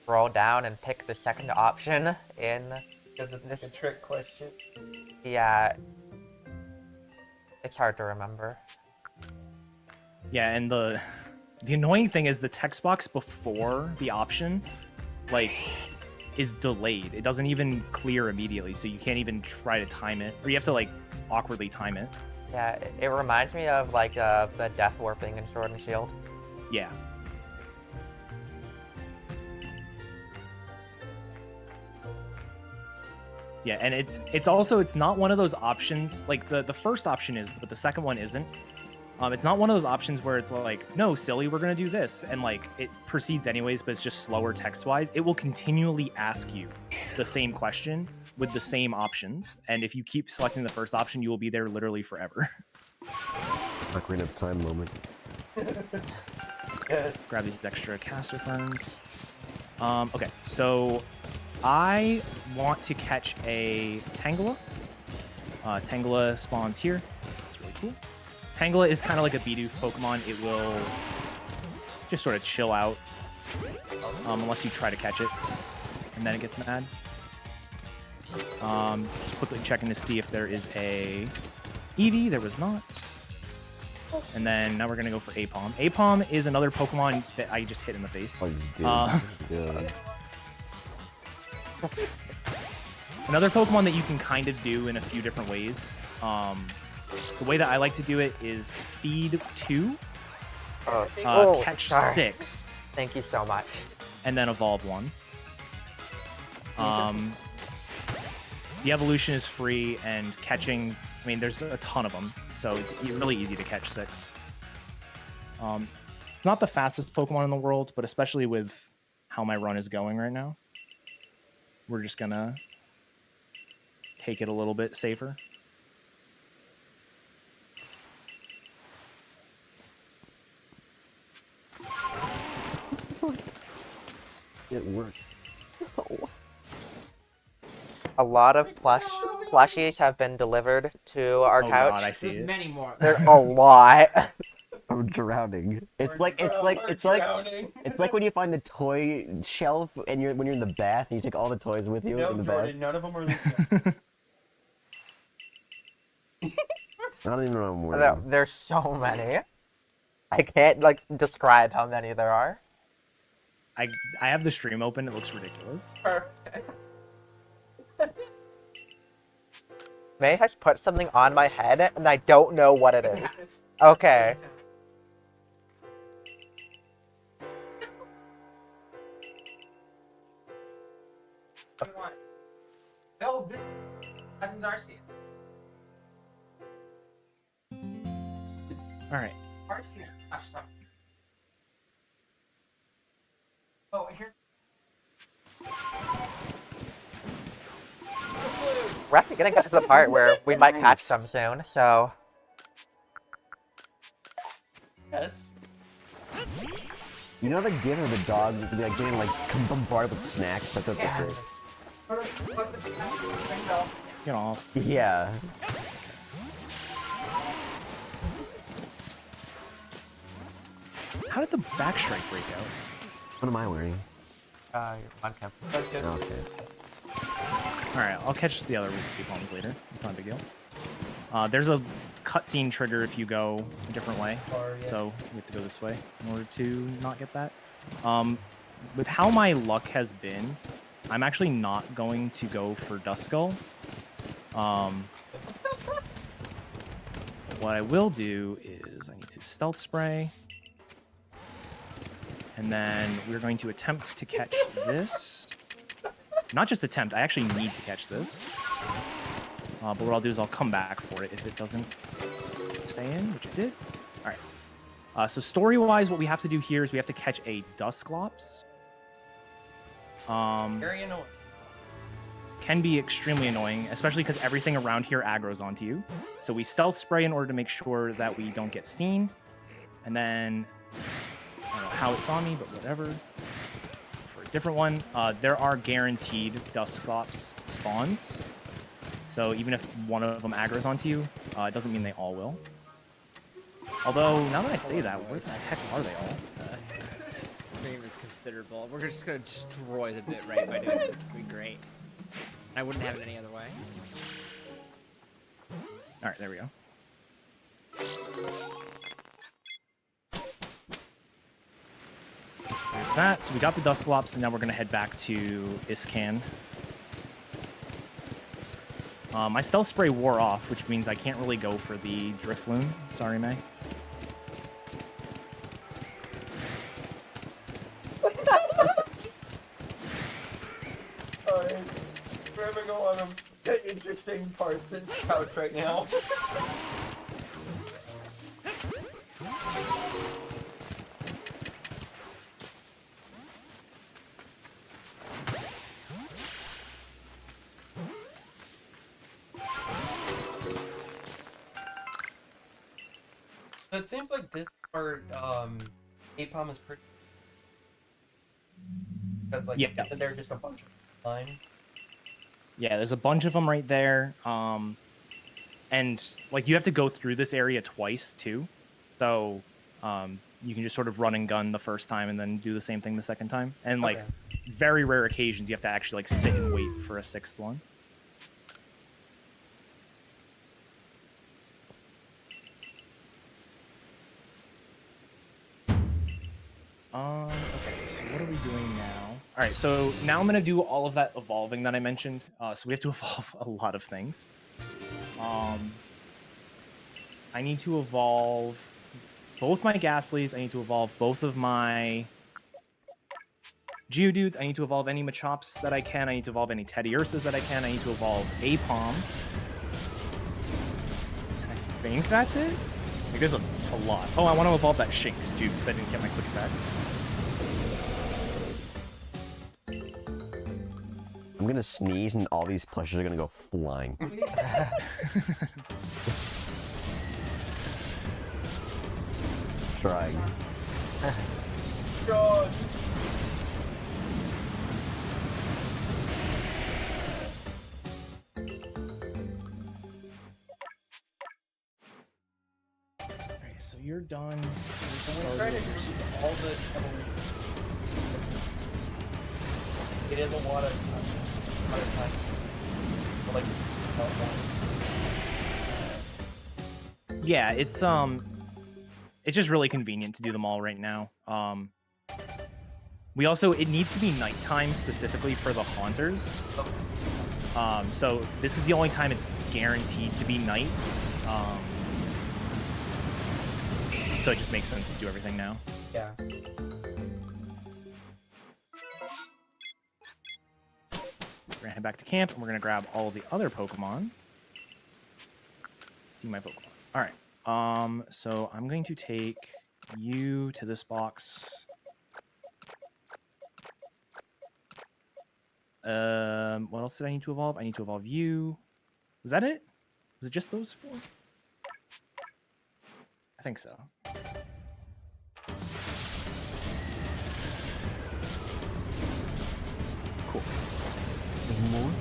scroll down and pick the second option in Because it's a trick question. Yeah. It's hard to remember. Yeah, and the annoying thing is the text box before the option, like, is delayed. It doesn't even clear immediately, so you can't even try to time it. Or you have to, like, awkwardly time it. Yeah, it reminds me of, like, the death warping in Sword and Shield. Yeah. Yeah, and it's also, it's not one of those options, like, the first option is, but the second one isn't. It's not one of those options where it's like, no, silly, we're going to do this. And, like, it proceeds anyways, but it's just slower text-wise. It will continually ask you the same question with the same options. And if you keep selecting the first option, you will be there literally forever. Ocarina of Time moment. Yes. Grab these extra caster ferns. Okay, so I want to catch a Tangela. Tangela spawns here. So that's really cool. Tangela is kind of like a Bidoof Pokemon. It will just sort of chill out unless you try to catch it, and then it gets mad. Just quickly checking to see if there is a Eevee. There was not. And then now we're going to go for Apom. Apom is another Pokemon that I just hit in the face. Oh, you did. Yeah. Another Pokemon that you can kind of do in a few different ways. The way that I like to do it is feed 2, catch sorry. 6, Thank you so much. and then evolve 1. The evolution is free, and catching, I mean, there's a ton of them, so it's really easy to catch 6. Not the fastest Pokemon in the world, but especially with how my run is going right now, we're just gonna take it a little bit safer. It worked. A lot of plushies have been delivered to our Oh couch. god, I see There's it. many more. There's a lot. I'm drowning. It's like Drowning. it's like when you find the toy shelf and when you're in the bath and you take all the toys with you No, in the Jordan, none of them are legal. I don't even know what I'm wearing. There's so many. I can't like describe how many there are. I have the stream open. It looks ridiculous. Perfect. May has put something on my head and I don't know what it is. Okay. What do you want? No, this Legends Arceus. All right. Arceus. Gosh, sorry. Oh, here's. We're actually getting to the part where we might catch some soon, so. Yes. You know the gift of the dogs to be like getting like bombarded with snacks. That's what Yeah. this Get off. is. Yeah. How did the backstrike break out? What am I wearing? Your on camp. Okay. Okay. All right, I'll catch the other bombs later. It's not a big deal. There's a cutscene trigger if you go a different way, Or, yeah. so we have to go this way in order to not get that. With how my luck has been, I'm actually not going to go for Duskull. What I will do is I need to stealth spray. And then we're going to attempt to catch this. Not just attempt, I actually need to catch this. But what I'll do is I'll come back for it if it doesn't stay in, which it did. All right. So story-wise, what we have to do here is we have to catch a Dusclops. Very annoying. Can be extremely annoying, especially because everything around here aggroes onto you. So we stealth spray in order to make sure that we don't get seen. And then, I don't know how it saw me, but whatever. For a different one, there are guaranteed Dusclops spawns. So even if one of them aggroes onto you, it doesn't mean they all will. Although, now that I say that, where the heck are they all? Stream is considerable. We're just gonna destroy the bit rate by doing this. It'd be great. I wouldn't have it any other way. All right, there we go. There's that. So we got the Dusclops, and now we're going to head back to Iscan. My stealth spray wore off, which means I can't really go for the Drifloon. Sorry, May. Alright. We're having a lot of interesting parts in couch right now. So it seems like this part, APOM is pretty. Because, like, Yeah. isn't there just a bunch of line? Yeah, there's a bunch of them right there. And, like, you have to go through this area twice, too. So, you can just sort of run and gun the first time and then do the same thing the second time. And, like, very rare occasions, you have to actually, like, sit and wait for a sixth one. Okay, so what are we doing now? All right, so now I'm going to do all of that evolving that I mentioned. So we have to evolve a lot of things. I need to evolve both my Ghastlies. I need to evolve both of my Geodudes. I need to evolve any Machops that I can. I need to evolve any Teddiursas that I can. I need to evolve Apom. And I think that's it. Like, there's a lot. Oh, I want to evolve that Shinx too, because I didn't get my quick attacks. I'm gonna sneeze and all these plushes are gonna go flying. Trying. God. Okay, so you're done. Try to read all the evolution. It is a lot of time. But, like, Yeah, it's just really convenient to do them all right now. We also, it needs to be nighttime specifically for the haunters. So this is the only time it's guaranteed to be night. So it just makes sense to do everything now. Yeah. We're gonna head back to camp and we're gonna grab all of the other Pokemon. See my Pokemon. All right. So I'm going to take you to this box. What else did I need to evolve? I need to evolve you. Was that it? Was it just those 4? I think so. Cool. There's more?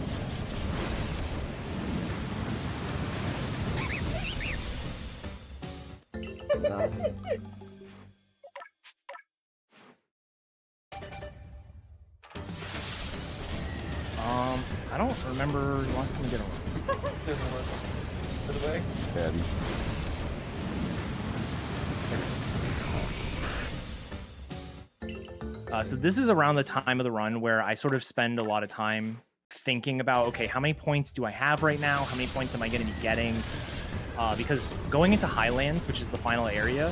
I don't remember the last time we did a run. There's a word for the way. So this is around the time of the run where I sort of spend a lot of time thinking about, okay, how many points do I have right now? How many points am I going to be getting? Because going into Highlands, which is the final area,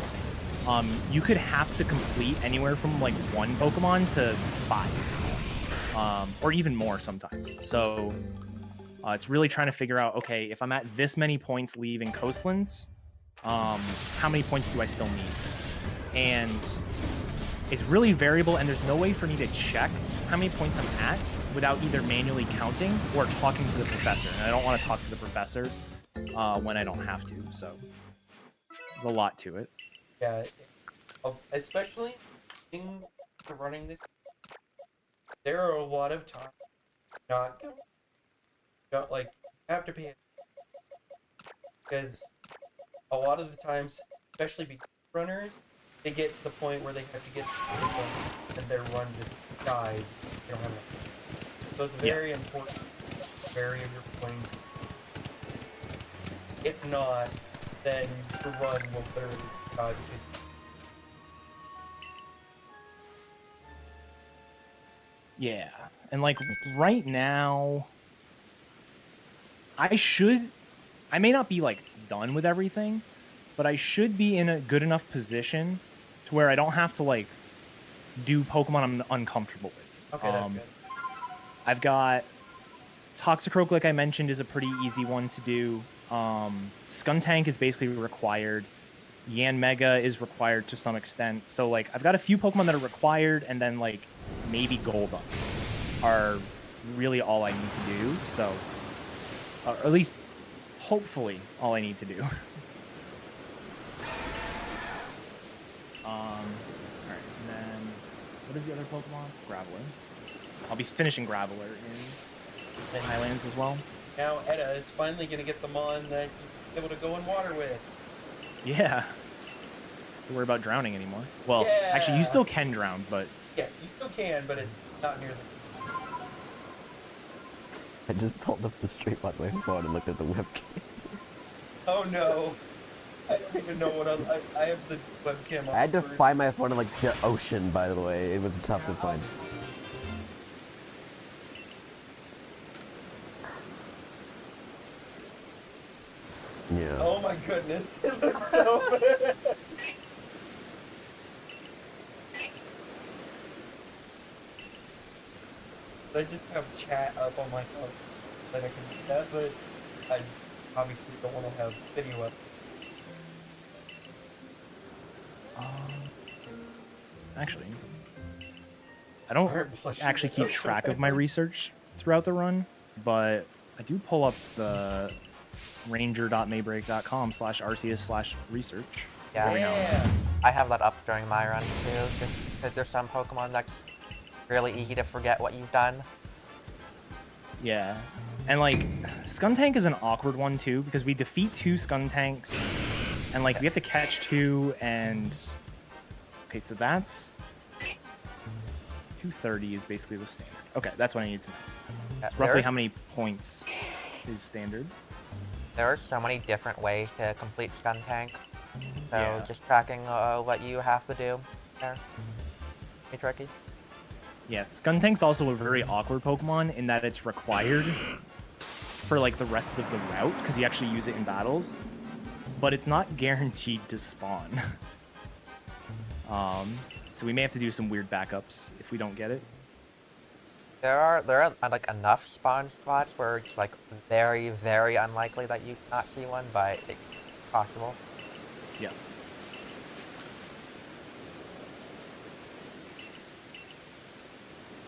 you could have to complete anywhere from like 1 Pokemon to 5, or even more sometimes. So it's really trying to figure out, okay, if I'm at this many points leaving Coastlands, how many points do I still need? And it's really variable, and there's no way for me to check how many points I'm at without either manually counting or talking to the professor. And I don't want to talk to the professor when I don't have to, so there's a lot to it. Yeah, especially in running this, there are a lot of times not like you have to pay because a lot of the times, especially beginner runners, they get to the point where they have to get to this one and their run just dies. They don't have enough. So it's very important to vary of your points. If not, then your run will literally die because Yeah, and like right now, I may not be like done with everything, but I should be in a good enough position to where I don't have to like do Pokemon I'm uncomfortable with. okay, that's good. I've got Toxicroak, like I mentioned, is a pretty easy one to do. Skuntank is basically required. Yanmega is required to some extent. So like I've got a few Pokemon that are required, and then like maybe Golduck are really all I need to do. So, or at least hopefully all I need to do. Alright, and then what is the other Pokemon? Graveler. I'll be finishing Graveler in Highlands as well. Now Edda is finally going to get the Mon that you're able to go in water with. Yeah. Don't worry about drowning anymore. Well, actually, you still can drown, but... Yes, you still can, but it's not near the... I just pulled up the stream on my phone and looked at the webcam. Oh no. I don't even know what I have the webcam on. I had to find my phone in like the ocean, by the way. It was tough to find. Yeah. Oh my goodness. It looks so bad. I just have chat up on my phone that I can do that, but I obviously don't want to have video up. Actually, I don't actually keep track of my research throughout the run, but I do pull up the ranger.maybreak.com/Arceus/research. Yeah. every now and then. I have that up during my run too, just because there's some Pokemon that's really easy to forget what you've done. Yeah, and like Skuntank is an awkward one too because we defeat 2 Skuntanks, and like we have to catch 2, and okay, so that's 230 is basically the standard. Okay, that's what I need to know. Roughly how many points is standard? there are so many different ways to complete Skuntank. So Yeah. just tracking what you have to do there. Be tricky. Yes, Skuntank's also a very awkward Pokemon in that it's required for like the rest of the route because you actually use it in battles, but it's not guaranteed to spawn. So we may have to do some weird backups if we don't get it. There are like enough spawn spots where it's like very, very unlikely that you not see one, but it's possible. Yeah.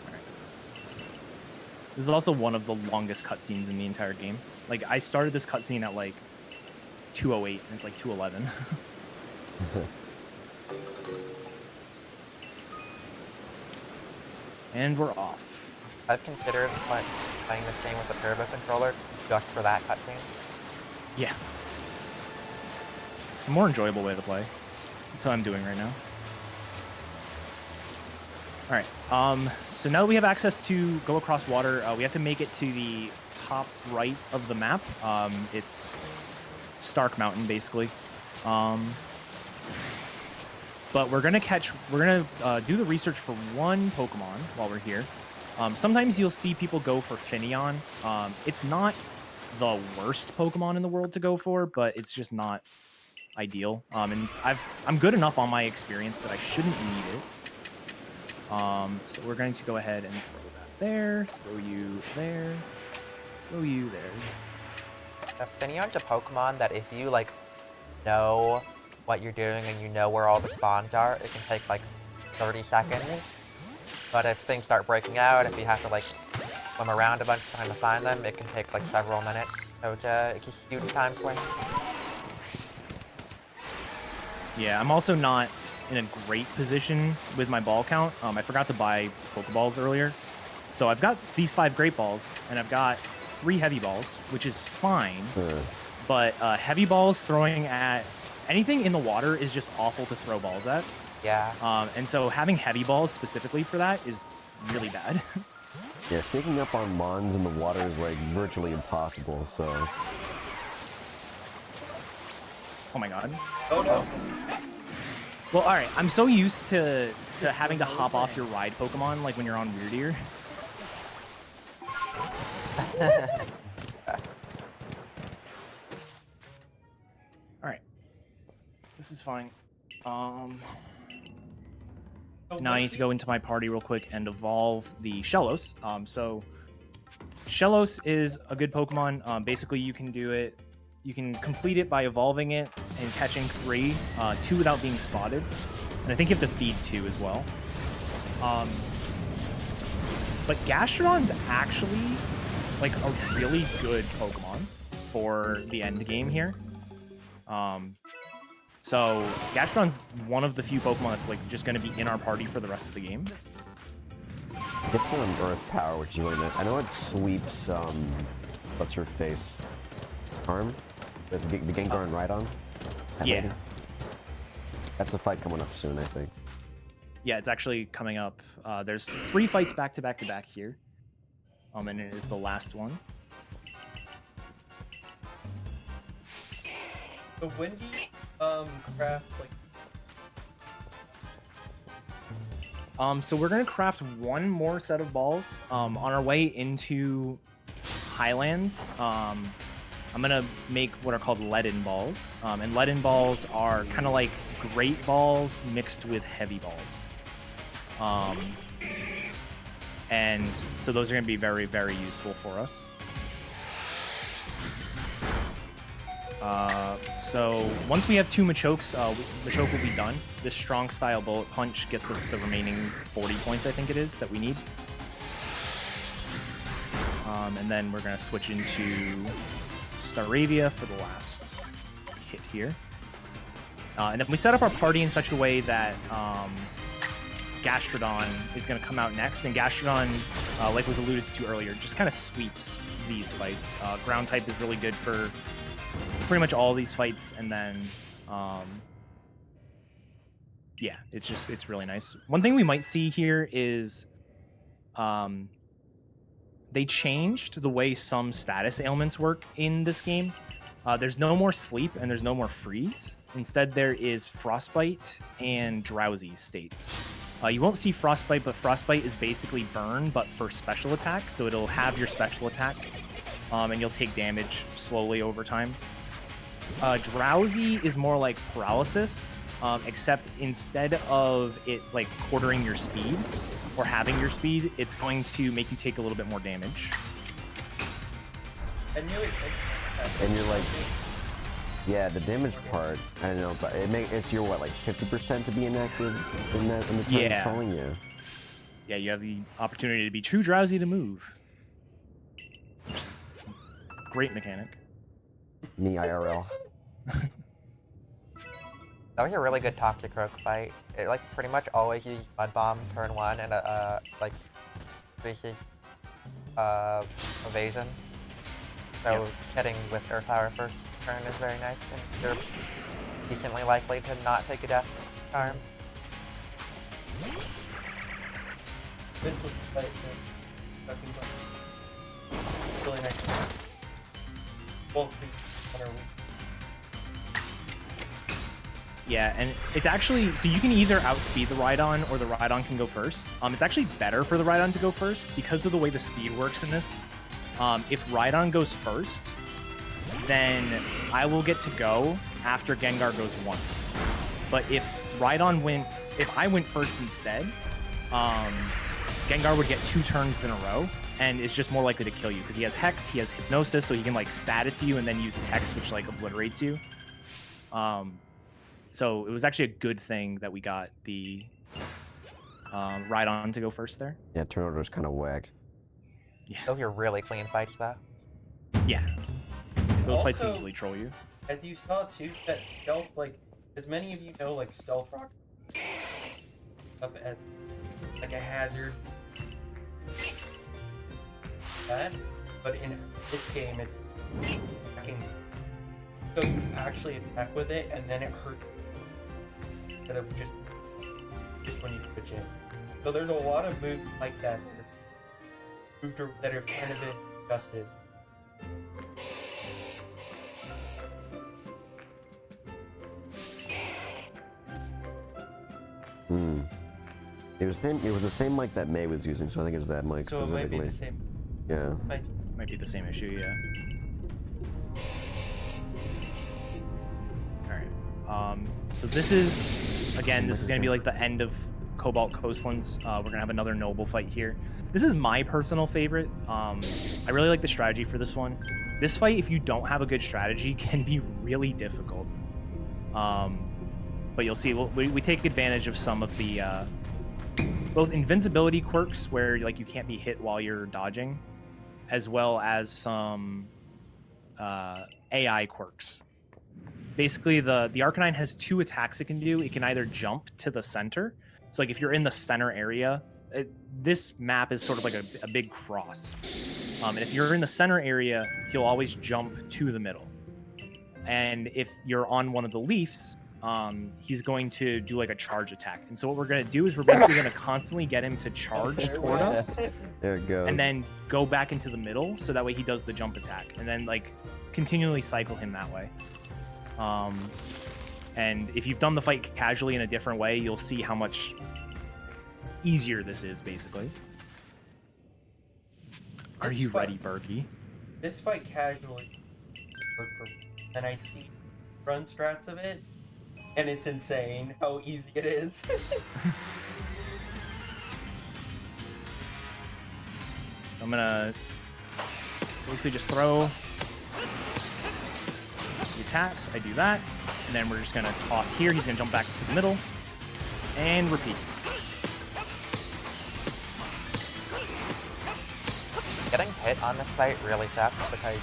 Alright. This is also one of the longest cutscenes in the entire game. Like, I started this cutscene at like 2:08 and it's like 2:11. And we're off. I've considered playing this game with a turbo controller just for that cutscene. Yeah. It's a more enjoyable way to play. That's what I'm doing right now. Alright, so now that we have access to go across water, we have to make it to the top right of the map. It's Stark Mountain, basically. But we're gonna do the research for one Pokemon while we're here. Sometimes you'll see people go for Finneon. It's not the worst Pokemon in the world to go for, but it's just not ideal. And I'm good enough on my experience that I shouldn't need it. So we're going to go ahead and throw that there, throw you there, throw you there. The Finneon's a Pokemon that if you like know what you're doing and you know where all the spawns are, it can take like 30 seconds. But if things start breaking out, if you have to like swim around a bunch of time to find them, it can take like several minutes. So it's a huge time swing. Yeah, I'm also not in a great position with my ball count. I forgot to buy Pokeballs earlier. So I've got these 5 Great Balls, and I've got 3 Heavy Balls, which is fine. But Heavy Balls throwing at anything in the water is just awful to throw balls at. Yeah. And so having Heavy Balls specifically for that is really bad. Yeah, sneaking up on Mons in the water is like virtually impossible, so... Oh my god. Oh no. Well, alright, I'm so used to having to hop off your ride Pokemon, like when you're on Weird Ear. Alright. This is fine. Now I need to go into my party real quick and evolve the Shellos. So Shellos is a good Pokemon. Basically, you can do it. You can complete it by evolving it and catching 3, 2 without being spotted. And I think you have to feed 2 as well. But Gastrodon's actually like a really good Pokemon for the end game here. So Gastrodon's one of the few Pokemon that's like just going to be in our party for the rest of the game. It gets some Earth Power, which is really nice. I know it sweeps, what's her face? Arm? The Gengar and Rhydon? Yeah. Lady? That's a fight coming up soon, I think. Yeah, it's actually coming up. There's 3 fights back to back to back here. And it is the last one. So when do you craft like? So we're gonna craft one more set of balls. On our way into Highlands, I'm gonna make what are called leaden balls. And leaden balls are kind of like great balls mixed with heavy balls. And so those are gonna be very, very useful for us. So once we have 2 Machokes, Machoke will be done. This strong style bullet punch gets us the remaining 40 points, I think it is, that we need. And then we're gonna switch into Staravia for the last hit here. And then we set up our party in such a way that Gastrodon is going to come out next, and Gastrodon, like was alluded to earlier, just kind of sweeps these fights. Ground type is really good for pretty much all these fights, and then yeah, it's really nice. One thing we might see here is they changed the way some status ailments work in this game. There's no more sleep and there's no more freeze. Instead, there is frostbite and drowsy states. You won't see frostbite, but frostbite is basically burn, but for special attack. So it'll have your special attack, and you'll take damage slowly over time. Drowsy is more like paralysis, except instead of it like quartering your speed or having your speed, it's going to make you take a little bit more damage. I knew it. And you're like, yeah, the damage part, I don't know, but if you're what, like 50% to be inactive in the time it's falling, yeah. Yeah, you have the opportunity to be true drowsy to move. Great mechanic. Me IRL. That was a really good Toxic Rogue fight. It like pretty much always used Mud Bomb turn 1 and like increases evasion. So hitting with Earth Power first turn is very nice, and you're decently likely to not take a death charm. This was the fight fucking really nice. Won't be on our week. Yeah, and it's actually, so you can either outspeed the Rhydon or the Rhydon can go first. It's actually better for the Rhydon to go first because of the way the speed works in this. If Rhydon goes first, then I will get to go after Gengar goes once. But if I went first instead, Gengar would get 2 turns in a row, and it's just more likely to kill you because he has Hex, he has Hypnosis, so he can like status you and then use Hex, which like obliterates you. So it was actually a good thing that we got the Rhydon to go first there. Yeah, turn order is kind of whack. Yeah. Those are really clean fights, though. Yeah. Those fights can Also, easily troll you. As you saw too, that stealth, like, as many of you know, like stealth rock up as like a hazard. That, but in this game, it's attacking. So you actually attack with it, and then it hurts instead of just when you switch in. So there's a lot of moves like that that have kind of been adjusted. It was the same mic that May was using, so I think it's that mic So it specifically. might be the same. Yeah. Might be the same issue, yeah. Alright. So this is going to be like the end of Cobalt Coastlands. We're going to have another Noble fight here. This is my personal favorite. I really like the strategy for this one. This fight, if you don't have a good strategy, can be really difficult. But you'll see, we take advantage of some of the both invincibility quirks, where like you can't be hit while you're dodging, as well as some AI quirks. Basically, the Arcanine has 2 attacks it can do. It can either jump to the center. So like if you're in the center area, this map is sort of like a big cross. And if you're in the center area, he'll always jump to the middle. And if you're on one of the leaves, he's going to do like a charge attack. And so what we're going to do is we're basically going to constantly get him to charge toward us. There it goes. And then go back into the middle, so that way he does the jump attack. And then like continually cycle him that way. And if you've done the fight casually in a different way, you'll see how much easier this is, basically. Are you ready, Berkey? This fight casually worked for me, and I see run strats of it, and it's insane how easy it is. I'm gonna basically just throw the attacks. I do that, and then we're just gonna toss here. He's gonna jump back to the middle, and repeat. Getting hit on this fight really sucks because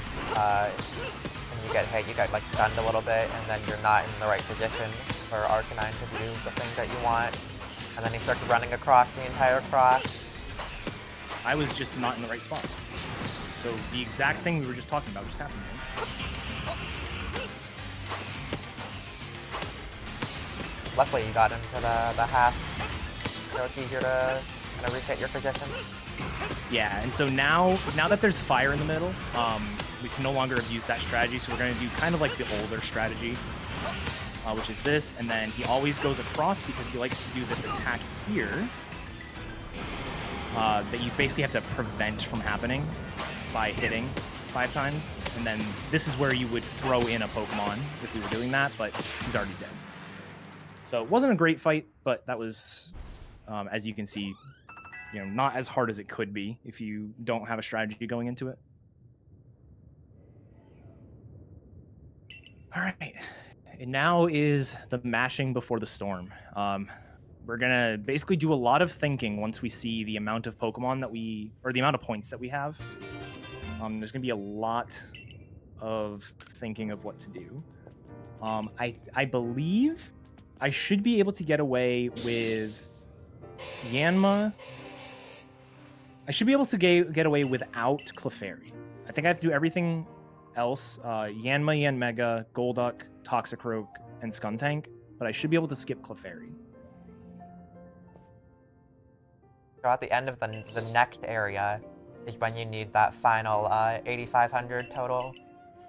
when you get hit, you get like stunned a little bit, and then you're not in the right position for Arcanine to do the things that you want, and then he starts running across the entire cross. I was just not in the right spot. So the exact thing we were just talking about just happened. Luckily, you got into the half, so it's easier to kind of reset your position. Yeah, and so now that there's fire in the middle, we can no longer abuse that strategy, so we're going to do kind of like the older strategy, which is this, and then he always goes across because he likes to do this attack here that you basically have to prevent from happening by hitting 5 times, and then this is where you would throw in a Pokemon if we were doing that, but he's already dead. So it wasn't a great fight, but that was, as you can see, not as hard as it could be if you don't have a strategy going into it. All right, and now is the mashing before the storm. We're gonna basically do a lot of thinking once we see the amount of Pokemon or the amount of points that we have. There's gonna be a lot of thinking of what to do. I believe I should be able to get away with Yanma. I should be able to get away without Clefairy. I think I have to do everything else. Yanma, Yanmega, Golduck, Toxicroak, and Skuntank, but I should be able to skip Clefairy. So at the end of the next area is when you need that final 8,500 total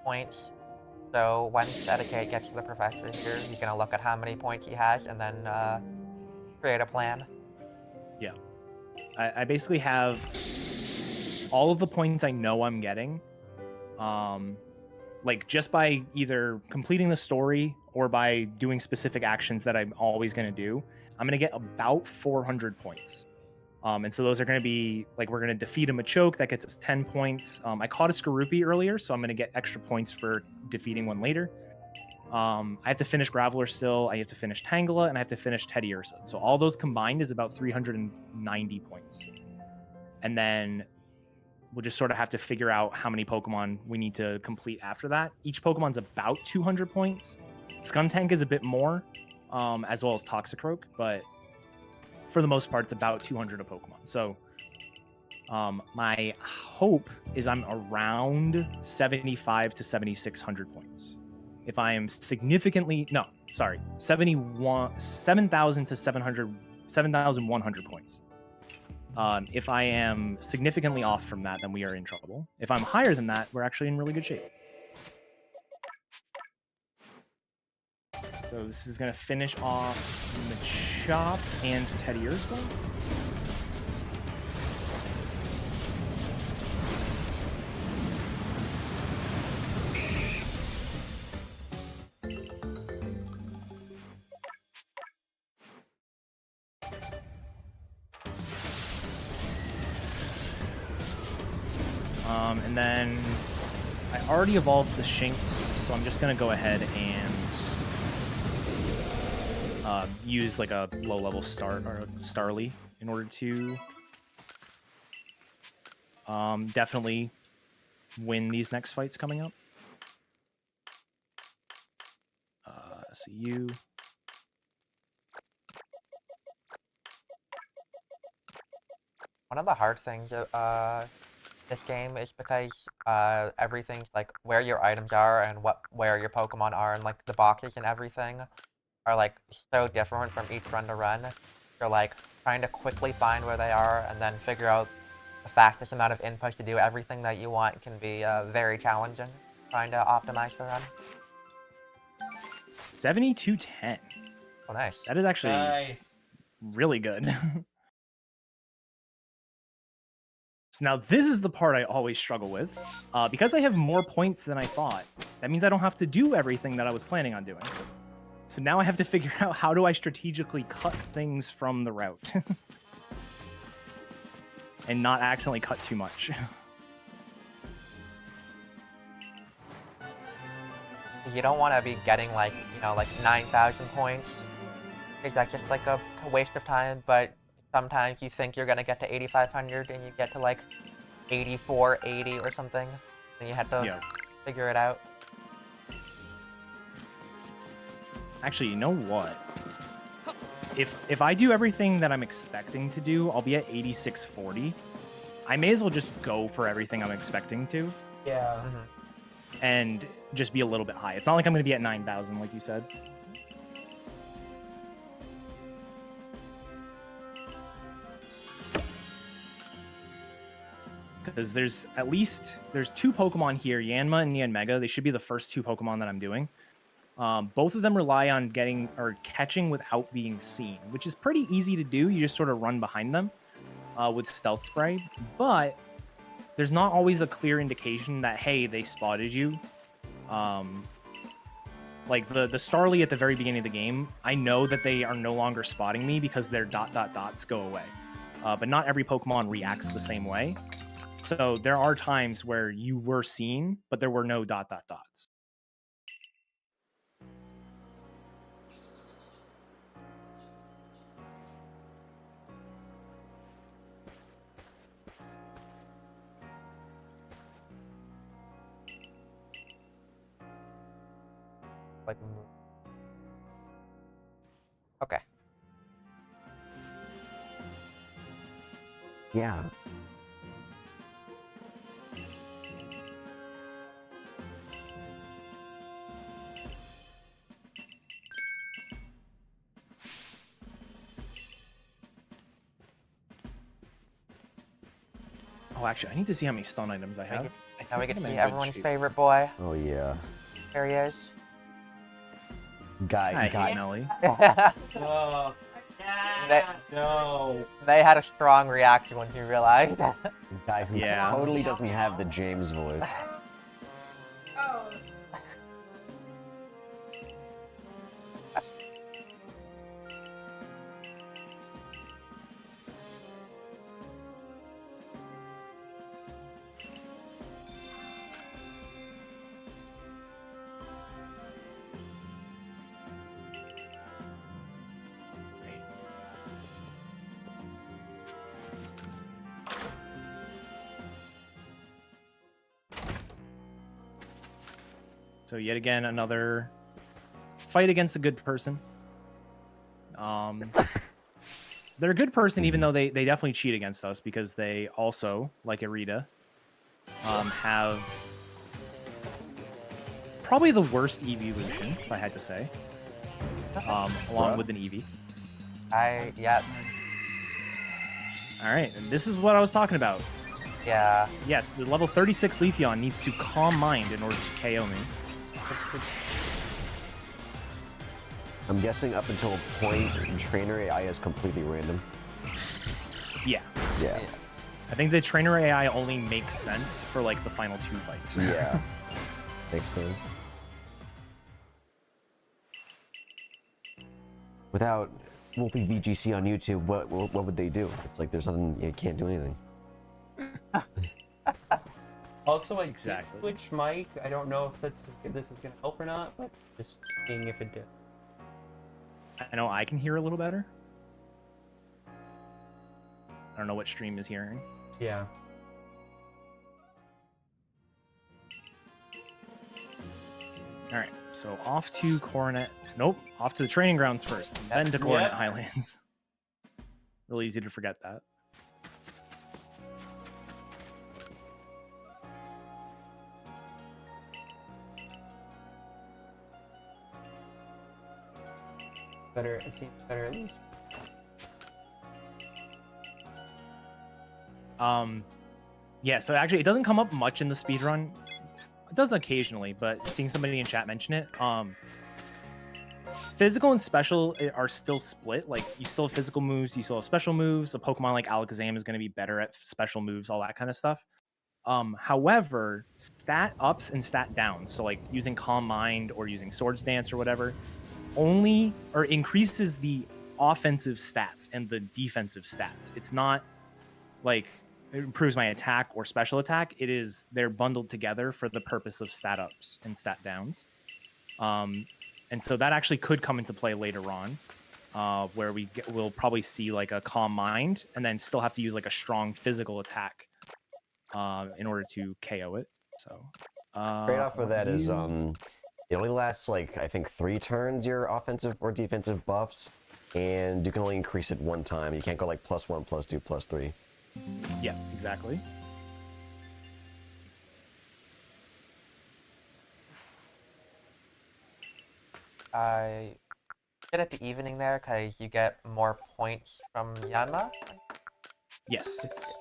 points. So when Eddaket gets to the professor here, he's going to look at how many points he has and then create a plan. Yeah. I basically have all of the points I know I'm getting. Like just by either completing the story or by doing specific actions that I'm always going to do, I'm going to get about 400 points. And so those are going to be, like, we're going to defeat a Machoke. That gets us 10 points. I caught a Skorupi earlier, so I'm going to get extra points for defeating one later. I have to finish Graveler still. I have to finish Tangela, and I have to finish Teddiursa. So all those combined is about 390 points. And then we'll just sort of have to figure out how many Pokemon we need to complete after that. Each Pokemon's about 200 points. Skuntank is a bit more, as well as Toxicroak, but for the most part, it's about 200 a Pokemon. So my hope is I'm around 7,500 to 7,600 points. If I am significantly, 7,000 to 7,100 points. If I am significantly off from that, then we are in trouble. If I'm higher than that, we're actually in really good shape. So this is going to finish off Machop and Teddiursa. And then I already evolved the Shinx, so I'm just going to go ahead and use like a low-level start or a Starly in order to definitely win these next fights coming up. So you... One of the hard things this game is because everything's like where your items are and where your Pokemon are, and like the boxes and everything are like so different from each run to run. You're like trying to quickly find where they are and then figure out the fastest amount of inputs to do everything that you want can be very challenging. Trying to optimize the run. 7210. Oh, nice. That is actually Nice. really good. So now this is the part I always struggle with. Because I have more points than I thought, that means I don't have to do everything that I was planning on doing. So now I have to figure out how do I strategically cut things from the route. And not accidentally cut too much. You don't want to be getting like, like 9,000 points. Because that's just like a waste of time, but sometimes you think you're going to get to 8,500 and you get to like 8480 or something. And you have to figure it out. Actually, you know what? If I do everything that I'm expecting to do, I'll be at 8640. I may as well just go for everything I'm expecting to. Yeah. And just be a little bit high. It's not like I'm going to be at 9,000 like you said. because there's two Pokemon here, Yanma and Yanmega. They should be the first two Pokemon that I'm doing. Both of them rely on getting or catching without being seen, which is pretty easy to do. You just sort of run behind them with Stealth Spray, but there's not always a clear indication that, hey, they spotted you. Like the Starly at the very beginning of the game, I know that they are no longer spotting me because their ... dots go away. But not every Pokemon reacts the same way. So there are times where you were seen, but there were no ... dots. Like, okay. Yeah. Oh, actually, I need to see how many stun items I have. Now we get to I'm in see good everyone's shape. favorite boy. Oh yeah. Here he is. I hate Guy. Nelly. Oh, they, no. they had a strong reaction when he realized. Guy who Yeah. totally doesn't have the James voice. Oh. So yet again, another fight against a good person. They're a good person, even though they definitely cheat against us because they also, like Irida, have probably the worst evolution, if I had to say, along with an Eevee. Yeah, All right, and this is what I was talking about. yeah. Yes, the level 36 Leafeon needs to Calm Mind in order to KO me. I'm guessing up until a point, trainer AI is completely random. Yeah. Yeah. I think the trainer AI only makes sense for like the final two fights. Yeah. Makes sense. Without Wolfie VGC on YouTube, what would they do? It's like there's nothing, you can't do anything. Also, I Exactly. did switch mic. I don't know if this is gonna help or not, but just seeing if it did. I know I can hear a little better. I don't know what stream is hearing. Yeah. All right, so off to Coronet. Nope, off to the training grounds first, then to Coronet Yep. Highlands. Really easy to forget that. Better. It seems better at least. Yeah, so actually it doesn't come up much in the speedrun. It does occasionally, but seeing somebody in chat mention it, physical and special are still split. Like, you still have physical moves, you still have special moves. A Pokemon like Alakazam is going to be better at special moves, all that kind of stuff. However, stat ups and stat downs, so like using Calm Mind or using Swords Dance or whatever, only or increases the offensive stats and the defensive stats. It's not like it improves my attack or special attack. They're bundled together for the purpose of stat ups and stat downs. And so that actually could come into play later on, where we'll probably see like a Calm Mind and then still have to use like a strong physical attack in order to KO it. So Straight off of that is it only lasts like I think 3 turns, your offensive or defensive buffs, and you can only increase it 1 time. You can't go like +1, +2, +3. Yeah, exactly. I get it to evening there because you get more points from Yanma. Yes. It's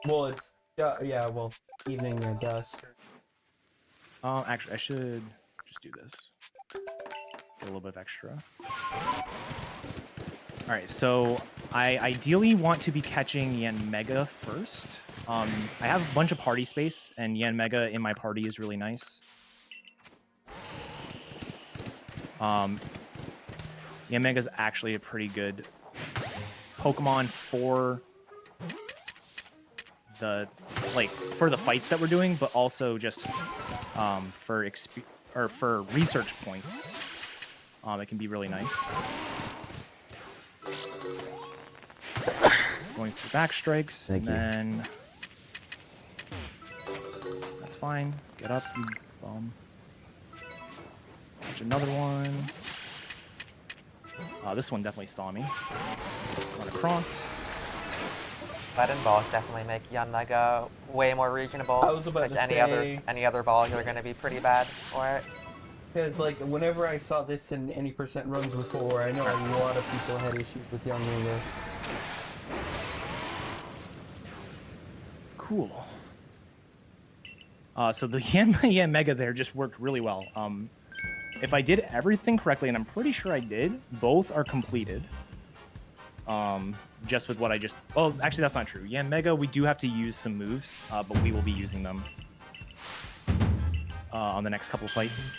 Yeah, well, evening and dusk. Actually, I should just do this. Get a little bit of extra. All right, so I ideally want to be catching Yanmega first. I have a bunch of party space, and Yanmega in my party is really nice. Yanmega is actually a pretty good Pokemon for the fights that we're doing, but also just for research points. It can be really nice. Going for back strikes, and then that's fine. Get up, you bum. Catch another one. This one definitely saw me. Run across. Lead and balls definitely make Yanmega way more reasonable. I was about to say... any other balls are going to be pretty bad for it. Because, like, whenever I saw this in any percent runs before, I know a lot of people had issues with Yanmega. Cool. So the Yanmega there just worked really well. If I did everything correctly, and I'm pretty sure I did, both are completed. Just with what I just... Well, actually, that's not true. Yanmega, we do have to use some moves, but we will be using them on the next couple fights.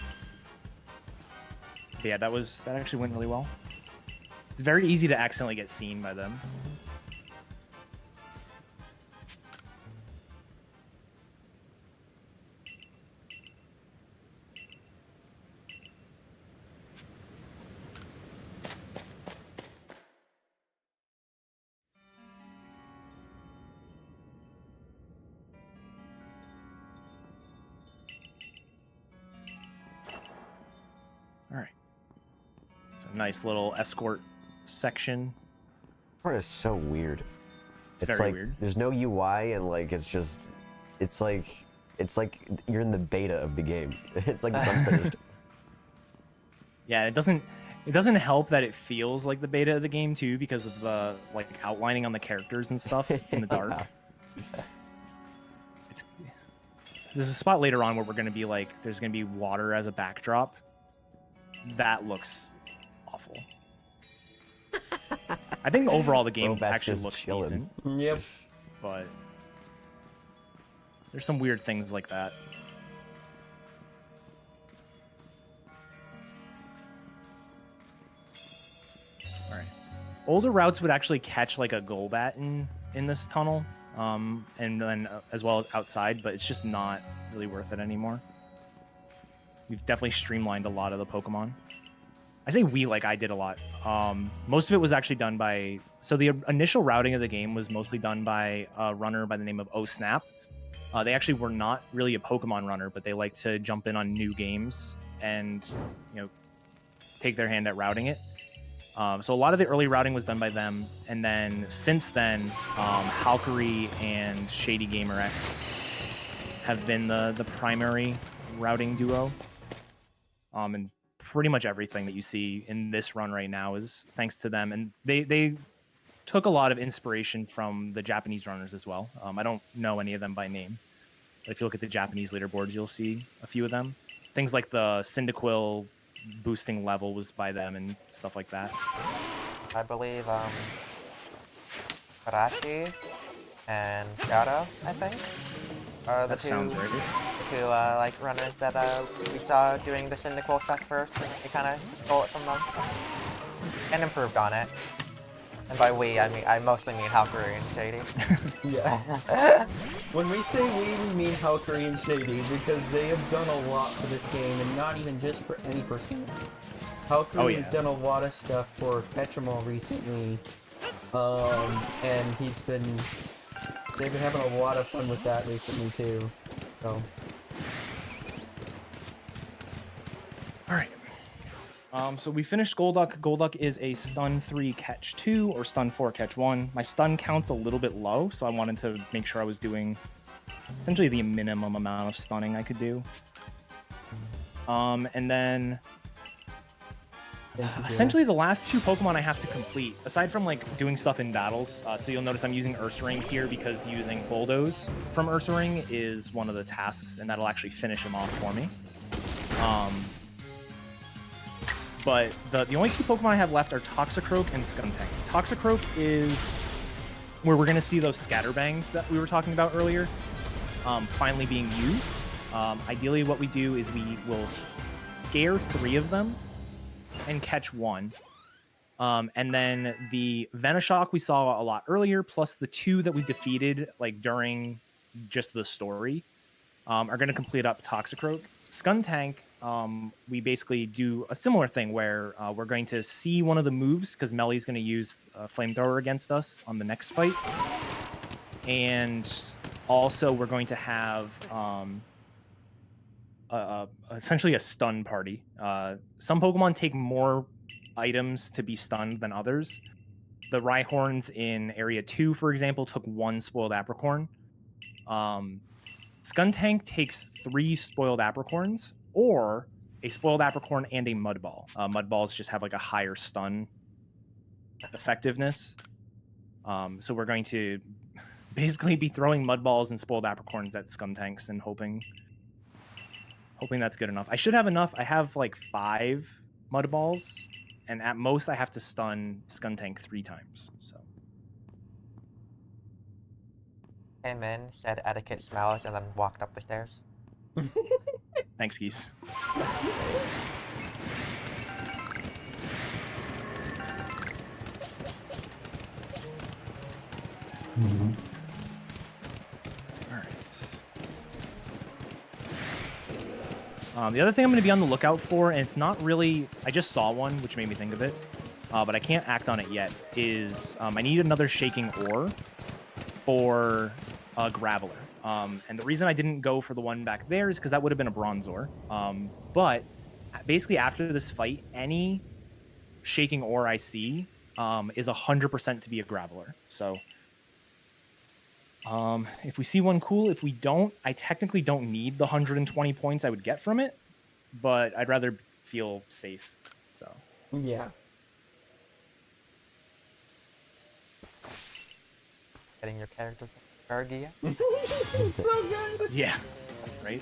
But yeah, that actually went really well. It's very easy to accidentally get seen by them. All right. So nice little escort section. This part is so weird. It's very like weird. There's no UI and like it's like you're in the beta of the game. It's like it's unfinished. Yeah, it doesn't help that it feels like the beta of the game too because of the like outlining on the characters and stuff in the dark. There's a spot later on where we're gonna be like there's gonna be water as a backdrop. That looks awful. I think overall the game actually looks decent. Yep. But there's some weird things like that. Alright. Older routes would actually catch like a Golbat in this tunnel. And then as well as outside, but it's just not really worth it anymore. We've definitely streamlined a lot of the Pokemon. I say we like I did a lot. Most of it was actually done by... So the initial routing of the game was mostly done by a runner by the name of OSnap. They actually were not really a Pokemon runner, but they like to jump in on new games and, you know, take their hand at routing it. So a lot of the early routing was done by them. And then since then, Halkery and Shady Gamer X have been the primary routing duo. And pretty much everything that you see in this run right now is thanks to them. And they took a lot of inspiration from the Japanese runners as well. I don't know any of them by name. But if you look at the Japanese leaderboards, you'll see a few of them. Things like the Cyndaquil boosting level was by them and stuff like that. I believe Karashi and Gato, I think, are the That sounds right. two like runners that we saw doing the Cyndaquil stuff first, and we kind of stole it from them and improved on it. And by we, I mostly mean Halkery and Shady. Yeah. When we say we mean Halkery and Shady because they have done a lot for this game, and not even just for any percent. Halkery has done a lot of stuff for Petrimal recently, and they've been having a lot of fun with that recently too. So. All right. So we finished Golduck. Golduck is a stun 3 catch 2 or stun 4 catch 1. My stun count's a little bit low, so I wanted to make sure I was doing essentially the minimum amount of stunning I could do. And then Essentially, the last 2 Pokemon I have to complete, aside from like doing stuff in battles. So you'll notice I'm using Ursaring here because using Bulldoze from Ursaring is one of the tasks, and that'll actually finish him off for me. But the only 2 Pokemon I have left are Toxicroak and Skuntank. Toxicroak is where we're going to see those Scatterbangs that we were talking about earlier finally being used. Ideally, what we do is we will scare 3 of them and catch 1. And then the Venoshock we saw a lot earlier, plus the 2 that we defeated like during just the story, are going to complete up Toxicroak. Skuntank, we basically do a similar thing where we're going to see one of the moves because Melly's going to use Flamethrower against us on the next fight. And also we're going to have essentially a stun party. Some Pokemon take more items to be stunned than others. The Rhyhorns in Area 2, for example, took 1 Spoiled Apricorn. Skuntank takes 3 Spoiled Apricorns, or a Spoiled Apricorn and a Mud Ball. Mud Balls just have like a higher stun effectiveness. So we're going to basically be throwing Mud Balls and Spoiled Apricorns at Skuntanks and hoping that's good enough. I should have enough. I have like 5 Mud Balls, and at most I have to stun Skuntank 3 times. So. Came in, said Eddaket smells, and then walked up the stairs. Thanks, Geese. The other thing I'm going to be on the lookout for, and it's not really... I just saw one, which made me think of it, but I can't act on it yet, is I need another Shaking Ore for a Graveler. And the reason I didn't go for the one back there is because that would have been a Bronzor. But basically after this fight, any Shaking Ore I see is 100% to be a Graveler. So if we see one, cool. If we don't, I technically don't need the 120 points I would get from it, but I'd rather feel safe. So Yeah. Getting your character Gargia. It's so good. yeah, right?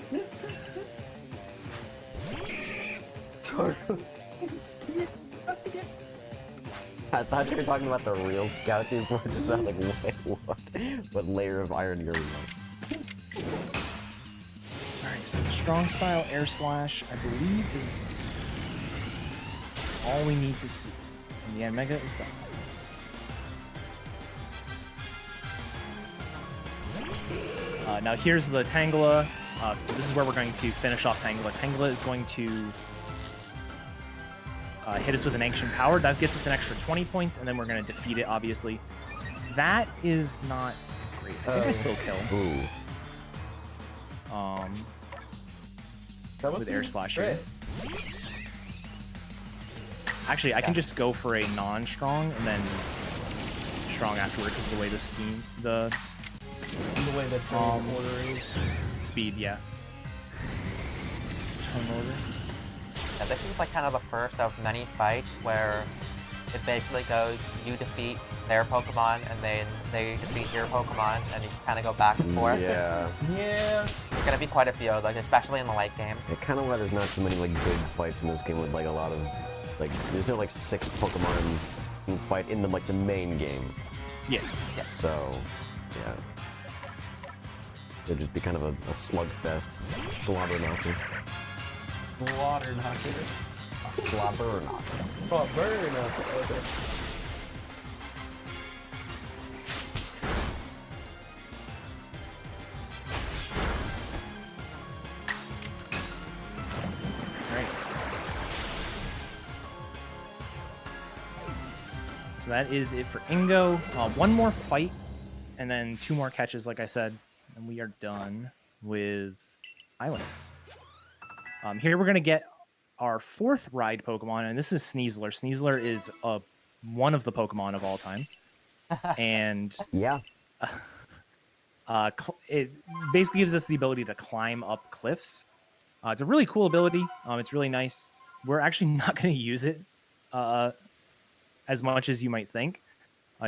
I thought you were talking about the real Scout before. Just sound like, wait, what layer of irony are we on? Alright, so Strong Style Air Slash, I believe, is all we need to see. And the Mega is done. Now here's the Tangela. So this is where we're going to finish off Tangela. Tangela is going to hit us with an Ancient Power. That gets us an extra 20 points, and then we're going to defeat it, obviously. That is not great. I think I still kill. With Air Slash here. Actually, I can just go for a non-strong and then strong afterward because of the way the steam, the way the turn order is. Speed, yeah. Turn order. Yeah, this is like kind of the first of many fights where it basically goes, you defeat their Pokemon, and then they defeat your Pokemon, and you kind of go back and forth. Yeah. Yeah. There's gonna be quite a few of those, especially in the late game. It kind of why there's not too many like big fights in this game with like a lot of like there's no like 6 Pokemon you can fight in the like the main game. Yeah. Yeah. So yeah. It'd just be kind of a slugfest. Slobber knocker. Water knocker. Slobber knocker. Oh, burn knocker. Okay. Right. So that is it for Ingo. One more fight, and then 2 more catches, like I said, and we are done with Islands. Here we're going to get our 4th ride Pokemon, and this is Sneasler. Sneasler is one of the Pokemon of all time. And yeah, it basically gives us the ability to climb up cliffs. It's a really cool ability. It's really nice. We're actually not going to use it as much as you might think,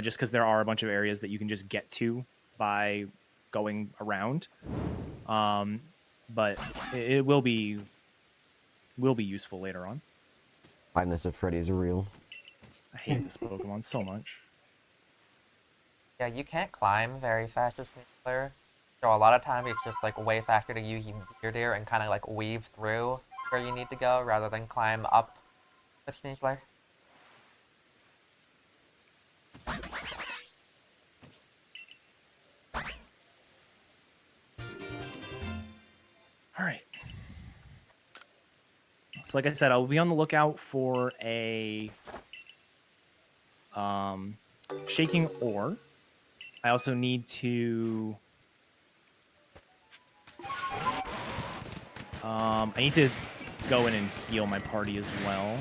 just because there are a bunch of areas that you can just get to by going around. But it will be useful later on. Five Nights at Freddy's are real. I hate this Pokemon so much. Yeah, you can't climb very fast as Sneak Player. So a lot of times it's just like way faster to use your deer and kind of like weave through where you need to go rather than climb up with Sneak Player. All right. So like I said, I'll be on the lookout for a shaking ore. I also need to I need to go in and heal my party as well.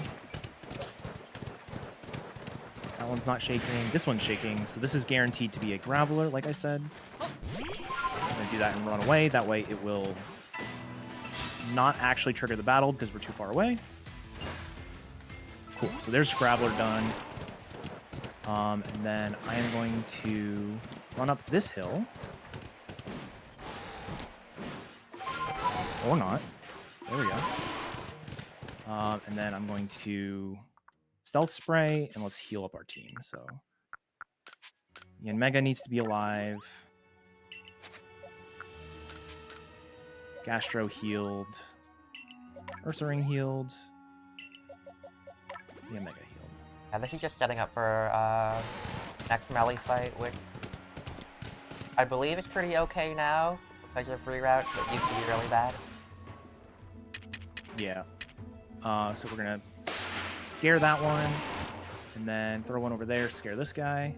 That one's not shaking. This one's shaking. So this is guaranteed to be a Graveler, like I said. I'm going to do that and run away. That way it will not actually trigger the battle because we're too far away. Cool. So there's Graveler done. And then I am going to run up this hill. Or not. There we go. And then I'm going to stealth spray and let's heal up our team. So Mega needs to be alive. Gastro healed. Ursaring healed. Mega healed. Yeah, this is just setting up for next melee fight, which I believe is pretty okay now because of free routes, but used to be really bad. Yeah. So we're gonna scare that one, and then throw one over there, scare this guy.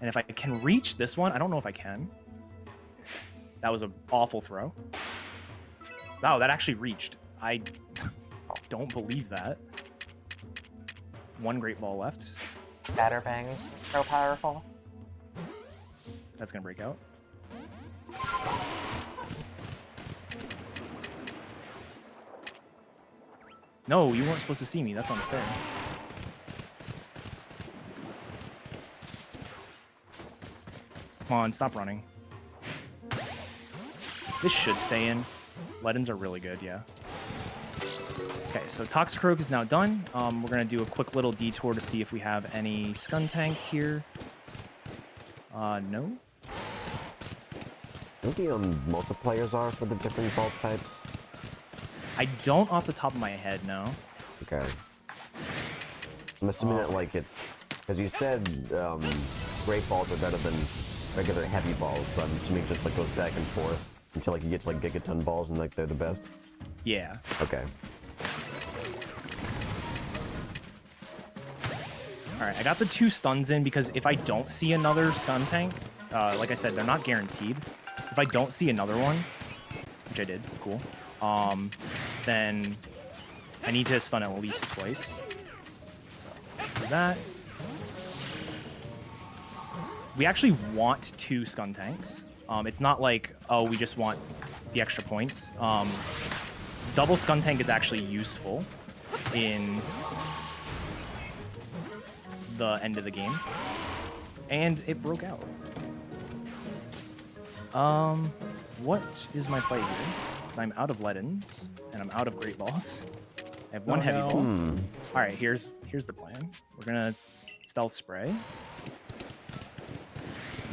And if I can reach this one, I don't know if I can. That was an awful throw. Wow, that actually reached. I don't believe that. One great ball left. Scatterbangs, so powerful. That's gonna break out. No, you weren't supposed to see me. That's unfair. Come on, stop running. This should stay in. Leadens are really good, yeah. Okay, so Toxicroak is now done. We're going to do a quick little detour to see if we have any Skuntanks here. No. What the multiplayers are for the different vault types? I don't off the top of my head, no. Okay. I'm assuming that, like, it's... Because you said great balls are better than regular heavy balls, so I'm assuming it just, like, goes back and forth until, like, you get to, like, gigaton balls and, like, they're the best? Yeah. Okay. Alright, I got the 2 stuns in because if I don't see another Skuntank, like I said, they're not guaranteed. If I don't see another one, which I did, cool, then I need to stun at least twice. So, do that. We actually want 2 Skuntanks. It's not like, oh, we just want the extra points. Double Skuntank is actually useful in the end of the game. And it broke out. What is my play here? Because I'm out of Leadens, and I'm out of Great Balls. I have one heavy ball. Alright, here's the plan. We're gonna stealth spray.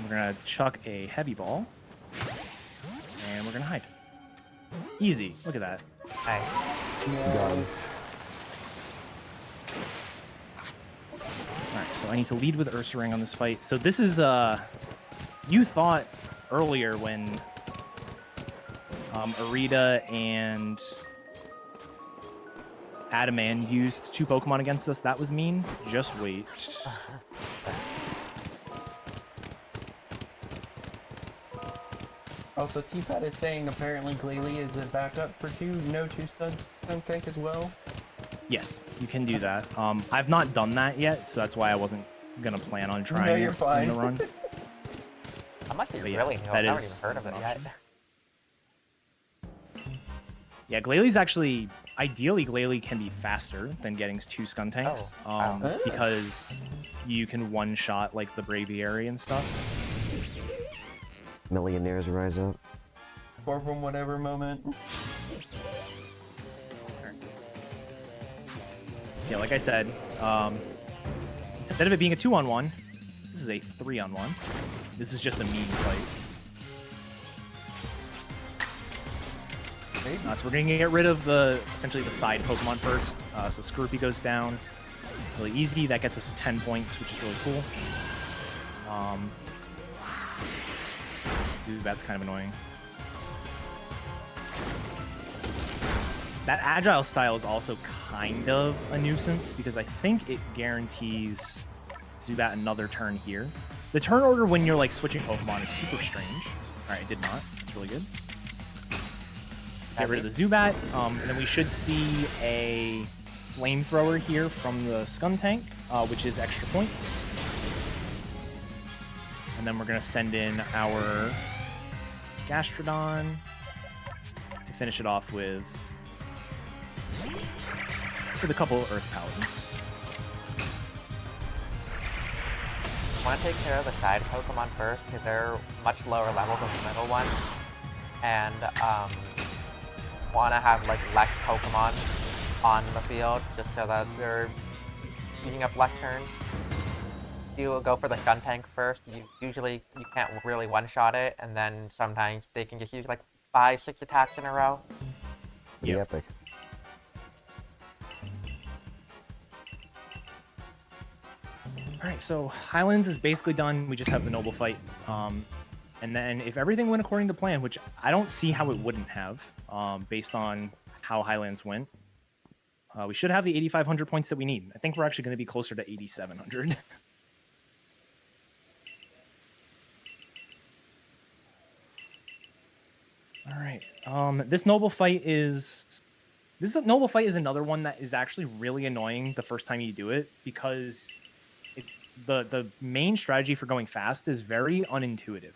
We're gonna chuck a heavy ball. And we're gonna hide. Easy. Look at that. Nice. Done. Alright, so I need to lead with Ursaring on this fight. So this is, you thought earlier when Arita and Adaman used 2 Pokemon against us, that was mean. Just wait. Also, T-Pat is saying apparently Glalie is a backup for 2, no 2 Skuntank as well. Yes, you can do that. I've not done that yet, so that's why I wasn't gonna plan on trying you're fine. in the run. I might be But yeah, really new. that I've never is- even heard of that's it an yet. option. Yeah, Glalie actually ideally, Glalie can be faster than getting 2 Skuntanks, because you can one-shot like the Braviary and stuff. Millionaires rise up. Or from whatever moment. Yeah, like I said, instead of it being a 2-on-1, this is a 3-on-1. This is just a mean fight. So we're going to get rid of essentially the side Pokemon first. So Scroopy goes down. Really easy. That gets us to 10 points, which is really cool. Dude, that's kind of annoying. That Agile style is also kind of a nuisance because I think it guarantees Zubat another turn here. The turn order when you're like switching Pokemon is super strange. All right, it did not. It's really good. Get rid of the Zubat, and then we should see a Flamethrower here from the Skuntank, which is extra points. And then we're going to send in our Gastrodon to finish it off with a couple of Earth Paladins. I want to take care of the side Pokemon first because they're much lower level than the middle one, and want to have like less Pokemon on the field just so that they're using up less turns. You go for the Skuntank first. You can't really one-shot it, and then sometimes they can just use like 5-6 attacks in a row. Pretty epic. Alright, so Highlands is basically done. We just have the Noble fight. And then if everything went according to plan, which I don't see how it wouldn't have, based on how Highlands went, we should have the 8,500 points that we need. I think we're actually going to be closer to 8,700. Alright, this Noble fight is another one that is actually really annoying the first time you do it because it's the main strategy for going fast is very unintuitive.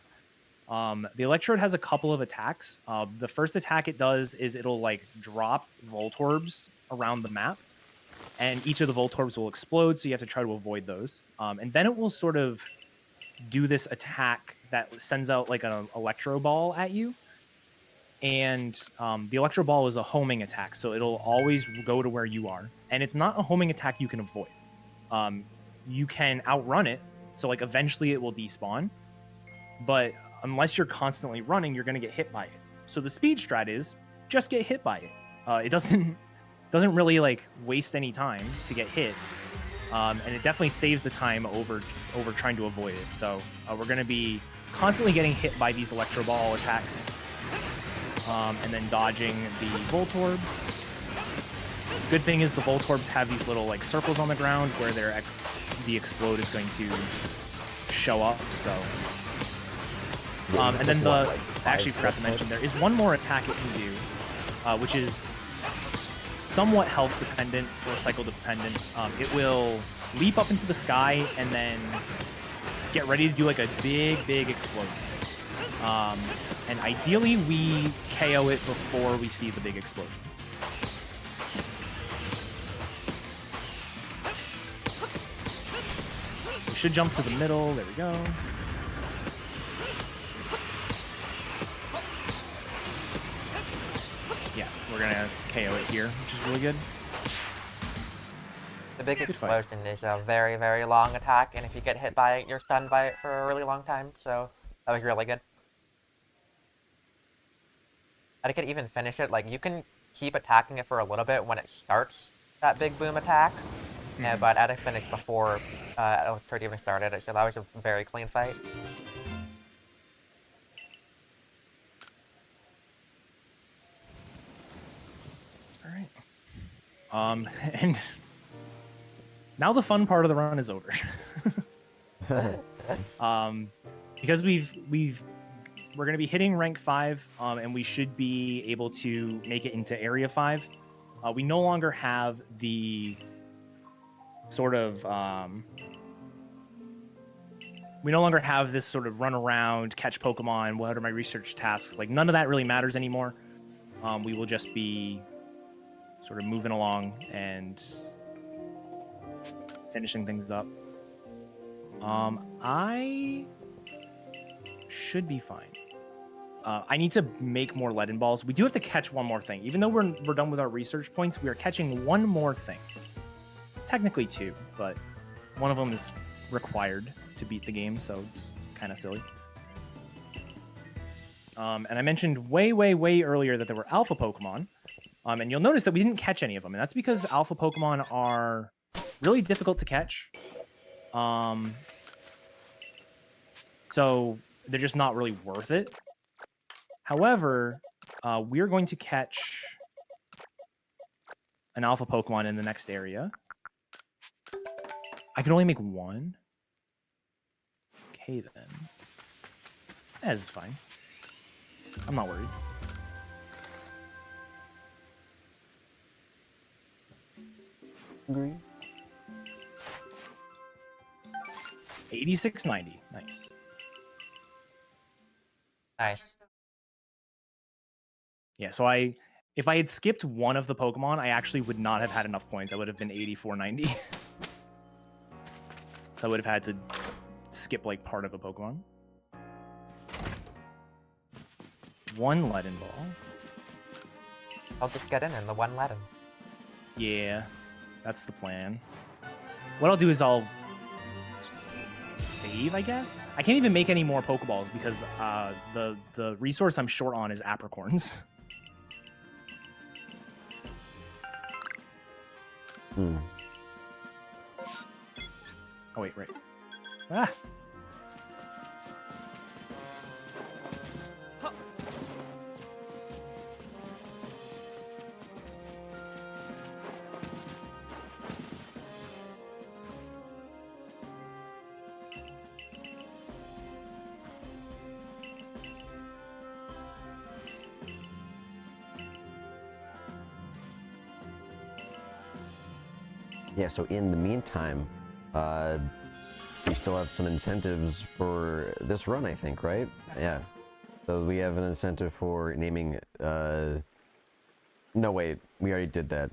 The Electrode has a couple of attacks. The first attack it does is it'll like drop Voltorbs around the map, and each of the Voltorbs will explode, so you have to try to avoid those. And then it will sort of do this attack that sends out like an Electro Ball at you. And the Electro Ball is a homing attack, so it'll always go to where you are. And it's not a homing attack you can avoid. You can outrun it, so like eventually it will despawn. But unless you're constantly running, you're going to get hit by it. So the speed strat is just get hit by it. It doesn't really like waste any time to get hit. And it definitely saves the time over trying to avoid it. So we're going to be constantly getting hit by these Electro Ball attacks. And then dodging the Voltorbs. Good thing is the Voltorbs have these little like circles on the ground where the Explode is going to show up. So, and then I actually forgot to mention there is one more attack it can do, which is somewhat health dependent or cycle dependent. It will leap up into the sky and then get ready to do like a big explosion. And ideally, we KO it before we see the big explosion. We should jump to the middle. There we go. Yeah, we're going to KO it here, which is really good. The big explosion is a very, very long attack, and if you get hit by it, you're stunned by it for a really long time, so that was really good. I could even finish it, like, you can keep attacking it for a little bit when it starts that big boom attack, but Eddaket finished before Electrode even started it, so that was a very clean fight. Alright. And now the fun part of the run is over. Because we're going to be hitting rank 5, and we should be able to make it into area 5. We no longer have the sort of we no longer have this sort of run around, catch Pokemon, what are my research tasks, like none of that really matters anymore. We will just be sort of moving along and finishing things up. I should be fine. I need to make more leaden balls. We do have to catch one more thing. Even though we're done with our research points, we are catching one more thing. Technically two, but one of them is required to beat the game, so it's kind of silly. And I mentioned way earlier that there were alpha Pokemon. And you'll notice that we didn't catch any of them, and that's because alpha Pokemon are really difficult to catch. So they're just not really worth it. However, we're going to catch an alpha Pokemon in the next area. I can only make one. Okay, then. This is fine. I'm not worried. Agree. 8690. Nice. Nice. Yeah, so if I had skipped one of the Pokemon, I actually would not have had enough points. I would have been 8490. So I would have had to skip like part of a Pokemon. One leaden ball. I'll just get in the one leaden. Yeah, that's the plan. What I'll do is I'll save, I guess. I can't even make any more Pokeballs because the resource I'm short on is apricorns. Oh wait, right. Ah. Yeah, so in the meantime, we still have some incentives for this run, I think, right? Yeah. So we have an incentive for naming, no, wait, we already did that.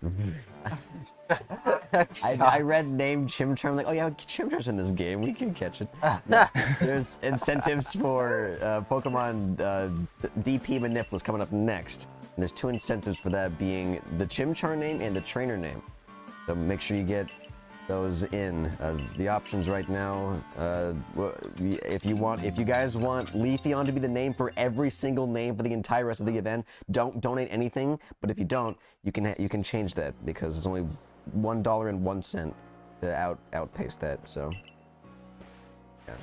I read name Chimchar, I'm like, oh yeah, Chimchar's in this game, we can catch it. No, there's incentives for Pokemon DP Manipulus coming up next. And there's 2 incentives for that being the Chimchar name and the trainer name. So make sure you get those in. The options right now, if you guys want Leafeon to be the name for every single name for the entire rest of the event, don't donate anything. But if you don't, you can change that because it's only $1.01 to outpace that. So, yeah.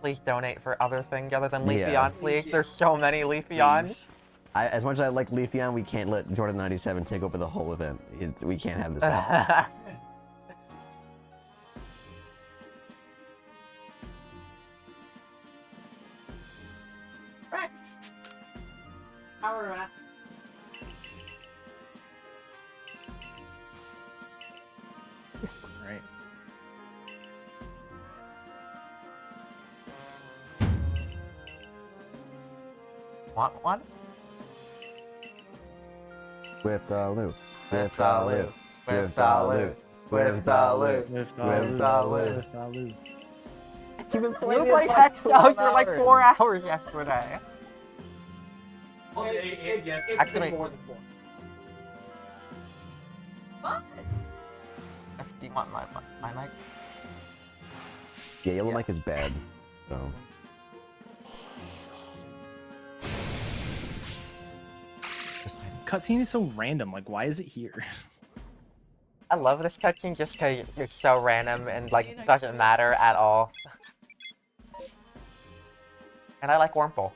Please donate for other things other than Leafeon, please. There's so many Leafeons. As much as I like Leafeon, we can't let Jordan 97 take over the whole event. We can't have this happen. Correct. Power Rat. Right. Want one? Whip-da-loo. Whip-da-loo. Whip-da-loo. Whip-da-loo. Whip-da-loo. You've been You playing played Hexel for like 4 hours yesterday. Yes, it's Actually- been more than 4. What? Do you want my mic? Yeah, yellow mic is bad. So. Cutscene is so random. Like, why is it here? I love this cutscene just because it's so random and like doesn't matter at all. And I like Wurmple.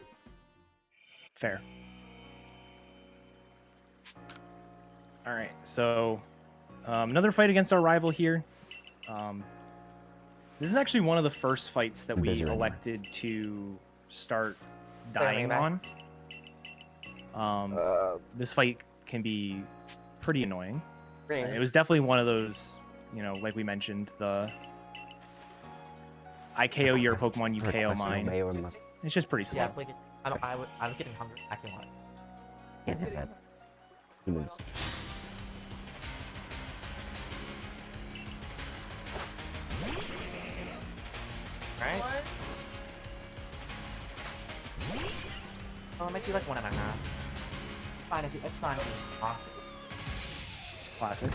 Fair. All right, so another fight against our rival here. This is actually one of the first fights that we elected to start dying on. This fight can be pretty annoying. It was definitely one of those, you know, like we mentioned, the I KO your Pokemon, you KO mine. It's just pretty slow. Yeah, like I was getting hungry. Actually, want it. Can't hit that. Humans. Right? One. Oh, it might be like 1.5. Fine if you. It's fine if you talk. Classic.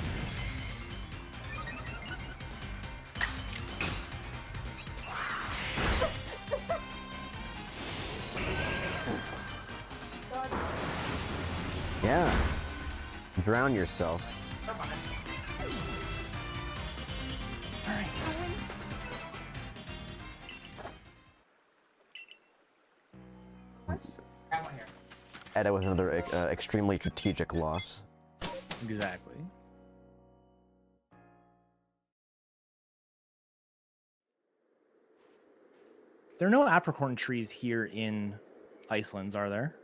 Yeah. Drown yourself. Grab one here. Edda with another extremely strategic loss. Exactly. There are no apricorn trees here in Iceland, are there?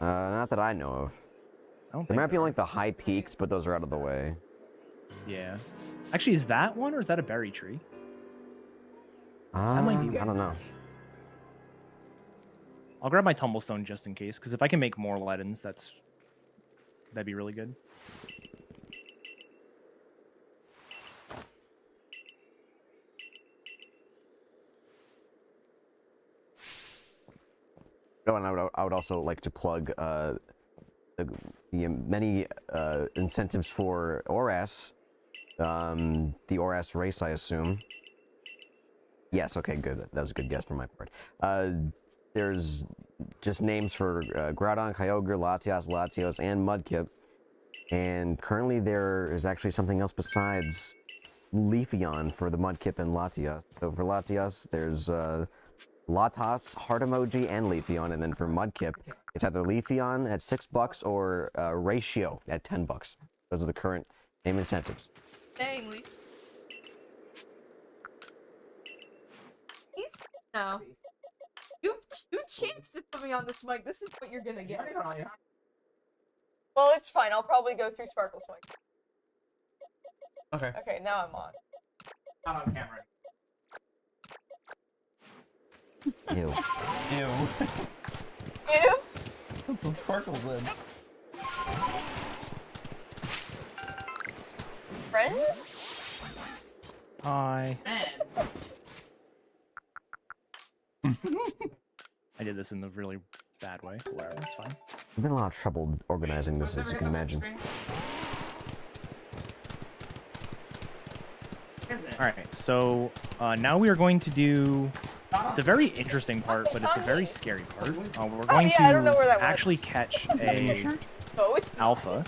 Not that I know of. I don't There think might be there are. like the high peaks, but those are out of the way. Yeah. Actually, is that one or is that a berry tree? might be I don't know. I'll grab my tumblestone just in case, because if I can make more leadens, that'd be really good. Oh, and I would also like to plug the many incentives for ORAS. The ORAS race, I assume. Yes, okay, good. That was a good guess from my part. There's just names for Groudon, Kyogre, Latios, and Mudkip. And currently there is actually something else besides Leafeon for the Mudkip and Latias. So for Latias, there's Latas, Heart Emoji, and Leafeon. And then for Mudkip, it's either Leafeon at $6 or Ratio at $10. Those are the current name incentives. Dang, Lee. Please? No. You chanced to put me on this mic. This is what you're gonna get. Well, it's fine. I'll probably go through Sparkle's mic. Okay. Okay, now I'm on. Not on camera. Ew. Ew. Ew. That's what Sparkle's in. Friends? Hi. And I did this in the really bad way. Whatever, it's fine. I've been in a lot of trouble organizing this, as you can imagine. Alright, so now we are going to do... It's a very interesting part, but it's a very scary part. We're going yeah, I don't know where that to was. actually catch a No, it's not. alpha.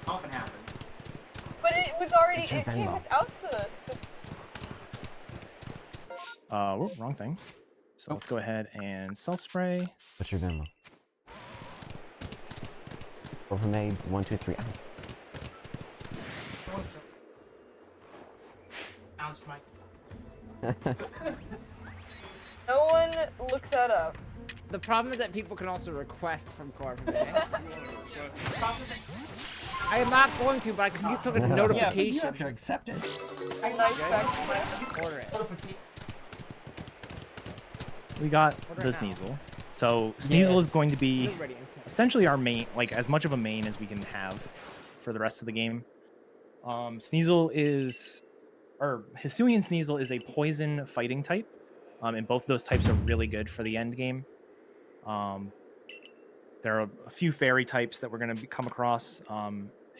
often happens. But it was already. It's your It came Venmo. without the. Whoop, wrong thing. So let's go ahead and self-spray. What's your Venmo? Overmade 1, 2, 3. Bounce mic. No one looked that up. The problem is that people can also request from Corvin. I am not going to, but I can get some notification. You have to accept it. Nice back. Order it. We got Order the it now. Sneasel. So Sneasel is Yes. going to be Everybody, okay. essentially our main, like as much of a main as we can have for the rest of the game. Sneasel is, or Hisuian Sneasel is a poison fighting type, and both of those types are really good for the end game. There are a few fairy types that we're going to come across,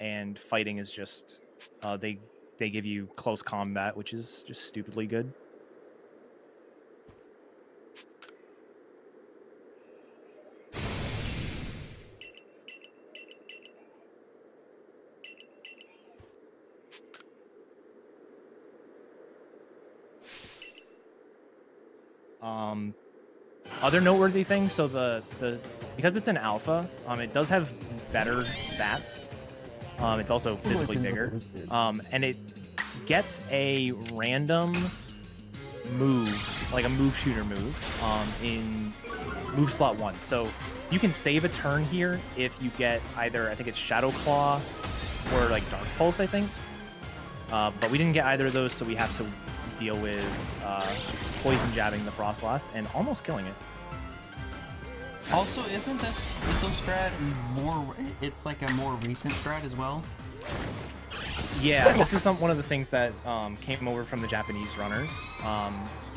and fighting is just they give you close combat, which is just stupidly good. Other noteworthy things, so the because it's an alpha, it does have better stats. It's also physically bigger, and it gets a random move, like a move shooter move, in move slot 1. So you can save a turn here if you get either, I think it's Shadow Claw or like Dark Pulse, I think. But we didn't get either of those, so we have to deal with poison jabbing the Frostlass and almost killing it. Also, isn't this strat more? It's like a more recent strat as well. Yeah, this is one of the things that came over from the Japanese runners.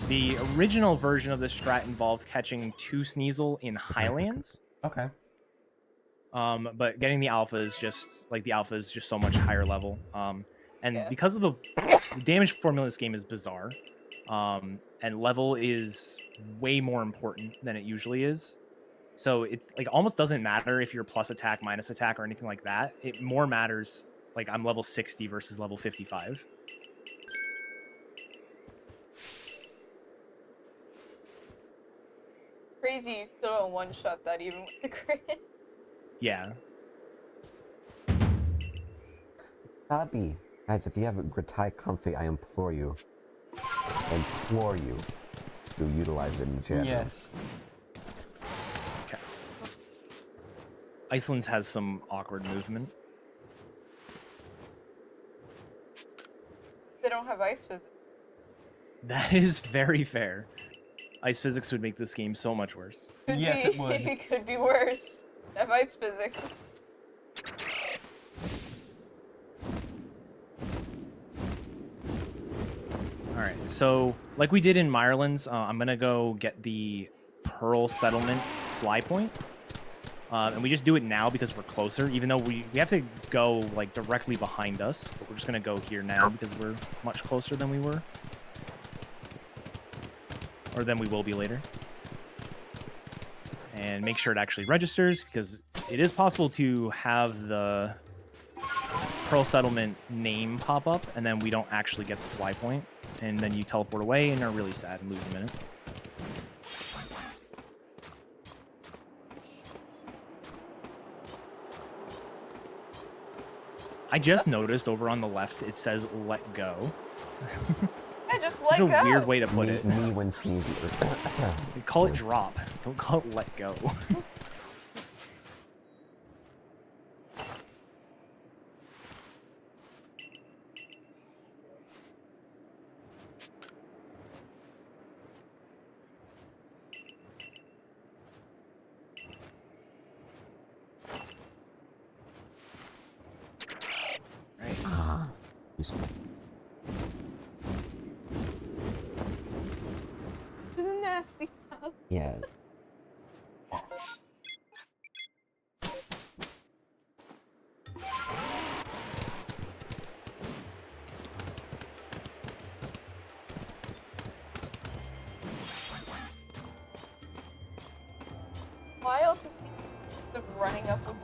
The original version of the strat involved catching 2 Sneasel in Highlands. Okay. But getting the alpha is just so much higher level. And because of the damage formula in this game is bizarre, and level is way more important than it usually is. So it's like almost doesn't matter if you're plus attack, minus attack, or anything like that. It more matters like I'm level 60 versus level 55. Crazy you still don't one-shot that even with the crit. Yeah. Abby, guys, if you have a Gratai Comfy, I implore you to utilize it in the chat. Yes. Okay. Iceland's has some awkward movement. They don't have ice physics. That is very fair. Ice physics would make this game so much worse. Yes, it would. It could be worse. Have ice physics. Alright, so like we did in Mirelands, I'm going to go get the Pearl Settlement fly point. And we just do it now because we're closer, even though we have to go like directly behind us. But we're just going to go here now because we're much closer than we were. Or than we will be later. And make sure it actually registers, because it is possible to have the Pearl Settlement name pop up, and then we don't actually get the fly point. And then you teleport away and are really sad and lose a minute. I just noticed over on the left it says "let go." Yeah, just Such let a go. weird way to put it. Me when sneezing. Call it drop. Don't call it let go. Useful. Nasty. Yeah. Wild to see them running up the wall.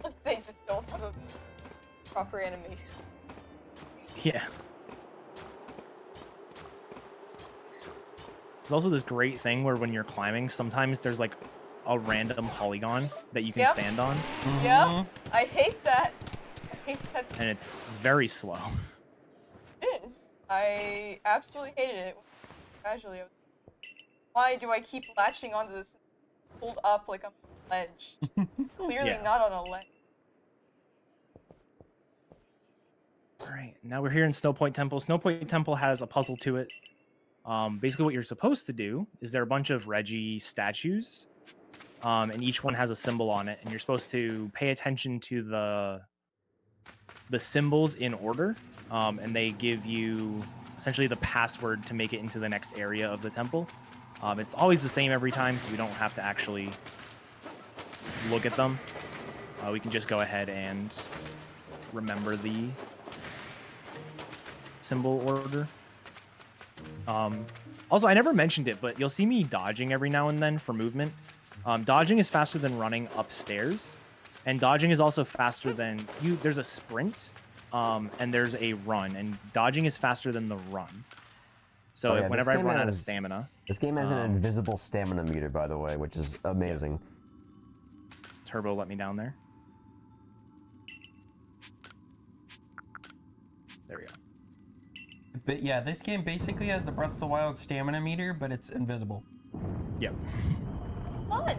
Like they just don't have a proper animation. Yeah. There's also this great thing where when you're climbing, sometimes there's like a random polygon that you can Yep. stand on, Yep. I hate that. I hate that. and it's very slow. It is. I absolutely hated it. Casually. Why do I keep latching onto this pulled up like I'm on a ledge? Clearly Yeah. not on a ledge. Alright, now we're here in Snowpoint Temple. Snowpoint Temple has a puzzle to it. Basically what you're supposed to do is there are a bunch of Reggie statues, and each one has a symbol on it, and you're supposed to pay attention to the symbols in order, and they give you essentially the password to make it into the next area of the temple. It's always the same every time, so we don't have to actually look at them. We can just go ahead and remember the symbol order. Also, I never mentioned it, but you'll see me dodging every now and then for movement. Dodging is faster than running upstairs, and dodging is also faster than you. There's a sprint, and there's a run, and dodging is faster than the run. So Oh, yeah, whenever I run out of stamina, this game has an invisible stamina meter, by the way, which is amazing. Turbo let me down there. There we go. But yeah, this game basically has the Breath of the Wild stamina meter, but it's invisible. Yep. Fun.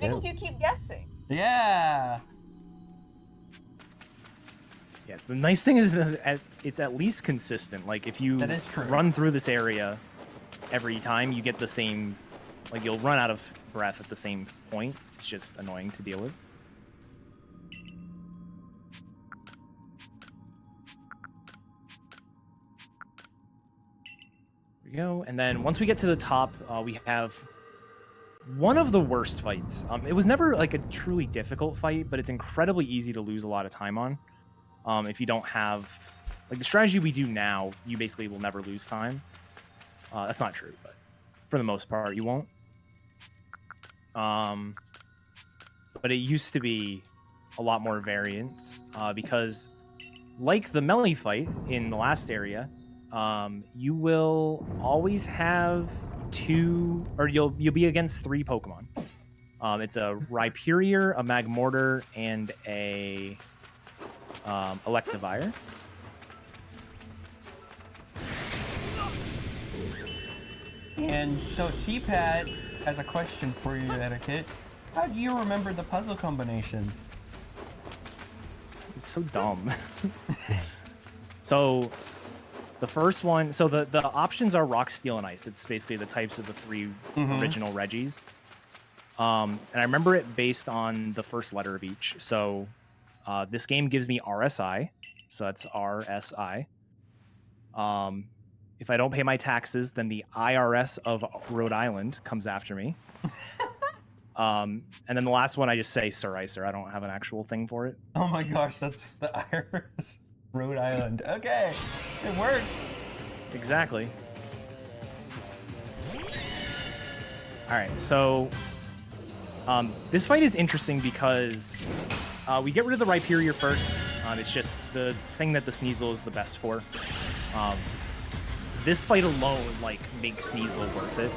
Makes you keep guessing. Yeah. Yeah, the nice thing is that it's at least consistent. Like, if you That is true. run through this area every time, you get the same... Like, you'll run out of breath at the same point. It's just annoying to deal with. There we go. And then once we get to the top, we have one of the worst fights. It was never, like, a truly difficult fight, but it's incredibly easy to lose a lot of time on. If you don't have... Like, the strategy we do now, you basically will never lose time. That's not true, but for the most part, you won't. But it used to be a lot more variance, because like the melee fight in the last area, you will always have you'll be against 3 Pokemon. It's a Rhyperior, a Magmortar, and a Electivire. And so T-Pat has a question for you, Eddaket. How do you remember the puzzle combinations? It's so dumb. So the first one, so the options are Rock, Steel, and Ice. It's basically the types of the 3 original Regis. And I remember it based on the first letter of each. So this game gives me RSI, so that's RSI. If I don't pay my taxes, then the IRS of Rhode Island comes after me. And then the last one, I just say Sir Icer. I don't have an actual thing for it. Oh my gosh, that's the Iris Rhode Island. Okay, it works. Exactly. All right, so this fight is interesting because we get rid of the Rhyperior first. It's just the thing that the Sneasel is the best for. This fight alone, like, makes Sneasel worth it.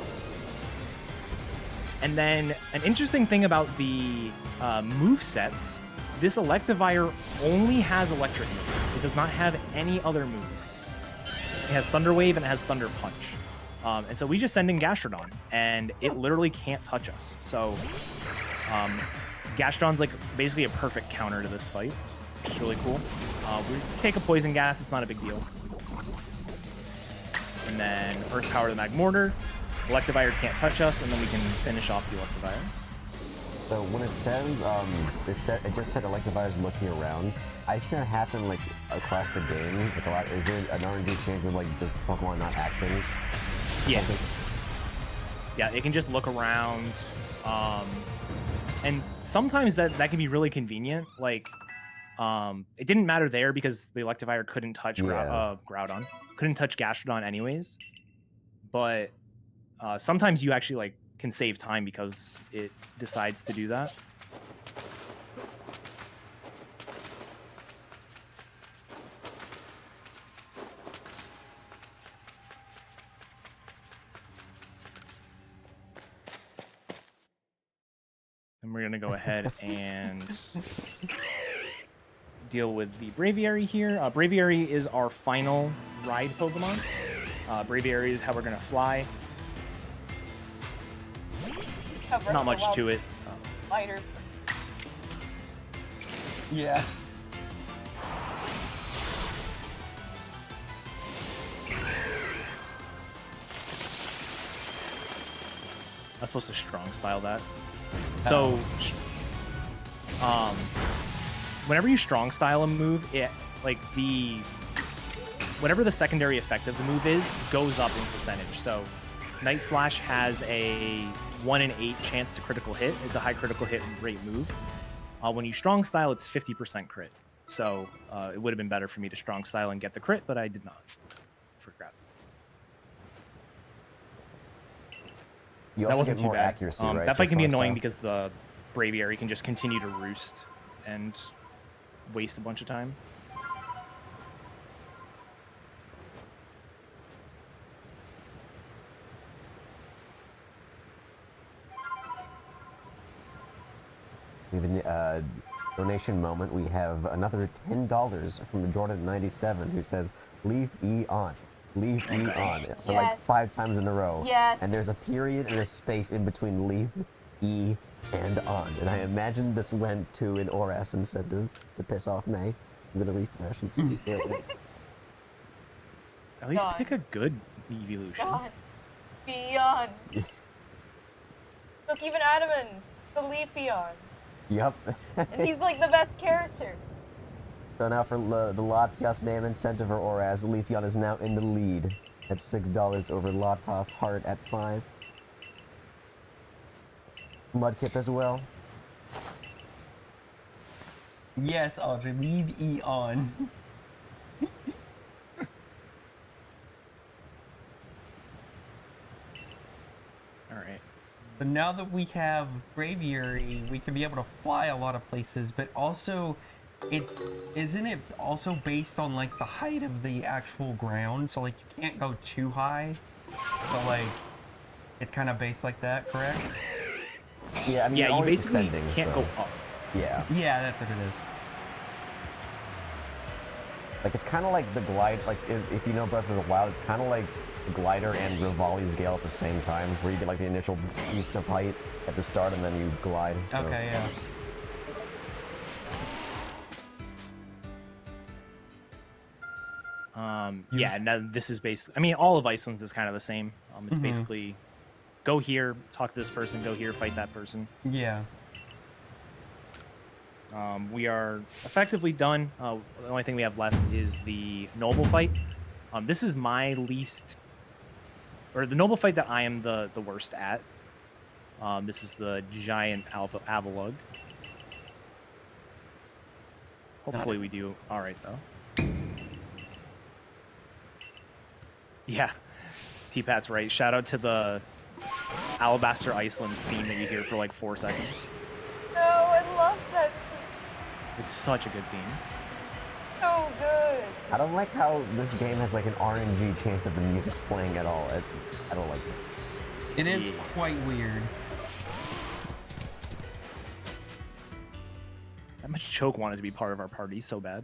And then an interesting thing about the movesets, this Electivire only has electric moves. It does not have any other move. It has Thunder Wave and it has Thunder Punch. And so we just send in Gastrodon, and it literally can't touch us. So Gastrodon's like basically a perfect counter to this fight, which is really cool. We take a Poison Gas, it's not a big deal. And then Earth Power the Magmortar. Electivire can't touch us, and then we can finish off the Electivire. So when it says, it just said Electivire's looking around. I've seen that happen, like, across the game. Like, a lot. Is there an RNG chance of, like, just Pokemon not acting? Yeah. Yeah, it can just look around. And sometimes that can be really convenient. Like, it didn't matter there because the Electivire couldn't touch Groudon. Couldn't touch Gastrodon anyways. But sometimes you actually, like, can save time because it decides to do that. And we're going to go ahead and deal with the Braviary here. Braviary is our final ride Pokemon. Braviary is how we're going to fly. Not much to it. Lighter. Yeah. I'm supposed to strong style that. So, whenever you strong style a move, it whatever the secondary effect of the move is goes up in percentage. So, Night Slash has a 1 in 8 chance to critical hit. It's a high critical hit rate move. When you strong style, it's 50% crit. So it would have been better for me to strong style and get the crit, but I did not. For crap. You That also wasn't get too more bad. accuracy, right? That fight can be Just annoying strong because the Braviary can just continue to roost and waste a bunch of time. Even donation moment, we have another $10 from Jordan97 who says, "Leave E on, leave E on," for like 5 times in a row. Yes. And there's a period and a space in between leave, E, and on. And I imagine this went to an ORAS incentive to piss off May. I'm gonna refresh and see. At least God. pick a good evolution. God. Beyond. Look, even Adaman, the Leafeon. Yup. And he's like the best character. So now for the Latias name incentive for Oraz, Leafeon is now in the lead at $6 over Latias Heart at 5. Mudkip as well. Yes, Audrey, leave Eon. Alright. But now that we have Braviary, we can be able to fly a lot of places, but also isn't it also based on like the height of the actual ground? So like you can't go too high. But like it's kind of based like that, correct? Yeah, I mean, Yeah, you're you always basically descending, can't so- go up. Yeah. Yeah, that's what it is. Like, it's kind of like the glide, like, if you know Breath of the Wild, it's kind of like Glider and Rivali's Gale at the same time, where you get, like, the initial boost of height at the start, and then you glide. So. Okay, yeah. Yeah, now this is basically, I mean, all of Iceland's is kind of the same. It's basically go here, talk to this person, go here, fight that person. Yeah. We are effectively done. The only thing we have left is the noble fight. This is my least, or the noble fight that I am the worst at. This is the giant alpha Avalug. Hopefully we do all right though. Yeah, T-Pat's right. Shout out to the Alabaster Iceland's theme that you hear for like 4 seconds. No, I love that. It's such a good theme. So good. I don't like how this game has, like, an RNG chance of the music playing at all. I don't like it. It is quite weird. That much Choke wanted to be part of our party so bad.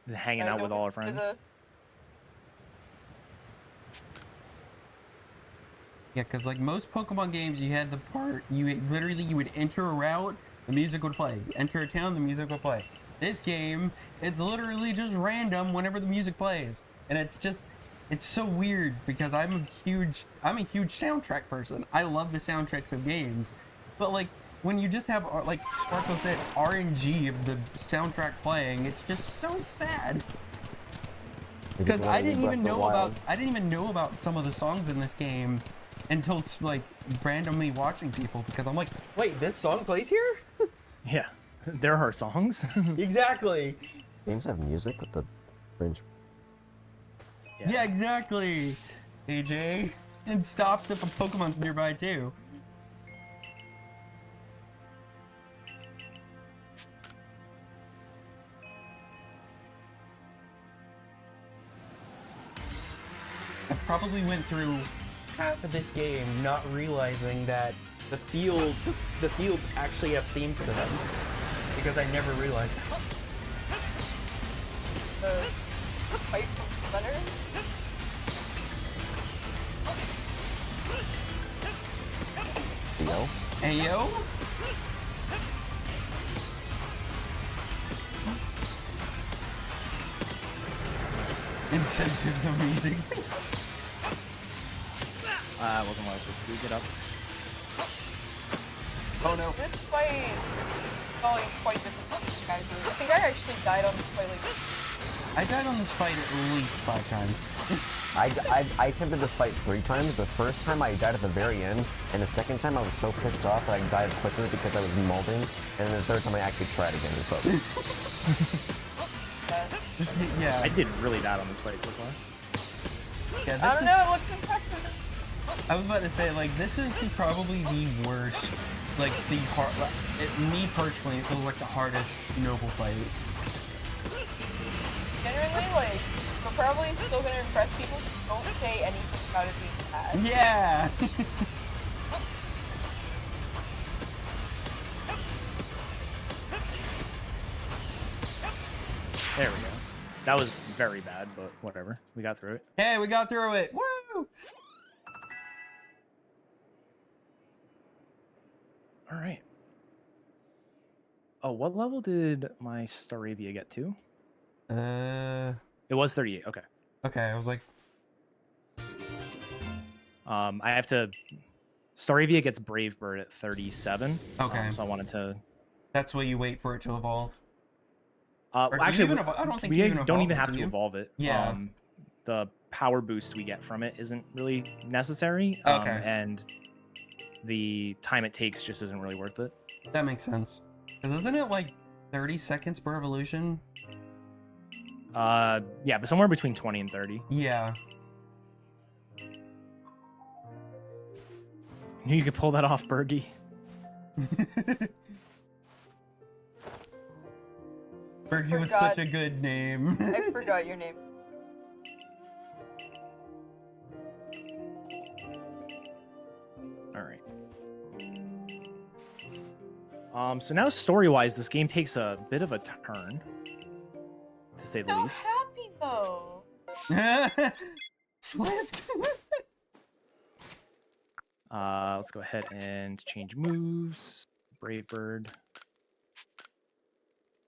Just hanging out with all our friends. Yeah, because like most Pokemon games, you had the part, you would enter a route, the music would play. Enter a town, the music would play. This game, it's literally just random whenever the music plays. And it's so weird because I'm a huge soundtrack person. I love the soundtracks of games. But like, when you just have, like Sparkle said, RNG of the soundtrack playing, it's just so sad. Because I didn't even know about some of the songs in this game until like randomly watching people, because I'm like, wait, this song plays here? Yeah, there are songs. Exactly. Games have music with the fringe. Yeah, exactly. AJ, and stops if a Pokemon's nearby too. I probably went through half of this game not realizing that the fields actually have themes to them, because I never realized that. Fight from Thunder? Yo. Hey yo. Incentives amazing. Wasn't what I was supposed to do. Get up. Oh no. This fight is going quite difficult, guys. I think I actually died on this fight like I died on this fight at least 5 times. I attempted this fight 3 times. The first time I died at the very end, and the second time I was so pissed off that I died quicker because I was molding, and then the third time I actually tried again and focused. Yeah. I did really bad on this fight so far. Yeah, I don't know, it looks impressive. I was about to say, like, this is probably the worst, like, me personally, it feels like the hardest noble fight. Genuinely, like, we're probably still gonna impress people, just don't say anything about it being bad. Yeah! There we go. That was very bad, but whatever. We got through it. Hey, we got through it! Woo! All right. Oh, what level did my Staravia get to? It was 38. Okay. Okay, I was like, I have to. Staravia gets Brave Bird at 37. Okay. So I wanted to. that's what you wait for it to evolve. Or do you Actually, even I don't think we you even don't evolve even it, have do to you? evolve it. Yeah. The power boost we get from it isn't really necessary. Okay. And the time it takes just isn't really worth it. That makes sense. Because isn't it like 30 seconds per evolution? Yeah, but somewhere between 20 and 30. Yeah. Knew you could pull that off, Bergie. Bergie was such a good name. I forgot your name. All right. So now story-wise, this game takes a bit of a turn, to say the So least. happy though. Swift. Let's go ahead and change moves. Brave Bird.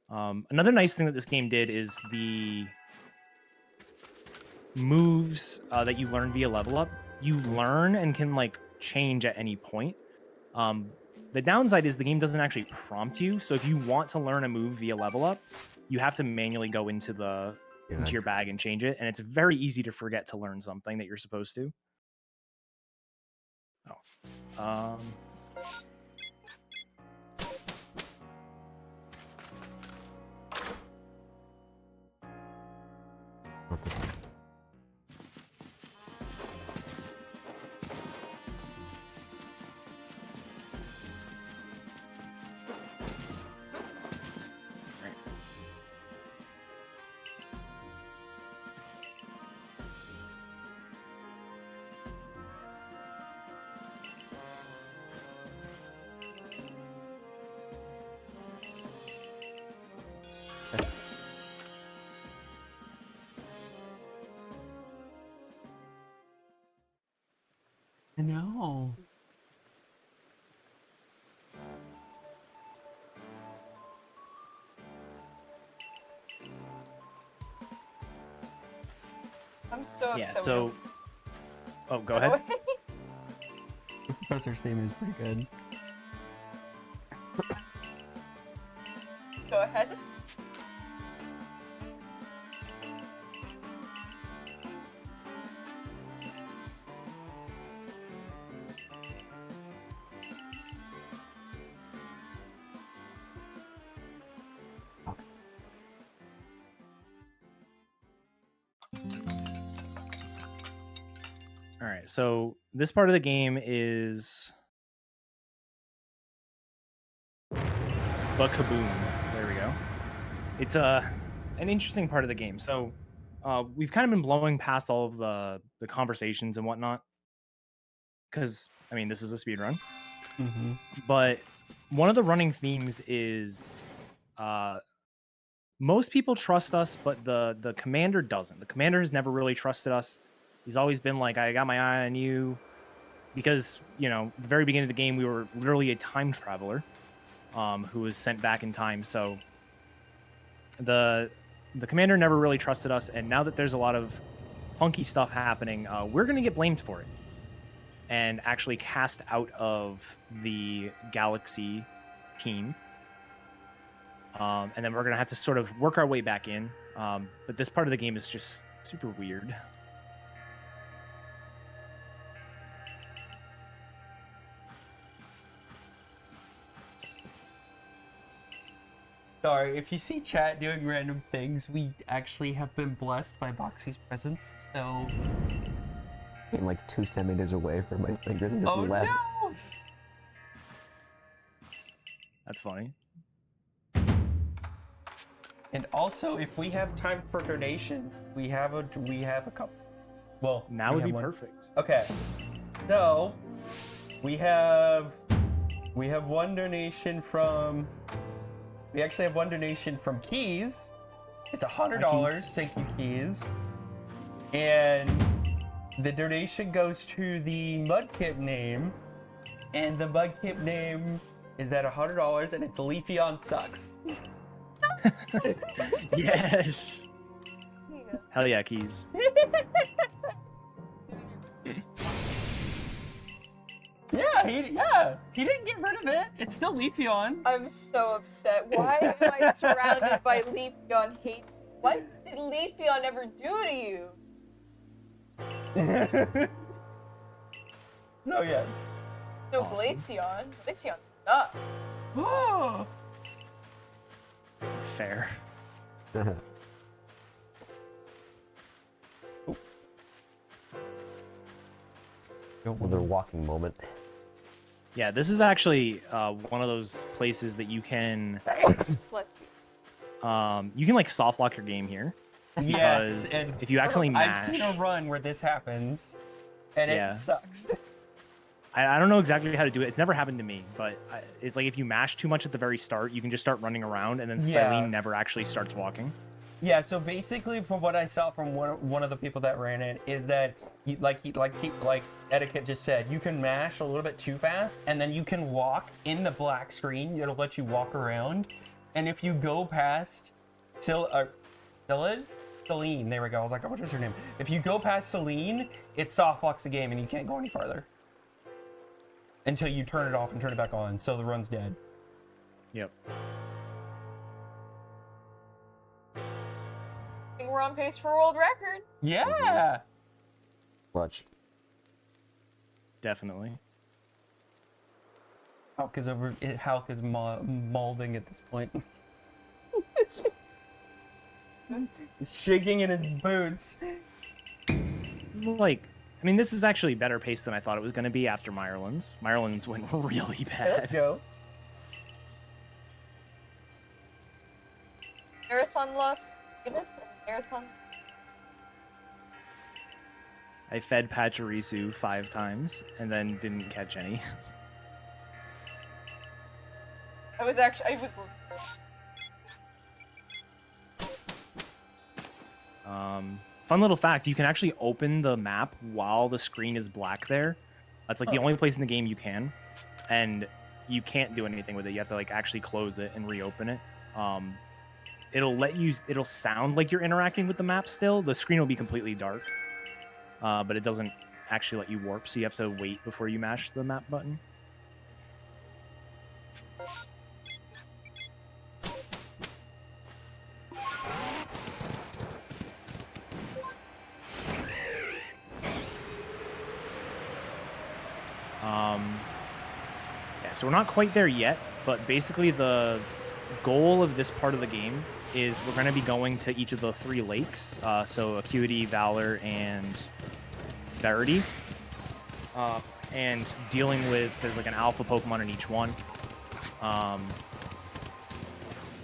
Another nice thing that this game did is the moves that you learn via level up, you learn and can like change at any point. The downside is the game doesn't actually prompt you, so if you want to learn a move via level up, you have to manually go into your bag and change it, and it's very easy to forget to learn something that you're supposed to. Oh. I know. I'm so upset. Yeah, so... Oh, go ahead. The professor's theme is pretty good. Go ahead. All right, so this part of the game is the kaboom. There we go. It's an interesting part of the game. So we've kind of been blowing past all of the conversations and whatnot, because I mean this is a speed run. Mm-hmm. But one of the running themes is most people trust us, but the commander doesn't. The commander has never really trusted us. He's always been like, I got my eye on you. Because, you know, the very beginning of the game, we were literally a time traveler who was sent back in time. So the commander never really trusted us. And now that there's a lot of funky stuff happening, we're going to get blamed for it. And actually cast out of the Galaxy team. And then we're going to have to sort of work our way back in. But this part of the game is just super weird. Sorry, if you see chat doing random things, we actually have been blessed by Boxy's presence, so... Came like 2 centimeters away from my fingers and just left. No! That's funny. And also, if we have time for donation, we have a couple. Well, now we would be have one. perfect. Okay, so we have one donation from. We actually have one donation from Keys. It's $100. Thank you, Keys. And the donation goes to the Mudkip name, and the Mudkip name is that $100 and it's Leafeon sucks. Yes. Yeah. Hell yeah, keys. He didn't get rid of it. It's still Leafeon. I'm so upset. Why am I surrounded by Leafeon hate? What did Leafeon ever do to you? So yes. No, Awesome. Glaceon. Glaceon sucks. Oh. Fair. Another walking moment. Yeah, this is actually one of those places that you can Bless you. you can like soft lock your game here. Yes, Because and if you accidentally mash, I've seen a run where this happens, and Yeah. it sucks. I don't know exactly how to do it. It's never happened to me, but it's like if you mash too much at the very start, you can just start running around, and then Yeah. Styline never actually starts walking. Yeah, so basically, from what I saw from one of the people that ran it, is that like Eddaket just said, you can mash a little bit too fast, and then you can walk in the black screen. It'll let you walk around, and if you go past Celine, there we go. I was like, what was her name? If you go past Celine, it soft locks the game, and you can't go any farther until you turn it off and turn it back on. So the run's dead. Yep. I think we're on pace for world record. Yeah. Clutch. Definitely. Hulk is molding at this point. He's shaking in his boots. This is like, I mean, this is actually better paced than I thought it was going to be after Mirelins. Mirelins went really bad. Let's go. Marathon luck. Give it a marathon. I fed Pachirisu 5 times and then didn't catch any. I was Fun little fact, you can actually open the map while the screen is black there. That's like the only place in the game you can. And you can't do anything with it. You have to like actually close it and reopen it. It'll sound like you're interacting with the map still. The screen will be completely dark. But it doesn't actually let you warp, so you have to wait before you mash the map button. Yeah, so we're not quite there yet, but basically the goal of this part of the game is we're going to be going to each of the 3 lakes, so Acuity, Valor, and Verity, and dealing with, there's like an alpha Pokemon in each one. And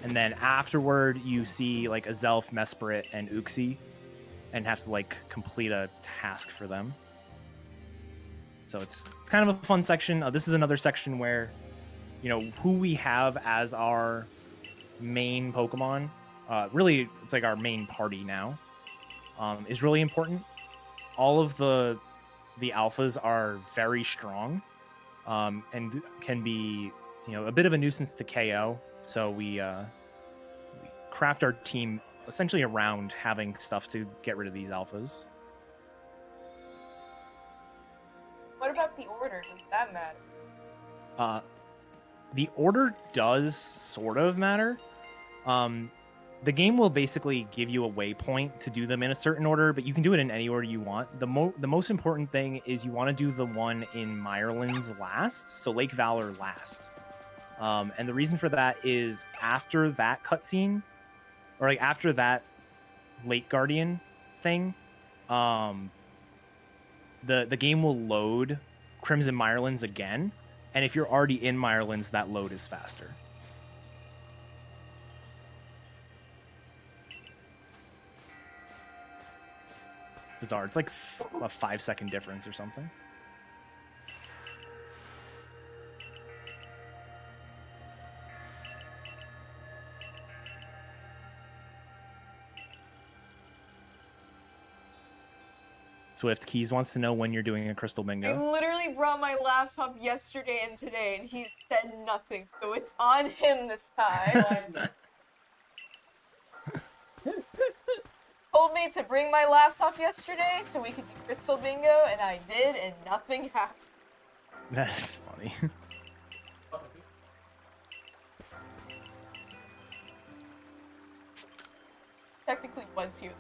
then afterward, you see like a Zelf, Mesprit, and Uxie, and have to like complete a task for them. So it's kind of a fun section. This is another section where, you know, who we have as our main Pokemon, really it's like our main party now, is really important. All of the alphas are very strong, and can be, you know, a bit of a nuisance to KO. So we craft our team essentially around having stuff to get rid of these alphas. What about the order? Does that matter? The order does sort of matter. The game will basically give you a waypoint to do them in a certain order, but you can do it in any order you want. The most important thing is you want to do the one in Mirelins last, so Lake Valor last. And the reason for that is after that cutscene, or like after that Lake Guardian thing, the game will load Crimson Mirelins again, and if you're already in Mirelins, that load is faster. Bizarre. It's like a 5-second difference or something. Swift Keys wants to know when you're doing a crystal I bingo. literally brought my laptop yesterday and today, and he said nothing, so it's on him this time. Told me to bring my laptop yesterday so we could do crystal bingo, and I did, and nothing happened. That's funny. Technically was here.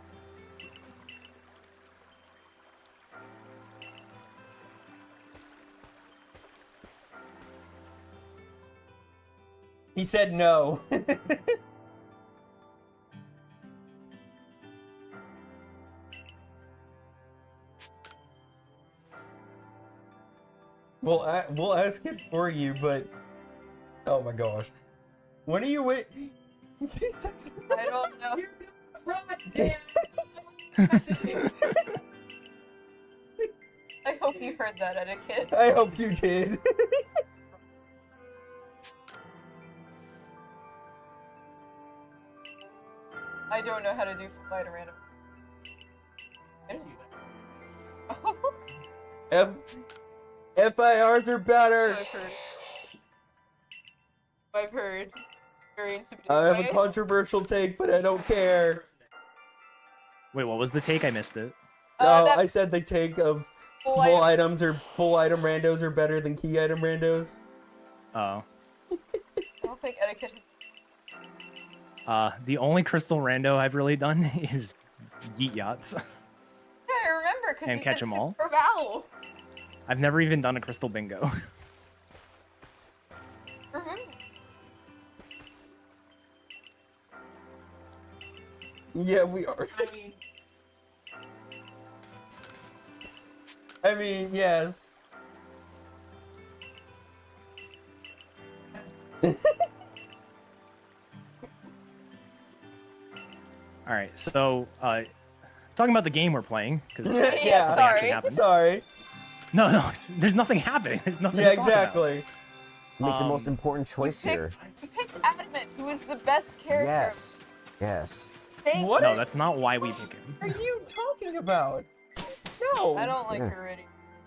He said no. We'll ask it for you, but oh my gosh, when are you wait? I don't know. I hope you heard that, Etiquette. I hope you did. I don't know how to do flight or random. FIRs are better. I've heard. Very intimidating. I have a controversial take, but I don't care. Wait, what was the take? I missed it. I said the take of Full full items or full item randos are better than key item randos. Oh. I don't think Etiquette has... The only crystal rando I've really done is Yeet Yachts. Yeah, I remember, because And you catch did 'em all. Superb Owl. I've never even done a crystal bingo. Yeah, we are. I mean, yes. All right, so talking about the game we're playing because Yeah, something actually happened. Sorry. No, there's nothing happening. There's nothing. Yeah, to talk about. exactly. Make the most important choice here. You picked Adamant, who is the best character. Yes. Yes. Thank What? No, that's not why we pick him. What are you talking about? No. I don't like Yeah. her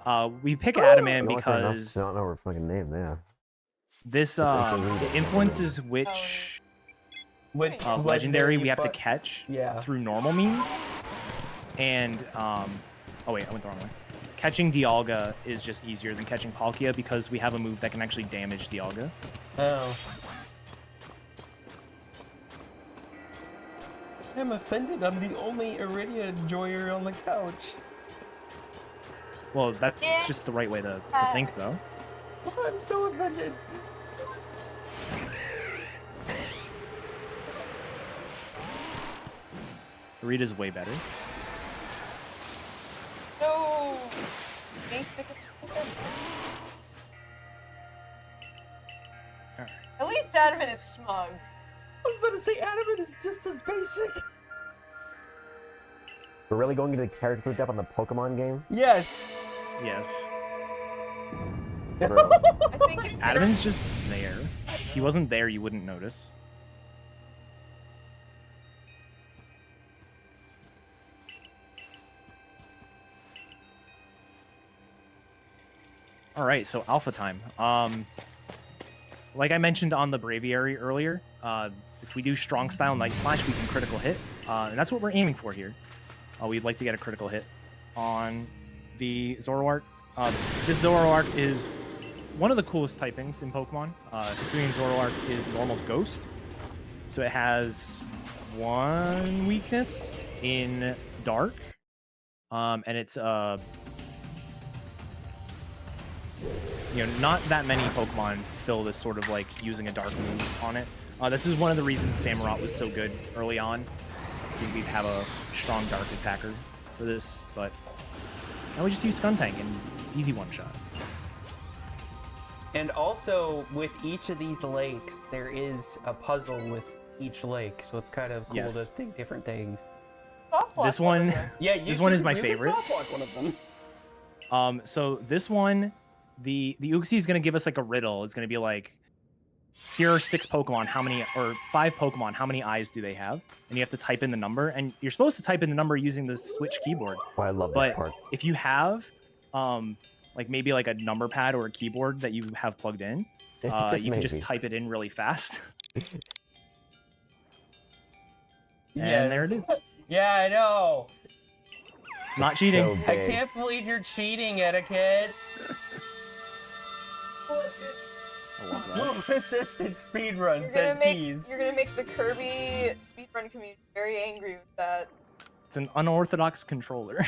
already. We pick Adamant You don't like her enough because to not know her fucking name, yeah. this It's a read it. influences which Which legendary we have to fu- catch Yeah. through normal means. And oh wait, I went the wrong way. Catching Dialga is just easier than catching Palkia because we have a move that can actually damage Dialga. Oh. I'm offended. I'm the only Iridia enjoyer on the couch. Well, that's Yeah. just the right way to think, though. I'm so offended. Rita's way better. No. Basic. Alright. At least Adamant is smug. I was about to say Adamant is just as basic. We're really going into the character depth on the Pokemon game? Yes. Yes. Bro. I think it's Adamant's just there. If he wasn't there, you wouldn't notice. All right, so alpha time. Like I mentioned on the Braviary earlier, if we do strong style Night Slash, we can critical hit, and that's what we're aiming for here. We'd like to get a critical hit on the Zoroark. This Zoroark is one of the coolest typings in Pokemon. Hisuian Zoroark is normal Ghost, so it has one weakness in Dark, and it's not that many Pokemon fill this sort of like using a Dark move on it. This is one of the reasons Samurott was so good early on. We'd have a strong Dark attacker for this, but now we just use Skuntank and easy one-shot. And also, with each of these lakes, there is a puzzle with each lake, so it's kind of cool Yes. to think different things. soft lock This one, Yeah, this one is my you can favorite. softlock one of them. So this one, the Uxie is gonna give us like a riddle. It's gonna be like, here are 6 Pokemon, how many, or 5 Pokemon, how many eyes do they have? And you have to type in the number, and you're supposed to type in the number using the Switch keyboard. Oh, I love But this part. if you have, like maybe like a number pad or a keyboard that you have plugged in, you can just type it in really fast. And there it is. Yeah, I know. It's not cheating. So I big. can't believe you're cheating, Eddaket. I love that. More persistent speedruns You're than gonna make keys. you're gonna make the Kirby speedrun community very angry with that. It's an unorthodox controller.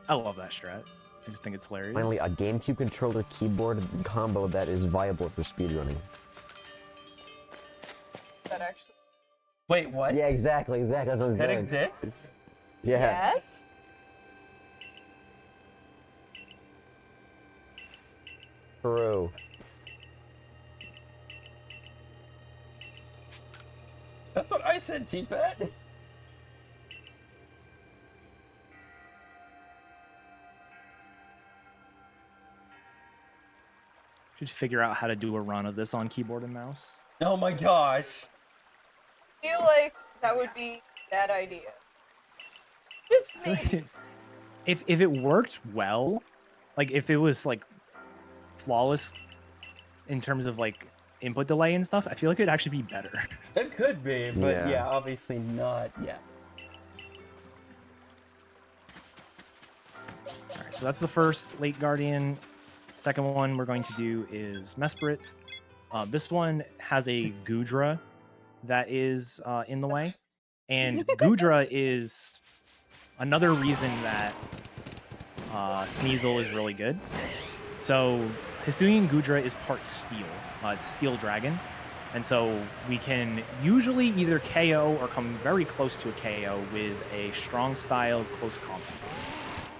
I love that strat. I just think it's hilarious. Finally, a GameCube controller keyboard combo that is viable for speedrunning. That actually. Wait, what? Yeah, exactly. That's what I'm That saying. exists? Yeah. Yes. True. That's what I said, T-Pet. Should figure out how to do a run of this on keyboard and mouse. Oh my gosh. I feel like that would be a bad idea. Just maybe. If it worked well, like if it was like flawless in terms of like input delay and stuff, I feel like it'd actually be better. It could be, but Yeah. yeah, obviously not yet. Alright, so that's the first Late Guardian. Second one we're going to do is Mesprit. This one has a Gudra that is in the way. And Gudra is another reason that Sneasel is really good. So Hisuian Gudra is part steel. It's Steel Dragon. And so we can usually either KO or come very close to a KO with a strong style close combat.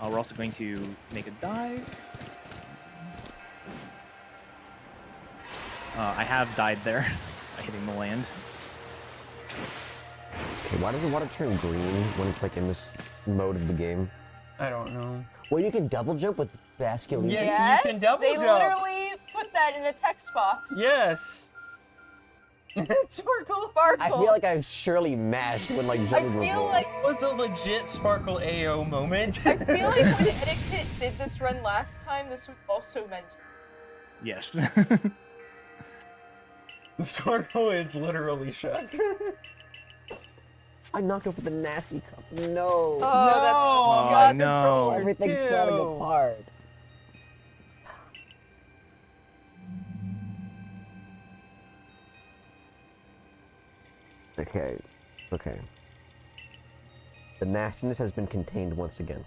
We're also going to make a dive. I have died there by hitting the land. Okay, why does the water turn green when it's like in this mode of the game? I don't know. Well, you can double jump with Basculegion. Yeah. Yes. You can double they jump. literally put that in a text box. Yes. Sparkle. Sparkle. I feel like I've surely mashed when like I jumping feel before. like It was a legit Sparkle AO moment. I feel like when Eddaket did this run last time, this was also mentioned. Yes. Sparkle is literally shook. I knocked over the nasty cup. No. Oh, Oh, that's no. Everything's Ew. falling apart. Okay. Okay. The nastiness has been contained once again.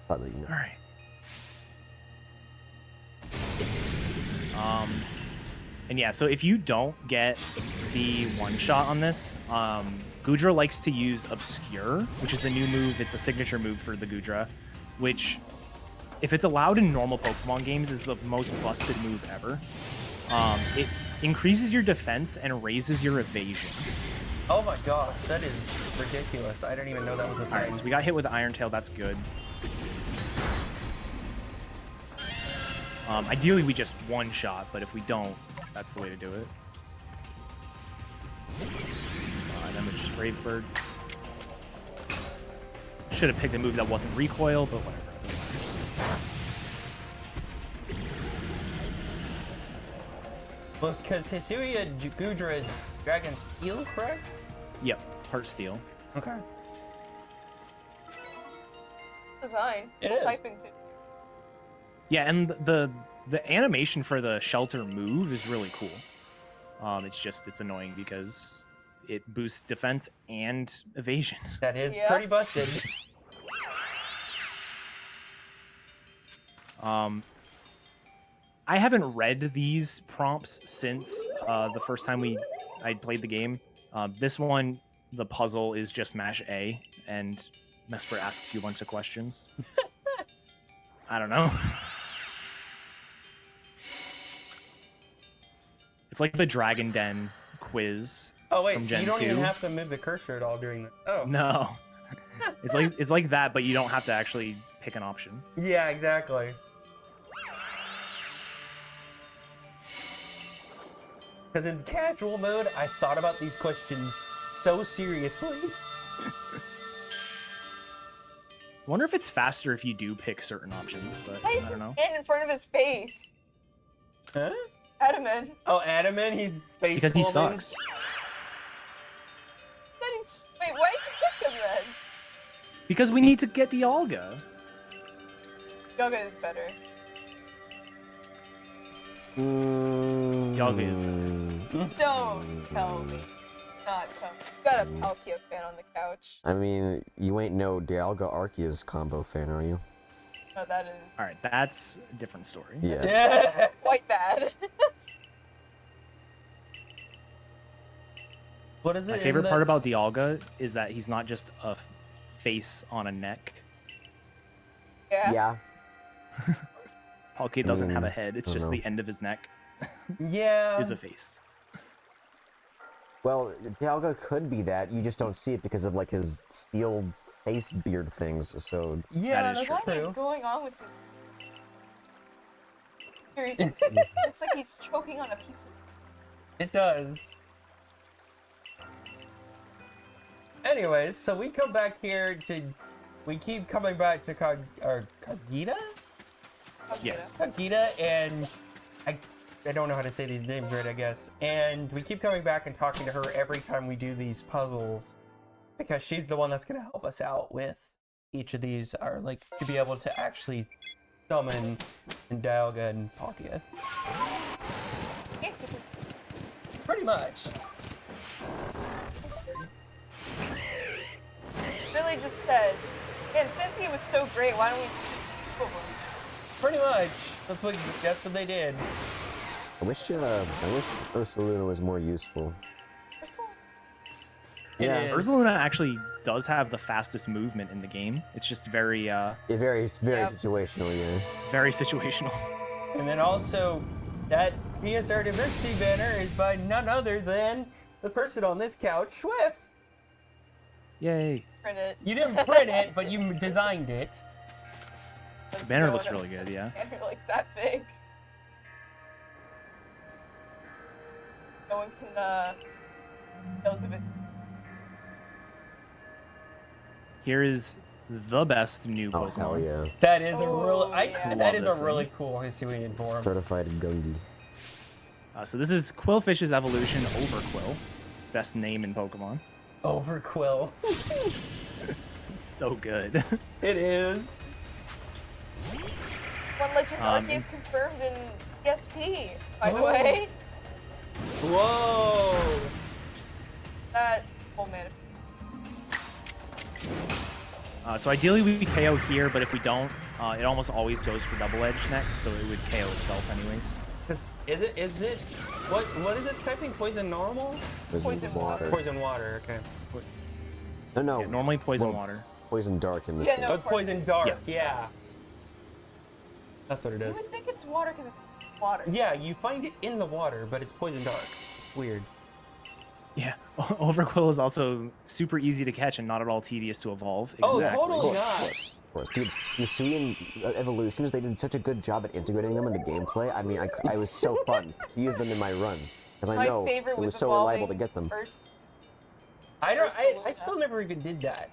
Thought that you know. All right. And yeah, so if you don't get the one shot on this, Gudra likes to use Obscure, which is the new move. It's a signature move for the Gudra, which, if it's allowed in normal Pokemon games, is the most busted move ever. It increases your defense and raises your evasion. Oh my gosh, that is ridiculous. I didn't even know that was a thing. Alright, so we got hit with Iron Tail, that's good. Ideally, we just one shot, but if we don't, that's the way to do it. And then we just Brave Bird. Should have picked a move that wasn't recoil, but whatever. Well, it's because Hisuian Gudra is Dragon Steel, correct? Yep, Heart Steel. Okay. Design. It Cool is. typing too. Yeah, and the animation for the Shelter move is really cool. It's annoying because it boosts defense and evasion. That is Yeah. pretty busted. I haven't read these prompts since the first time I played the game. This one, the puzzle is just mash A, and Mesper asks you a bunch of questions. I don't know. It's like the Dragon Den quiz. Oh wait, From so Gen you don't 2. even have to move the cursor at all during the. Oh. No. It's like that, but you don't have to actually pick an option. Yeah, exactly. Because in casual mode, I thought about these questions so seriously. I wonder if it's faster if you do pick certain options, but Why I is don't his know. hand in front of his face? Huh? Adaman. Oh, Adaman, he's face Because he palming. sucks. Wait, why did you pick him then? Because we need to get the Olga. Yoga is better. Olga is better. Don't tell me. Not tell me. You got a Palkia fan on the couch. I mean, you ain't no Dialga Arceus combo fan, are you? No, that is All right, that's a different story. Yeah. quite bad. What is it? My favorite part about Dialga is that he's not just a face on a neck. Yeah. Yeah. Palkia doesn't have a head; it's I just know. the end of his neck Yeah. is a face. Well, Dialga could be that. You just don't see it because of like his steel face beard things. So Yeah, That is that's true. What true. is going on with this? Seriously, looks like he's choking on a piece of. It does. Anyways, so we come back here to... We keep coming back to Kagita? Yes. Kagita, and... I don't know how to say these names right, I guess. And we keep coming back and talking to her every time we do these puzzles. Because she's the one that's going to help us out with each of these, or like, to be able to actually summon Dialga and Palkia. Basically, Pretty much. really just said, man, Cynthia was so great. Why don't we just do one? Pretty much. That's what they did. I wish Ursaluna was more useful. It Yeah. is. Ursaluna actually does have the fastest movement in the game. It's just very, It varies very Yep. situational, yeah. very situational. And then also, that PSR Diversity banner is by none other than the person on this couch, Swift. Yay! Print it. You didn't print it, but you designed it. The banner looks really good. Yeah. Banner like that big. No one can knows of it. Here is the best new Oh Pokemon. hell yeah! That is a Oh, real. yeah. That Love is this a really thing. cool Hisuian form. Certified Gungi. So this is Quillfish's evolution, Overquill. Best name in Pokemon. Overquill. It's so good. It is. One Legends Um, Arceus confirmed in ESP, by the Oh. way. Whoa. That oh man. So ideally we KO here, but if we don't, it almost always goes for Double Edge next, so it would KO itself anyways. Cause is it what is it typing? Poison normal? Poison water. Poison water. Okay. No. Yeah, normally Poison well, Water. Poison Dark in this Yeah, game. no. Oh, it's poison dark. Yeah. Yeah. That's what it You is. would think it's water because it's water. Yeah, you find it in the water, but it's poison dark. It's weird. Yeah, Overquill is also super easy to catch and not at all tedious to evolve. Oh, Exactly. totally Of not. course. Dude, Hisuian evolutions, they did such a good job at integrating them in the gameplay. I mean, I was so fun to use them in my runs. Because I My know favorite it was was so reliable to evolving get them. I still never even did that.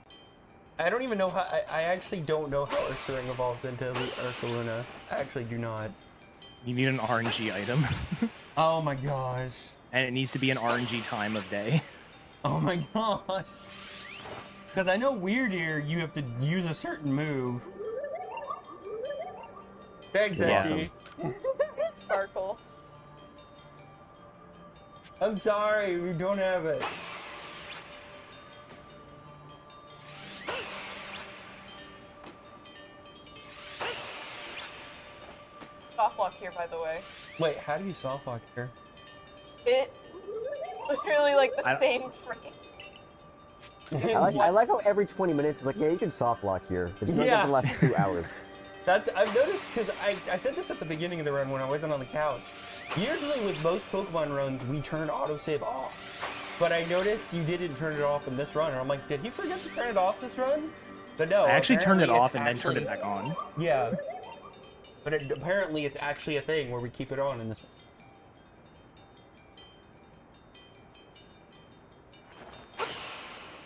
I don't even know how. I actually don't know how Ursaring evolves into Ursaluna. I actually do not. You need an RNG item, Oh my gosh. and it needs to be an RNG time of day. Oh my gosh. Because I know Weird Ear, you have to use a certain move. Thanks, Yeah. Andy. Sparkle. I'm sorry, we don't have it. Soft lock here, by the way. Wait, how do you soft lock here? It literally like the I- same frame. I like how every 20 minutes it's like, yeah, you can soft lock here. It's been like that for the last 2 hours. I've noticed, because I said this at the beginning of the run when I wasn't on the couch. Usually with most Pokemon runs, we turn autosave off. But I noticed you didn't turn it off in this run, and I'm like, did he forget to turn it off this run? But no, I actually turned it apparently off it's and then turned it actually- back on. Yeah. But apparently it's actually a thing where we keep it on in this one.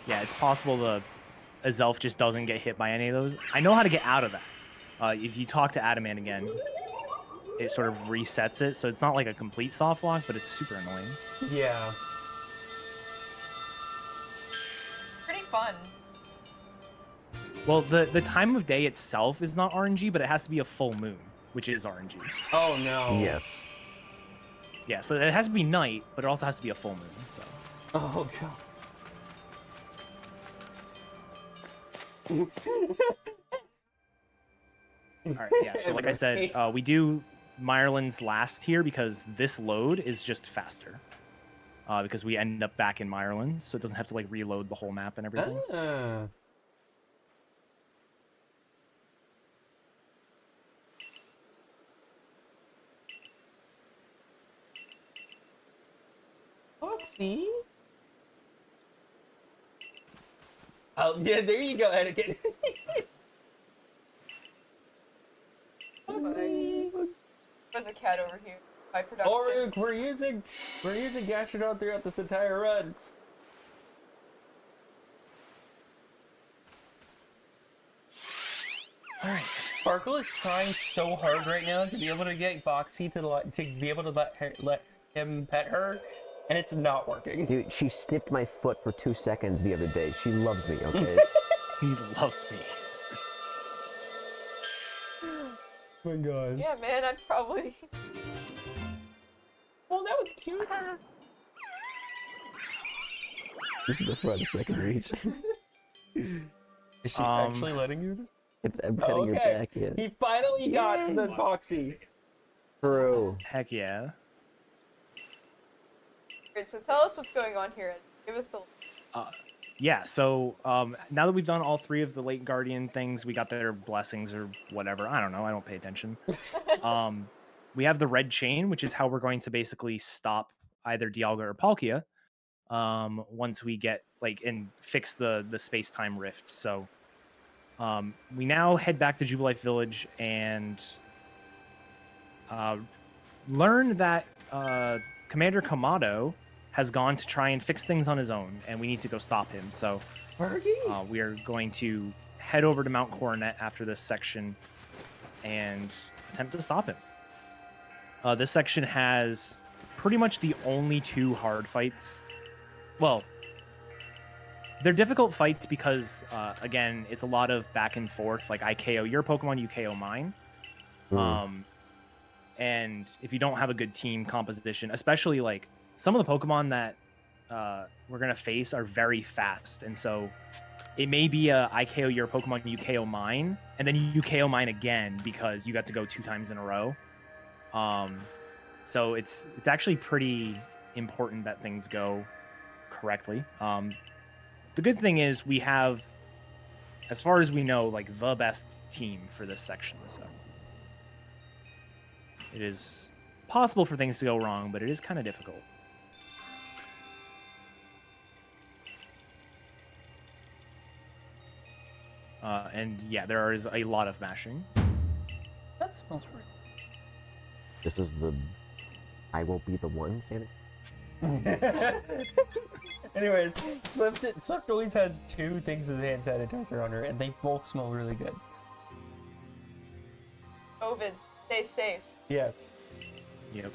yeah, it's possible the Azelf just doesn't get hit by any of those. I know how to get out of that. If you talk to Adamant again, it sort of resets it, so it's not like a complete soft lock, but it's super annoying. Yeah. Pretty fun. Well, the time of day itself is not RNG, but it has to be a full moon, which is RNG. Oh no. Yes. Yeah, so it has to be night, but it also has to be a full moon. So. Oh god. All right, yeah. So like I said, we do Meyerland's last here because this load is just faster. Because we end up back in Meyerland, so it doesn't have to like reload the whole map and everything. Foxy. Oh yeah, there you go, Etiquette. Foxy. There's a cat over here. By production. Oh, we're using Gastrodon throughout this entire run. All right. Sparkle is trying so hard right now to be able to get Boxy to be able to let him pet her, and it's not working. Dude, she sniffed my foot for 2 seconds the other day. She loves me, okay? He loves me. Oh my god. Yeah, man, I'd probably. Oh, that was cute. This is the farthest I can reach. Is she actually letting you? I'm petting her back, yeah. He finally got the Boxy. True. Heck yeah. Great, so tell us what's going on here. Give us the. Yeah, so now that we've done all 3 of the late Guardian things, we got their blessings or whatever. I don't know. I don't pay attention. We have the red chain, which is how we're going to basically stop either Dialga or Palkia once we get like and fix the space-time rift. So we now head back to Jubilife Village and learn that Commander Kamado has gone to try and fix things on his own, and we need to go stop him. So we are going to head over to Mount Coronet after this section and attempt to stop him. This section has pretty much the only 2 hard fights. Well, they're difficult fights because, again, it's a lot of back and forth. Like, I KO your Pokemon, you KO mine. And if you don't have a good team composition, especially, like, some of the Pokemon that we're going to face are very fast. And so it may be I KO your Pokemon, you KO mine, and then you KO mine again because you got to go 2 times in a row. So it's actually pretty important that things go correctly. The good thing is we have, as far as we know, like the best team for this section. So it is possible for things to go wrong, but it is kind of difficult. And yeah, there is a lot of mashing. That smells weird. This is the I won't be the one, Santa. Anyways, Swift always has 2 things of hand sanitizer on her, and they both smell really good. COVID, stay safe. Yes. Yep.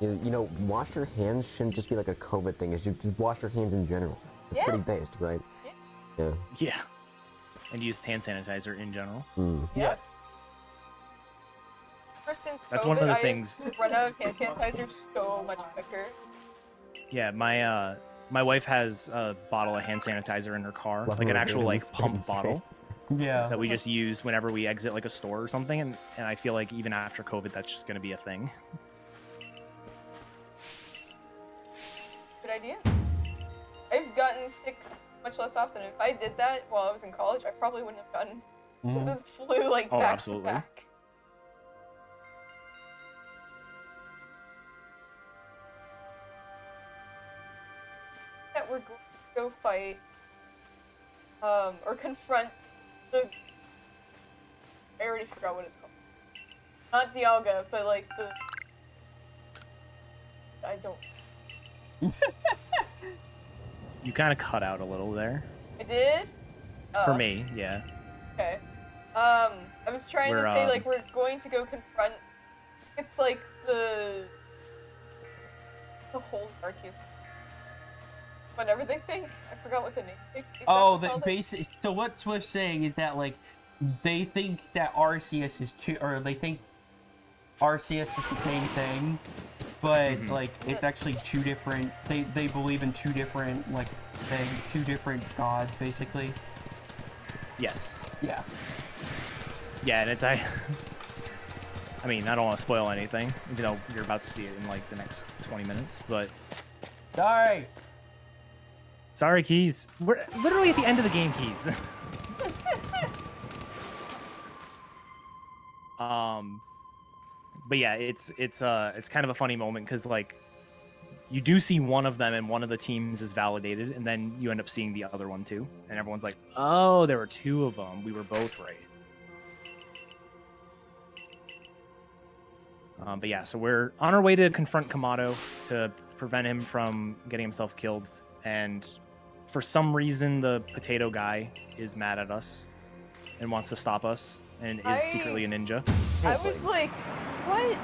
You know, wash your hands shouldn't just be like a COVID thing. It's just wash your hands in general. It's pretty based, right? Yeah. Yeah. And use hand sanitizer in general. Yes. Ever since That's COVID, one of the I've things. run out of hand sanitizer so much quicker. Yeah, my wife has a bottle of hand sanitizer in her car, like an actual like pump bottle. Yeah. That we just use whenever we exit like a store or something, and I feel like even after COVID, that's just gonna be a thing. Good idea. I've gotten sick much less often. If I did that while I was in college, I probably wouldn't have gotten the flu like Oh, back absolutely. to back. That we're going to go fight, or confront the. I already forgot what it's called. Not Dialga, but like the I don't. You kind of cut out a little there. I did? For Oh, me, yeah. okay. I was trying to say, like, we're going to go confront... It's like the whole Arceus. Whatever they think. I forgot what the name is. Oh, the basic. So what Swift's saying is that, like, they think that Arceus is they think Arceus is the same thing, but like it's actually two different. They believe in two different two different gods, basically. Yes. Yeah. Yeah, and it's I mean, I don't want to spoil anything, even though you're about to see it in like the next 20 minutes, but Sorry, Keys. We're literally at the end of the game, Keys. But yeah, it's kind of a funny moment because like you do see one of them and one of the teams is validated, and then you end up seeing the other one too, and everyone's like, "Oh, there were two of them. We were both right." But yeah, so we're on our way to confront Kamado to prevent him from getting himself killed, and for some reason the potato guy is mad at us and wants to stop us and is secretly a ninja. I was like, what?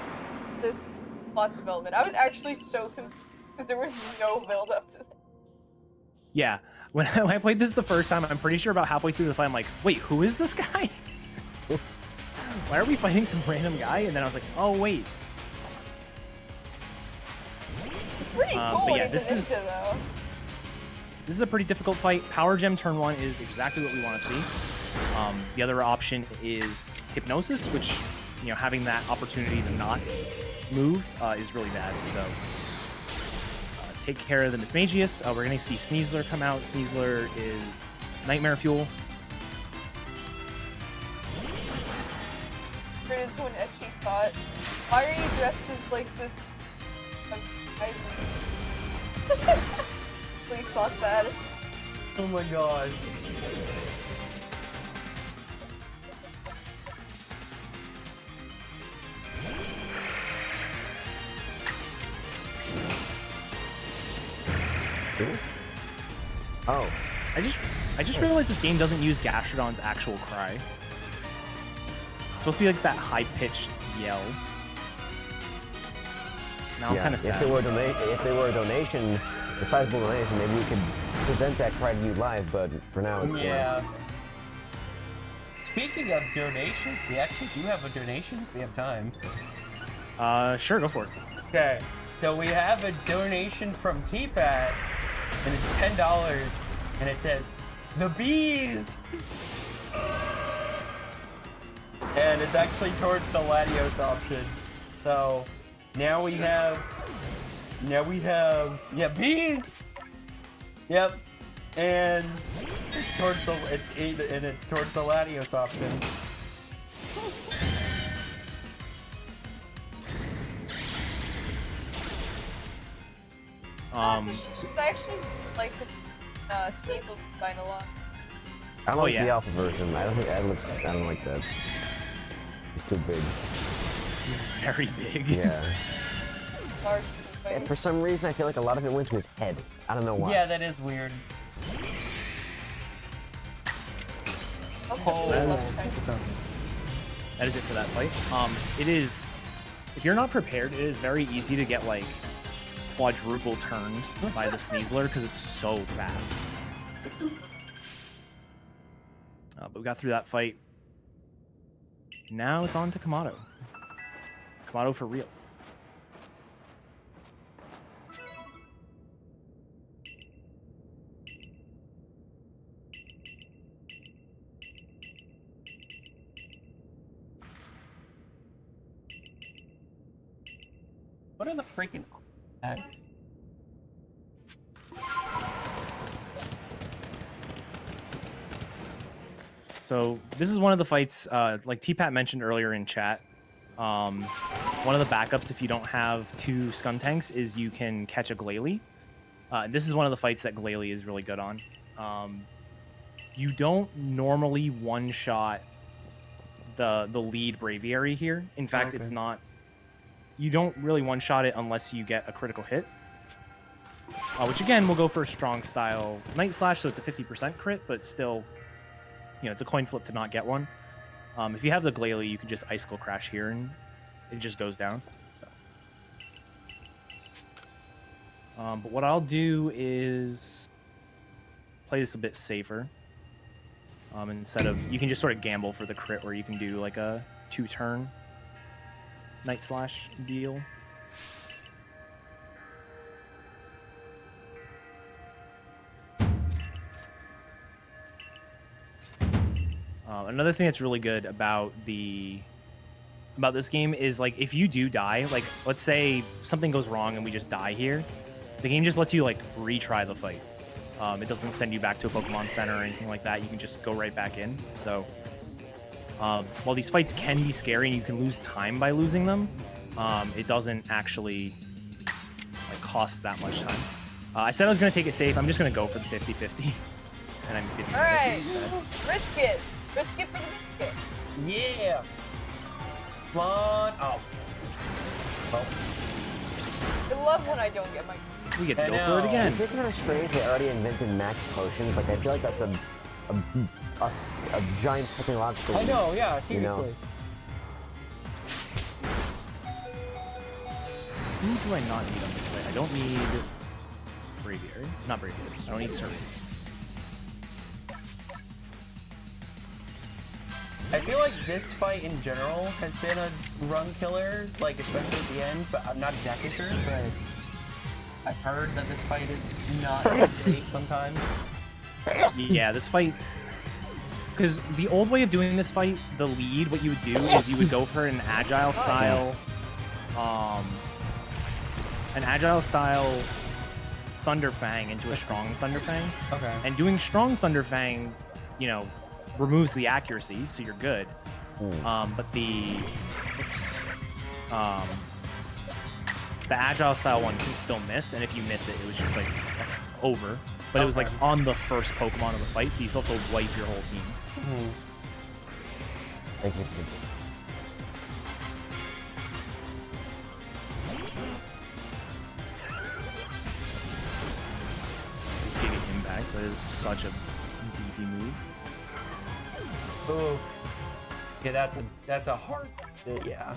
This plot development. I was actually so confused because there was no build up to this. Yeah, when I played this the first time, I'm pretty sure about halfway through the fight, I'm like, wait, who is this guy? Why are we fighting some random guy? And then I was like, oh, wait. It's pretty cool but yeah, when it's a ninja, though. This is a pretty difficult fight. Power Gem turn 1 is exactly what we want to see. The other option is Hypnosis, which, you know, having that opportunity to not move is really bad. So take care of the Mismagius. We're going to see Sneasler come out. Sneasler is Nightmare Fuel. It is one etchy thought. Why are you dressed as like this? Please thought that. Oh my god. Oh. I just realized this game doesn't use Gastrodon's actual cry. It's supposed to be like that high-pitched yell. Now I'm kind of sad. If they were a donation, a sizable donation, maybe we could present that cry to you live, but for now it's Speaking of donations, we actually do have a donation if we have time. Sure, go for it. Okay, so we have a donation from T-Pat, and it's $10, and it says, "The bees!" And it's actually towards the Latios option. So, now we have, yeah, bees! Yep. And it's towards the Latios option. I actually like this Sneasel design a lot. I like the alpha version. I don't think that looks. I don't like that. It's too big. He's very big. Yeah. And for some reason, I feel like a lot of it went to his head. I don't know why. Yeah, that is weird. That is it for that fight. It is, if you're not prepared, it is very easy to get like quadruple turned by the Sneasler because it's so fast. But we got through that fight. Now it's on to Kamado. Kamado for real. What are the freaking... So this is one of the fights, like T-Pat mentioned earlier in chat. One of the backups if you don't have 2 Skuntanks is you can catch a Glalie. This is one of the fights that Glalie is really good on. You don't normally one-shot the lead Braviary here. In fact, it's not you don't really one-shot it unless you get a critical hit. Which again, will go for a strong style Night Slash, so it's a 50% crit, but still, it's a coin flip to not get one. If you have the Glalie, you can just Icicle Crash here, and it just goes down. So, but what I'll do is play this a bit safer. Instead of, you can just sort of gamble for the crit, where you can do like a 2-turn Night Slash deal. Another thing that's really good about this game is, like, if you do die, like, let's say something goes wrong and we just die here, the game just lets you, like, retry the fight. It doesn't send you back to a Pokemon Center or anything like that. You can just go right back in. So, while these fights can be scary and you can lose time by losing them, it doesn't actually, like, cost that much time. I said I was going to take it safe. I'm just going to go for the 50-50. And I'm getting Alright, risk it. Risk it for the biscuit. Yeah. Fun. Oh. I love when I don't get my. We get to go for it again. It's kind of strange they already invented max potions. Like, I feel like that's a giant technological. I know, yeah, You seriously. know? Who do I not need on this fight? I don't need Braviary. Not Braviary. I don't need Survey. I feel like this fight in general has been a run killer, like especially at the end, but I'm not exactly sure, but I've heard that this fight is not great sometimes. Yeah, this fight... Because the old way of doing this fight, the lead, what you would do is you would go for an agile style... Thunder Fang into a strong Thunder Fang. Okay. And doing strong Thunder Fang, removes the accuracy, so you're good. But the agile style one can still miss, and if you miss it, it was just like over. But it was like on the first Pokemon of the fight, so you still have to wipe your whole team. Thank you. Giga Impact, that is such a beefy move. Oof. Yeah, that's a hard. Yeah.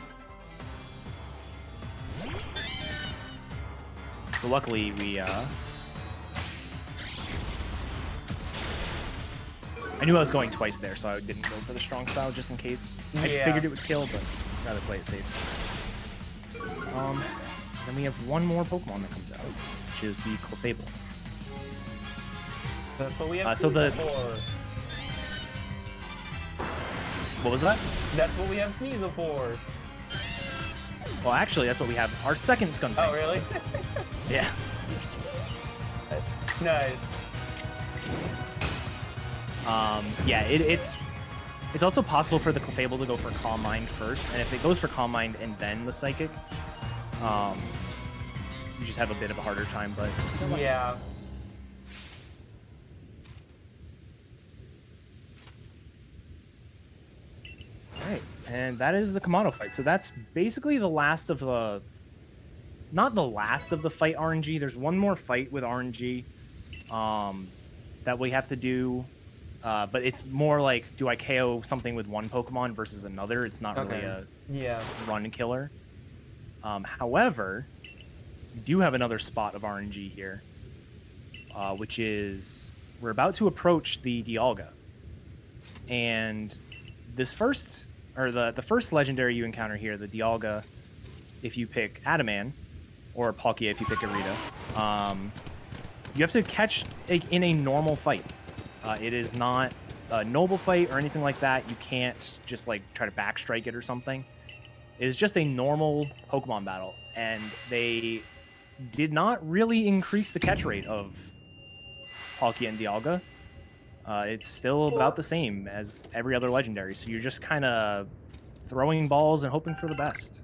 So luckily we I knew I was going twice there, so I didn't go for the strong style just in case. I figured it would kill, but I'd rather play it safe. Then we have one more Pokemon that comes out, which is the Clefable. That's what we have so the for. What was that? That's what we have Sneasel for. Well, actually, that's what we have our second Skuntank. Oh, really? Yeah. Nice. Yeah, it's also possible for the Clefable to go for Calm Mind first, and if it goes for Calm Mind and then the Psychic, you just have a bit of a harder time, but... Yeah. Alright, and that is the Kamado fight. So that's basically the last of the... Not the last of the fight RNG. There's one more fight with RNG that we have to do. But it's more like, do I KO something with one Pokemon versus another? It's not really a run killer. However, we do have another spot of RNG here, which is we're about to approach the Dialga. And this first, or the first legendary you encounter here, the Dialga, if you pick Adaman, or Palkia if you pick Irida, you have to catch in a normal fight. It is not a noble fight or anything like that. You can't just like try to backstrike it or something. It is just a normal Pokemon battle, and they did not really increase the catch rate of Palkia and Dialga. It's still about the same as every other legendary, so you're just kind of throwing balls and hoping for the best.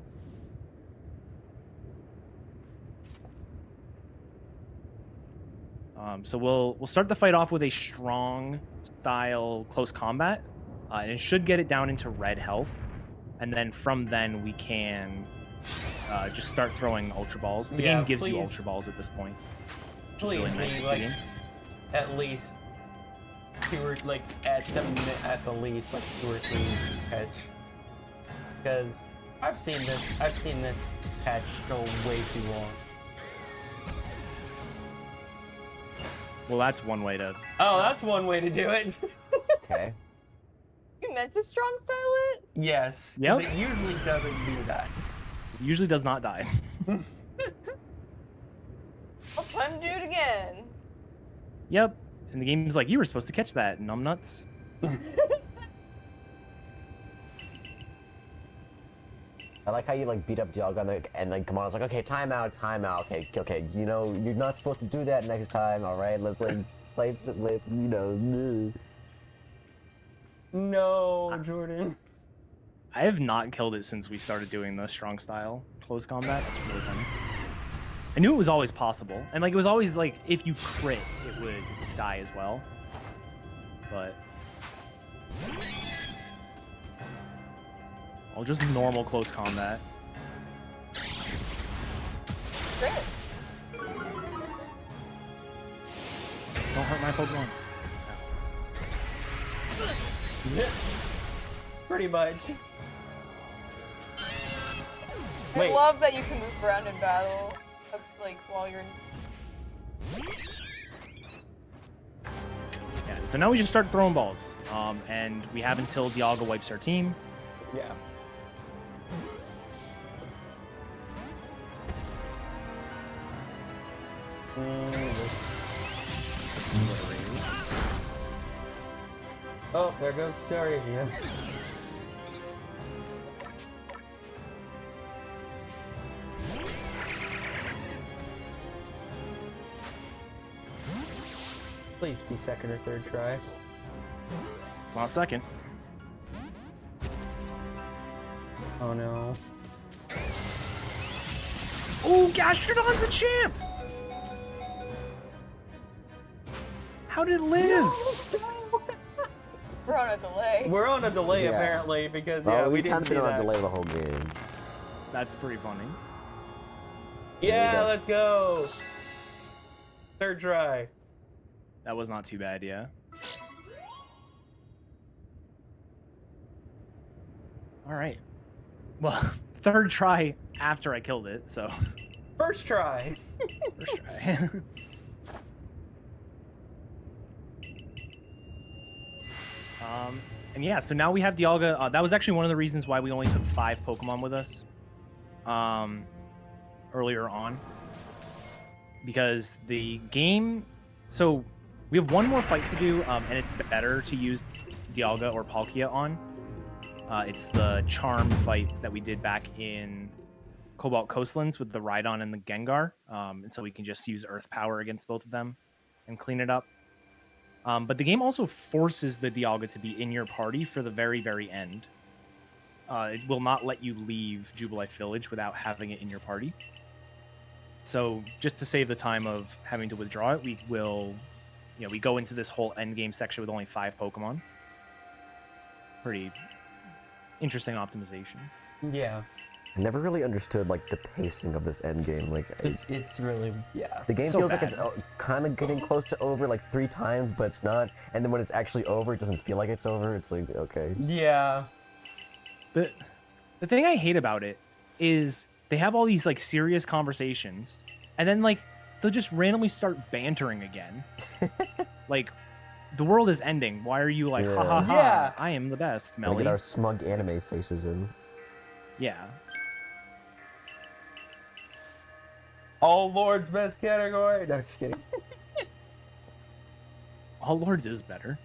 So we'll start the fight off with a strong style close combat, and it should get it down into red health, and then from then we can just start throwing Ultra Balls. The Yeah, game gives you please. Ultra Balls at this point. Which is Please, really nice be, of the like, game. at least 2 or like at the least like 2 or 3 catch. Because I've seen this catch go way too long. Well, that's one way to. Oh, that's one way to do it. Okay. You meant to strong style it? Yes. Yep. It usually doesn't do that. It usually does not die. I'll try to do it again. Yep. And the game's like, you were supposed to catch that, numbnuts. I like how you like beat up Dialga and like Kamana's like, okay, time out. Okay, you know, you're not supposed to do that next time, alright? Let's like play it, you know. No, Jordan. I have not killed it since we started doing the strong style close combat. That's really funny. I knew it was always possible. And like it was always like if you crit, it would die as well. But all just normal close combat. Great. Don't hurt my Pokemon. Pretty much. I Wait. love that you can move around in battle. That's like while you're. Yeah, so now we just start throwing balls. And we have until Dialga wipes our team. Yeah. Oh, there goes Sorry again. Please be second or third try. It's not second. Oh no. Oh, Gastrodon's a champ! How did it live? We're on a delay. We're on a delay Yeah. apparently because Oh, we we didn't kind of see been on that. a delay the whole game. That's pretty funny. Yeah, let's go. Third try. That was not too bad, yeah. Alright. Well, third try after I killed it, so. First try. First try. And yeah, so now we have Dialga. That was actually one of the reasons why we only took 5 Pokemon with us earlier on. Because the game... So, we have one more fight to do, and it's better to use Dialga or Palkia on. It's the Charm fight that we did back in Cobalt Coastlands with the Rhydon and the Gengar. And so we can just use Earth Power against both of them and clean it up. But the game also forces the Dialga to be in your party for the very, very end. It will not let you leave Jubilife Village without having it in your party. So just to save the time of having to withdraw it, we will, we go into this whole end game section with only 5 Pokemon. Pretty interesting optimization. Yeah. I never really understood like the pacing of this end game. Like It's really, yeah. the game so feels bad. like it's kind of getting close to over like 3 times, but it's not. And then when it's actually over, it doesn't feel like it's over. It's like, okay. Yeah. The thing I hate about it is they have all these like serious conversations, and then like they'll just randomly start bantering again. Like, the world is ending. Why are you like, ha ha ha? Yeah. I am the best, Gotta Melly. get our smug anime faces in. Yeah. All Lord's best category. No, just kidding. All Lords is better.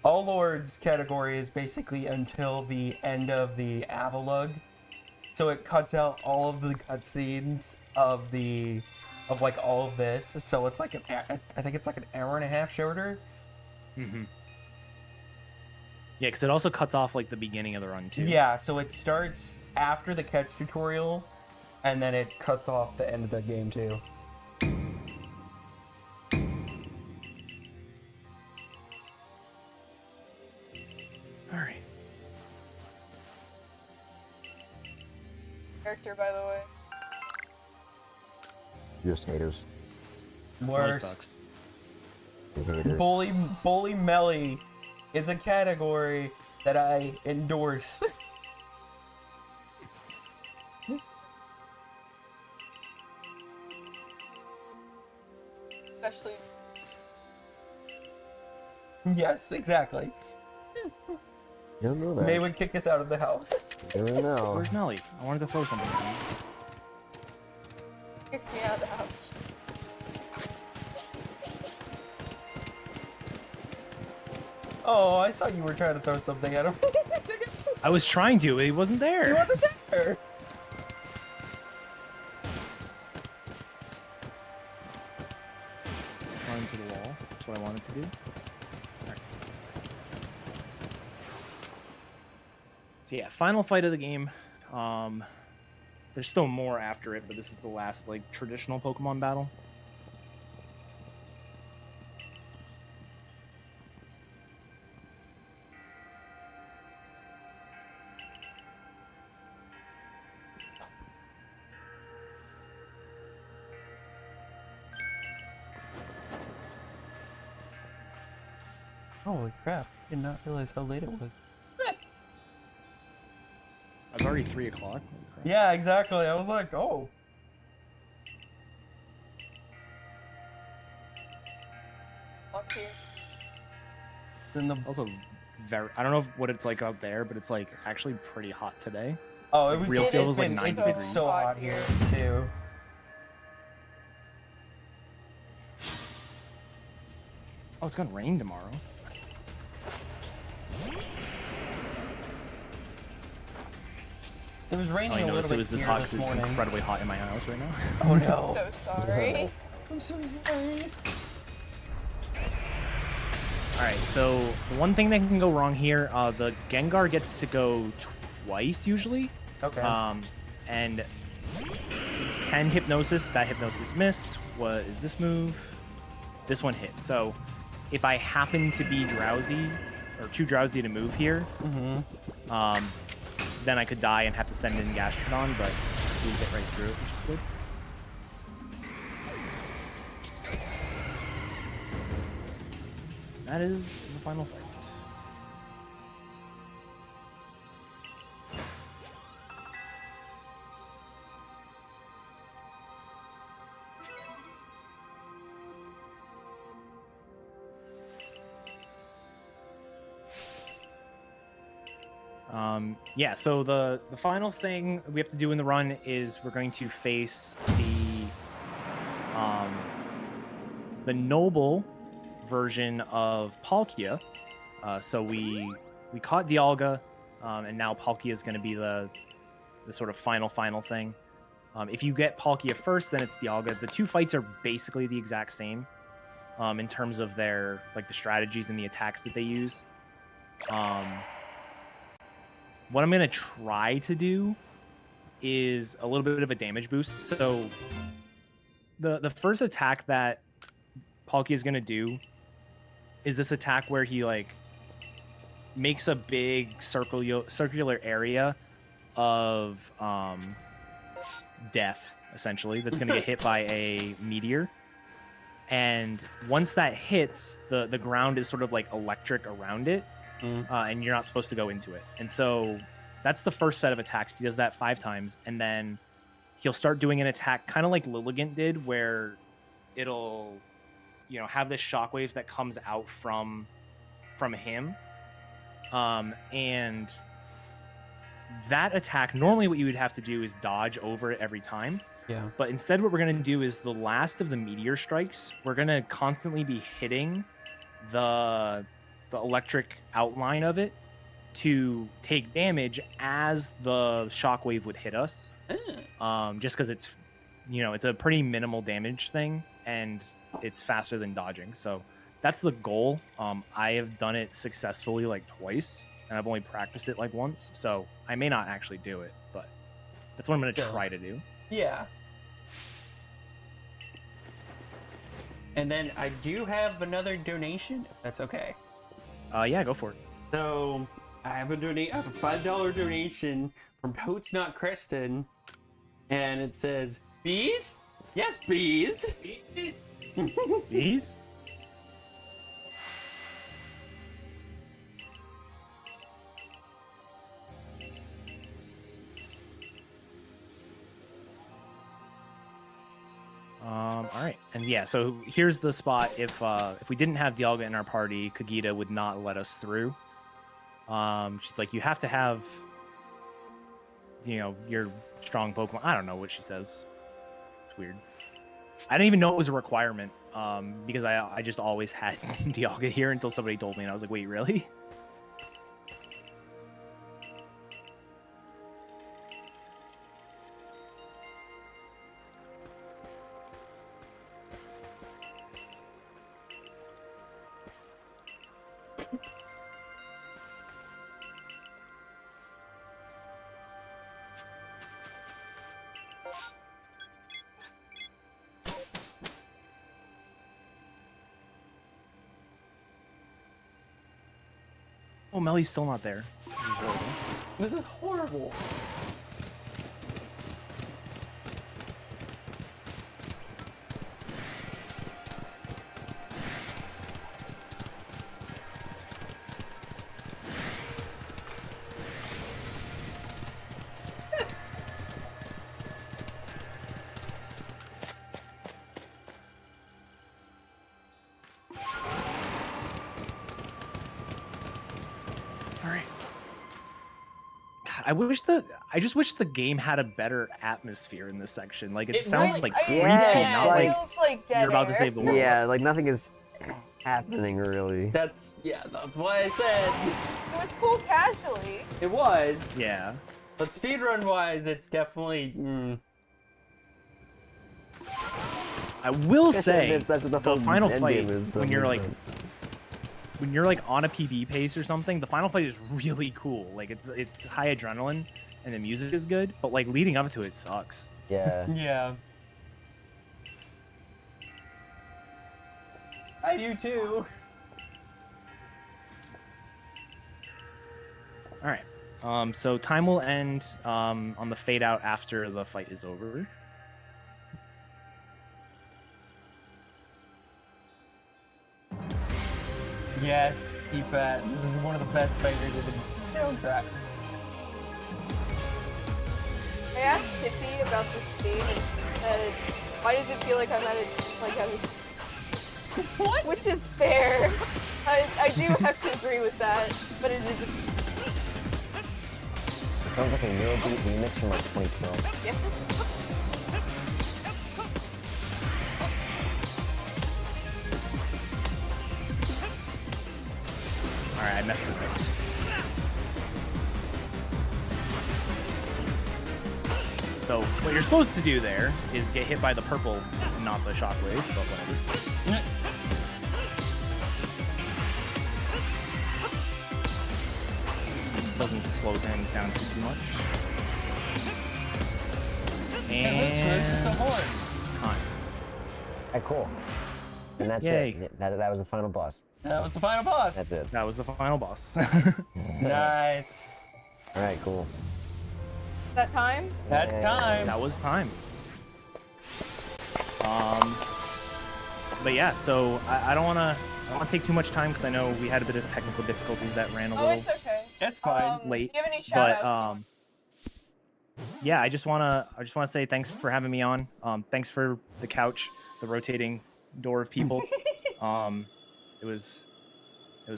All Lord's category is basically until the end of the Avalug. So it cuts out all of the cutscenes of like all of this. So it's like I think it's like an hour and a half shorter. Mm-hmm. Yeah, because it also cuts off like the beginning of the run too. Yeah, so it starts after the catch tutorial, and then it cuts off the end of the game too. All right. character, by the way. Just haters. Really Worst. sucks. Haters. Bully Melly is a category that I endorse. Especially. Yes, exactly. You don't know that. May would kick us out of the house. You don't know. Where's Melly? I wanted to throw something at him. Kicks me out of the house. Oh, I saw you were trying to throw something at him. I was trying to, but he wasn't there. You wasn't there. Run into the wall. That's what I wanted to do. Alright. So yeah, final fight of the game. There's still more after it, but this is the last like traditional Pokemon battle. Holy crap! Did not realize how late it was. It's already 3 o'clock. Holy crap. Yeah, exactly. I was like, oh. Fuck you. Then the Also, I don't know what it's like out there, but it's like actually pretty hot today. oh, it was Real it's feel was like been, 90 it's been degrees. so hot here too. Oh, it's gonna rain tomorrow. It was raining Oh, I a noticed little it was bit this here hot this because it's morning. incredibly hot in my house right now. Oh no! So sorry. I'm so sorry. Alright, so the one thing that can go wrong here, the Gengar gets to go twice usually. Okay. And can Hypnosis, that Hypnosis missed. What is this move? This one hit. So if I happen to be drowsy, or too drowsy to move here, then I could die and have to send in Gastrodon, but we get right through it, which is good. That is the final fight. Yeah, so the final thing we have to do in the run is we're going to face the noble version of Palkia. So we caught Dialga, and now Palkia is going to be the sort of final thing. If you get Palkia first, then it's Dialga. The two fights are basically the exact same in terms of their like the strategies and the attacks that they use. What I'm going to try to do is a little bit of a damage boost. So the first attack that Palkia is going to do is this attack where he like makes a big circular area of death, essentially, that's going to get hit by a meteor. And once that hits, the ground is sort of like electric around it. And you're not supposed to go into it. And so that's the first set of attacks. He does that 5 times, and then he'll start doing an attack kind of like Lilligant did, where it'll, have this shockwave that comes out from him. And that attack, normally what you would have to do is dodge over it every time. Yeah. But instead what we're going to do is the last of the meteor strikes, we're going to constantly be hitting the electric outline of it to take damage as the shockwave would hit us. Just because it's a pretty minimal damage thing, and it's faster than dodging. So that's the goal. I have done it successfully like twice, and I've only practiced it like once, so I may not actually do it, but that's what I'm going to try to do. Yeah. And then I do have another donation, if that's okay. Yeah, go for it. So, I have a $5 donation from Totes Not Kristen, and it says, bees? Yes, bees. Bees? All right, and yeah, so here's the spot. If we didn't have Dialga in our party, Kagita would not let us through. She's like, you have to have, your strong Pokemon. I don't know what she says. It's weird. I didn't even know it was a requirement. Because I just always had Dialga here until somebody told me, and I was like, wait, really? Oh, Melly's still not there. This is horrible. This is horrible. I just wish the game had a better atmosphere in this section. Like it sounds really- like I- creepy, yeah, not like feels like dead you're about to air. save the world. Yeah, like nothing is happening really. That's why I said It was cool casually. it was. Yeah. But speedrun wise, it's definitely. I will say That's what the the whole final end fight game is, so when you're it's like when you're like on a PB pace or something, the final fight is really cool. Like it's high adrenaline and the music is good, but like leading up to it sucks. yeah. Yeah. I do too. All right. So time will end on the fade out after the fight is over. Yes, keep at. This is one of the best fighters in the soundtrack. I asked Tiffy about this game and said, why does it feel like I'm at a what? Which is fair. I do have to agree with that, but it is. It sounds like a Eurobeat remix from like 2012. Yeah. All right, I messed it up. So what you're supposed to do there is get hit by the purple, not the shockwave, but whatever. Doesn't slow things down too much. And It's a horn. time. Alright, cool. And that's Yay. it. That was the final boss. That was the final boss. That's it. That was the final boss. Nice. Alright, cool. That time? That time. That was time. But yeah, so I don't want to take too much time because I know we had a bit of technical difficulties that ran a Oh, little it's okay. That's fine. late. Do you have any shout But outs? yeah, I just wanna say thanks for having me on. Thanks for the couch, the rotating door of people. It was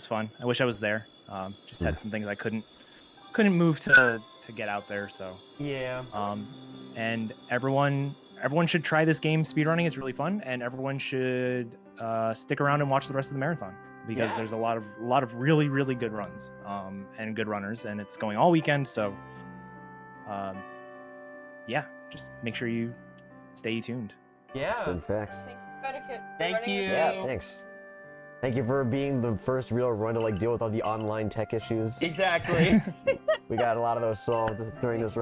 fun. I wish I was there. Just had some things I couldn't move to get out there. So Yeah. and everyone should try this game. Speedrunning is really fun, and everyone should stick around and watch the rest of the marathon because Yeah. there's a lot of really really good runs and good runners, and it's going all weekend. So yeah, just make sure you stay tuned. That's Yeah. good facts. Thank you, Eddaket, for Thank running this you. Yeah, game. thanks. Thank you for being the first real run to like deal with all the online tech issues. Exactly. We got a lot of those solved during this round.